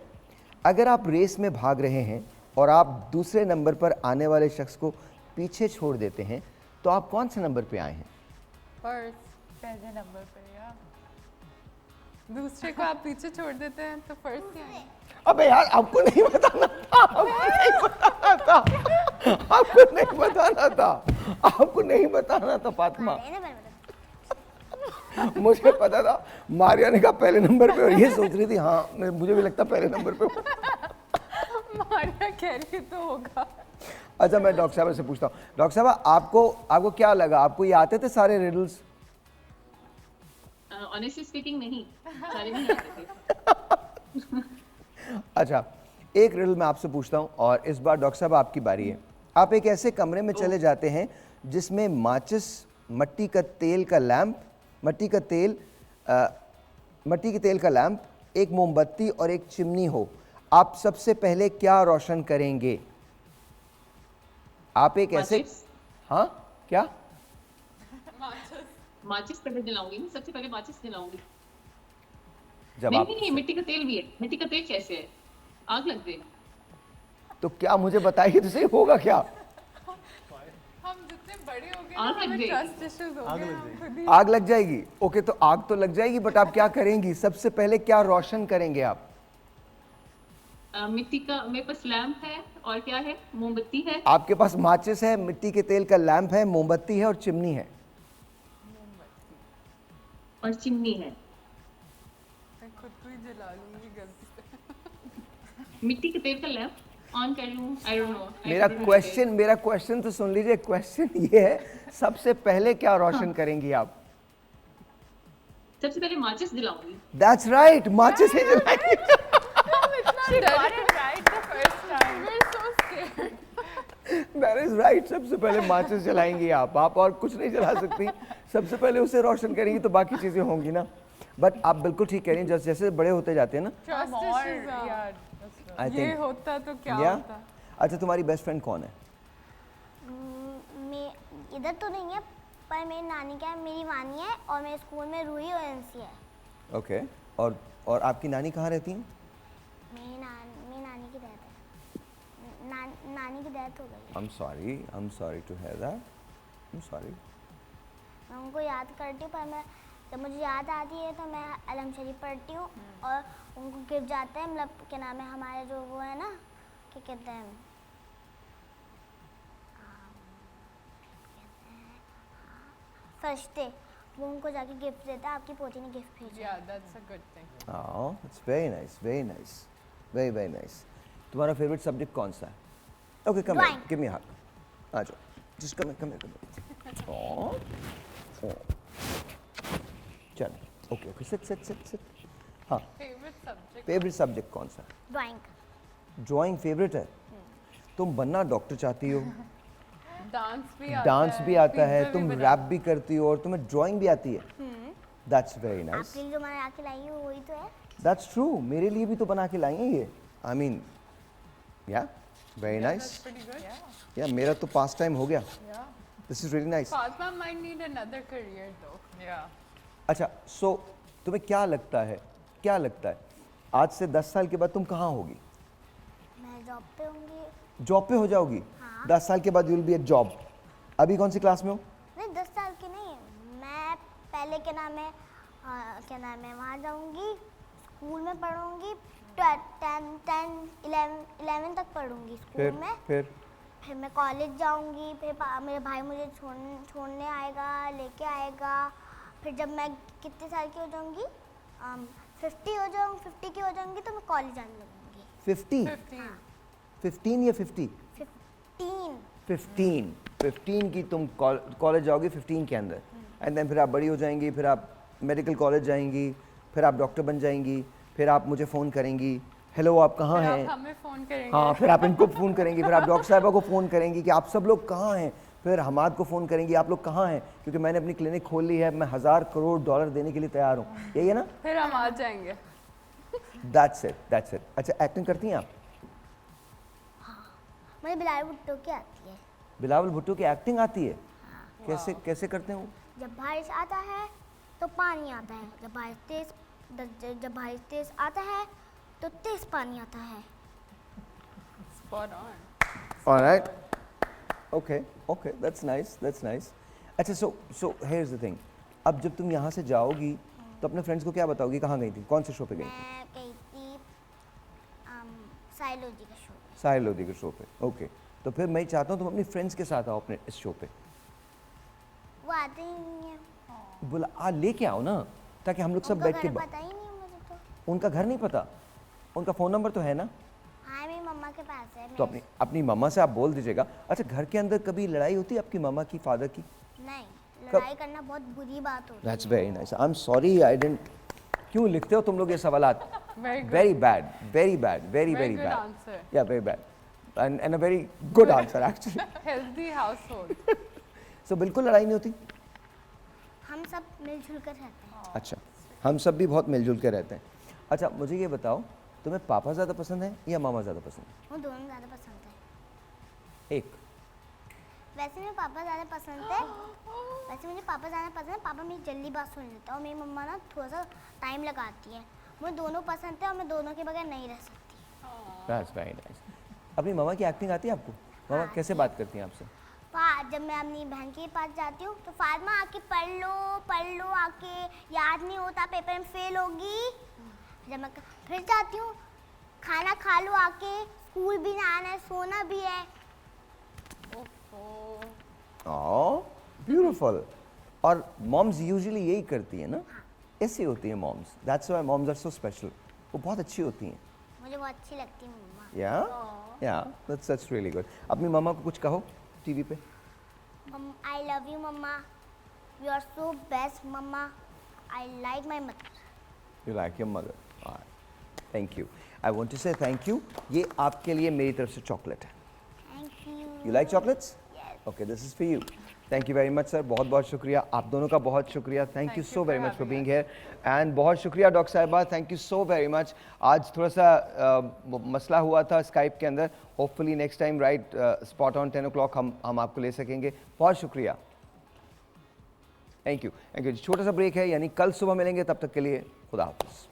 अगर आप रेस में भाग रहे हैं और आप दूसरे नंबर पर आने वाले शख्स को पीछे छोड़ देते हैं तो आप कौन से नंबर पे आए हैं? फर्स्ट. पहले नंबर पे या दूसरे को आप पीछे छोड़ देते हैं तो फर्स्ट क्या है? अबे यार, आपको नहीं बताना था, आपको नहीं बताना था फातिमा। मैंने बता। मुझे पता था मारिया ने कहा पहले नंबर पे, और ये सोच रही थी हाँ मुझे भी लगता पहले नंबर पे हूँ। मारिया कह रही तो होगा. अच्छा मैं डॉक्टर साहब से पूछता हूँ, डॉक्टर साहब आपको क्या लगा, आपको ये आते थे सारे रिडल्स? ऑनेस्टली स्पीकिंग नहीं, सारे नहीं आते थे। अच्छा एक रिडल मैं आपसे पूछता हूँ और इस बार डॉक्टर साहब आपकी बारी है। आप एक ऐसे कमरे में चले जाते हैं जिसमें माचिस, मट्टी के तेल का लैंप, एक मोमबत्ती और एक चिमनी हो, आप सबसे पहले क्या रोशन करेंगे? आप एक ऐसे माचिस? हाँ क्या? माचिस पहले जलाऊंगी ना, सबसे पहले माचिस जलाऊंगी। जब नहीं आप नहीं, मिट्टी का तेल भी है। मिट्टी का तेल कैसे है? आग लग जाएगी। तो क्या मुझे बताइए तो सही, होगा क्या? हम जितने बड़े हो गए आग ना, लग हमें जाएगी। ट्रस्ट इश्यूज हो गए हम खुद ही। आग लग जाएगी? ओके तो आग तो लग जाएगी, बट आप क्या करेंगी? सबसे पहले क्या रोशन करेंगे आप? मिट्टी का, मेरे पास लैम्प है और क्या है, मोमबत्ती है। आपके पास माचिस है, मिट्टी के तेल का लैंप है, मोमबत्ती है और चिमनी है। और चिमनी है। मैं खुद को ही जला लूंगी गलती से। मिट्टी के तेल का लैम्प ऑन कर लूं, आई डोंट नो। मेरा क्वेश्चन तो सुन लीजिए। क्वेश्चन ये है, सबसे पहले क्या रोशन करेंगी आप? सबसे पहले माचिस जलाऊंगी। दैट्स राइट, माचिस ही जलाएंगे। She got it right the first time. We're so scared. That is right, सबसे पहले माचिस जलाएंगी आप और कुछ नहीं जला सकती। सबसे पहले उसे रोशन करेंगी तो बाकी चीजें होंगी ना। बट आप बिल्कुल ठीक कह रही हैं, जैसे जैसे बड़े होते जाते हैं ना, ट्रस्ट More, इश्यूज yeah. आई ये थिंक होता तो क्या या। होता। अच्छा तुम्हारी बेस्ट फ्रेंड कौन है? मैं इधर तो नहीं है, पर मेरी नानी क्या है, मेरी वानी है, और मेरे स्कूल में रूही और एनसी है। ओके और आपकी नानी कहाँ रहती हैं? मेरी नानी की डेथ है। नानी की डेथ हो गई। I'm sorry to hear that. I'm sorry. मैं उनको याद करती हूँ, पर मैं जब मुझे याद आती है तो मैं अलम शरीफ पढ़ती हूँ और उनको गिफ्ट जाते हैं, मतलब क्या नाम है हमारे जो वो है ना, क्या कहते हैं, फरिश्ते, वो उनको जाके गिफ्ट देता है। आपकी पोती ने गिफ्ट भेजा। Yeah, that's a good thing. Oh, it's very nice, very nice, very very nice. तुम्हारा फेवरेट सब्जेक्ट कौन सा है? Okay, come here, Drawing. give me a hug. आ जाओ, just come here. Oh. चल, okay, sit. हाँ, Favorite subject? Favourite subject कौन सा है? ड्राइंग। ड्राइंग फेवरेट है? तुम बनना डॉक्टर चाहती हो, डांस भी आता डांस है, भी आता है, pizza भी तुम बना- रैप भी करती हो और तुम्हें ड्राइंग भी आती है। That's very nice. आपके लिए जो मैंने आके लाई है वही तो है। दैट्स ट्रू, मेरे लिए भी तो बना के लाई हैं ये। आई मीन या वेरी नाइस। Pretty good. या मेरा तो पास टाइम हो गया। This is really nice. Fatma might need another career though. Yeah. अच्छा सो तुम्हें क्या लगता है आज से 10 साल के बाद तुम कहाँ होगी? मैं जॉब पे होंगी। जॉब पे हो जाओगी? 10 साल के बाद you will be at job. अभी कौन सी क्लास में हो? नहीं 10 साल की नहीं, मैं पहले क्या नाम है वहाँ जाऊँगी, स्कूल में पढ़ूँगी, 11 तक पढ़ूँगी स्कूल में। फिर मैं कॉलेज जाऊँगी, फिर मेरे भाई मुझे छोड़ने आएगा, लेके आएगा। फिर जब मैं कितने साल की हो जाऊँगी, 50 की हो जाऊँगी तो मैं कॉलेज जाने लगूँगी। 50? 15 या 50? 15 की तुम कॉलेज जाओगी 15 के अंदर, एंड देन फिर आप बड़ी हो जाएंगी, फिर आप मेडिकल कॉलेज जाएंगी, फिर आप डॉक्टर बन जाएंगी, फिर आप मुझे फ़ोन करेंगी, हेलो आप कहाँ फिर हैं? आप हमें फोन करेंगे। हाँ, फिर आप इनको फ़ोन करेंगी, फिर आप डॉक्टर साहबा को फ़ोन करेंगी कि आप सब लोग कहाँ हैं, फिर हमाद को फ़ोन करेंगी आप लोग कहाँ हैं, क्योंकि मैंने अपनी क्लिनिक खोल ली है, मैं 1000 करोड़ डॉलर देने के लिए तैयार हूँ। यही है ना? फिर हम आ जाएंगे। That's it. अच्छा एक्टिंग करती हैं आप? मुझे बिलाल भुट्टो की आती है। बिलावल भुट्टो की एक्टिंग आती है? कैसे करते हैं वो? जब बारिश आता है तो पानी आता है, जब बारिश तेज आता है तो तेज पानी आता है। Spot on. Alright. Okay, that's nice. अच्छा so here's the thing. अब जब तुम यहाँ से जाओगी तो अपने फ्रेंड्स को क्या बताओगी, कहाँ गई थी, कौन से शो पे गई थी? मैं गई थी साहिल लोधी का शो पे। साहिल लोधी के शो पे। ओके, तो फिर मैं चाहता हूँ तुम अपनी फ्रेंड्स के साथ आओ अपने इस शो पे। वो आते ही नहीं है। बोला लेके आओ ना, ताकि हम लोग सब उनका बैठ के घर पता ही नहीं है मुझे तो। उनका घर नहीं पता? उनका फ़ोन नंबर तो है ना? हाँ मेरी मम्मा के पास है, तो अपनी अपनी मम्मा से आप बोल दीजिएगा। अच्छा, घर के अंदर कभी लड़ाई होती है आपकी मम्मा की, फादर की? नहीं, लड़ाई करना बहुत बुरी बात होती है। That's very nice. I am sorry I didn't. क्यों लिखते हो तुम लोग ये सवालात? Very good. Very bad, very bad, very Very very good bad. answer. या very bad and a very good answer actually. Healthy household. सो बिल्कुल लड़ाई नहीं होती? हम सब मिलजुल कर रहते हैं। अच्छा, हम सब भी बहुत मिलजुल के रहते हैं। अच्छा, मुझे ये बताओ, तुम्हें पापा ज़्यादा पसंद है या मामा ज़्यादा पसंद है? वो दोनों ज़्यादा पसंद है। एक। वैसे मुझे पापा ज़्यादा पसंद है। पापा मेरी जल्दी बात सुन लेता है और मेरी मम्मा ना थोड़ा सा टाइम लगाती है। मुझे दोनों पसंद है और मैं दोनों के बगैर नहीं रह सकती। That's very nice. अपनी मामा की एक्टिंग आती है आपको? मामा हाँ, कैसे बात करती हैं आपसे? जब मैं अपनी बहन के पास जाती हूँ तो फातिमा आके पढ़ लो आके, याद नहीं होता पेपर में फेल होगी। जब मैं फिर जाती हूँ, खाना खा लो आके, स्कूल भी ना आना है, सोना भी है। Oh beautiful. और मॉम्स यूजुअली यही करती है ना, ऐसी होती है moms. That's why moms are so special. वो बहुत अच्छी होती हैं। मुझे बहुत अच्छी लगती है मम्मा। या दैट्स रियली गुड। अपनी मम्मा को कुछ कहो टीवी पे। I love you mama, you are so best mama, I like my mother. You like your mother. All right. Thank you. I want to say thank you. ये आपके लिए मेरी तरफ से चॉकलेट है। Thank you. You like chocolates? Yes. Okay, this is for you. Thank you very much, sir. बहुत बहुत शुक्रिया। आप दोनों का बहुत शुक्रिया। Thank you so very much for being here. And बहुत शुक्रिया डॉक्टर साहिबा। Thank you so very much. आज थोड़ा सा मसला हुआ था स्काइप के अंदर। Hopefully next time right spot on 10 o'clock हम आपको ले सकेंगे। बहुत शुक्रिया। Thank you. छोटा सा ब्रेक है, यानी कल सुबह मिलेंगे। तब तक के लिए खुदा हाफिज़।